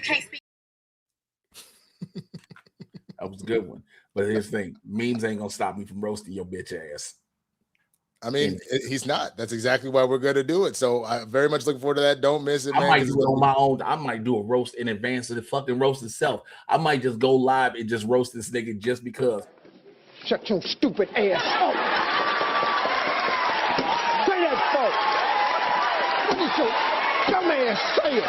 can't speak. That was a good one. But here's the thing. Memes ain't gonna stop me from roasting your bitch ass. I mean, he's not. That's exactly why we're going to do it. So I very much look forward to that. Don't miss it, man. I might do it on my own. I might do a roast in advance of the fucking roast itself. I might just go live and just roast this nigga just because. Shut your stupid ass up. Say that, folks. What did your dumb ass say it?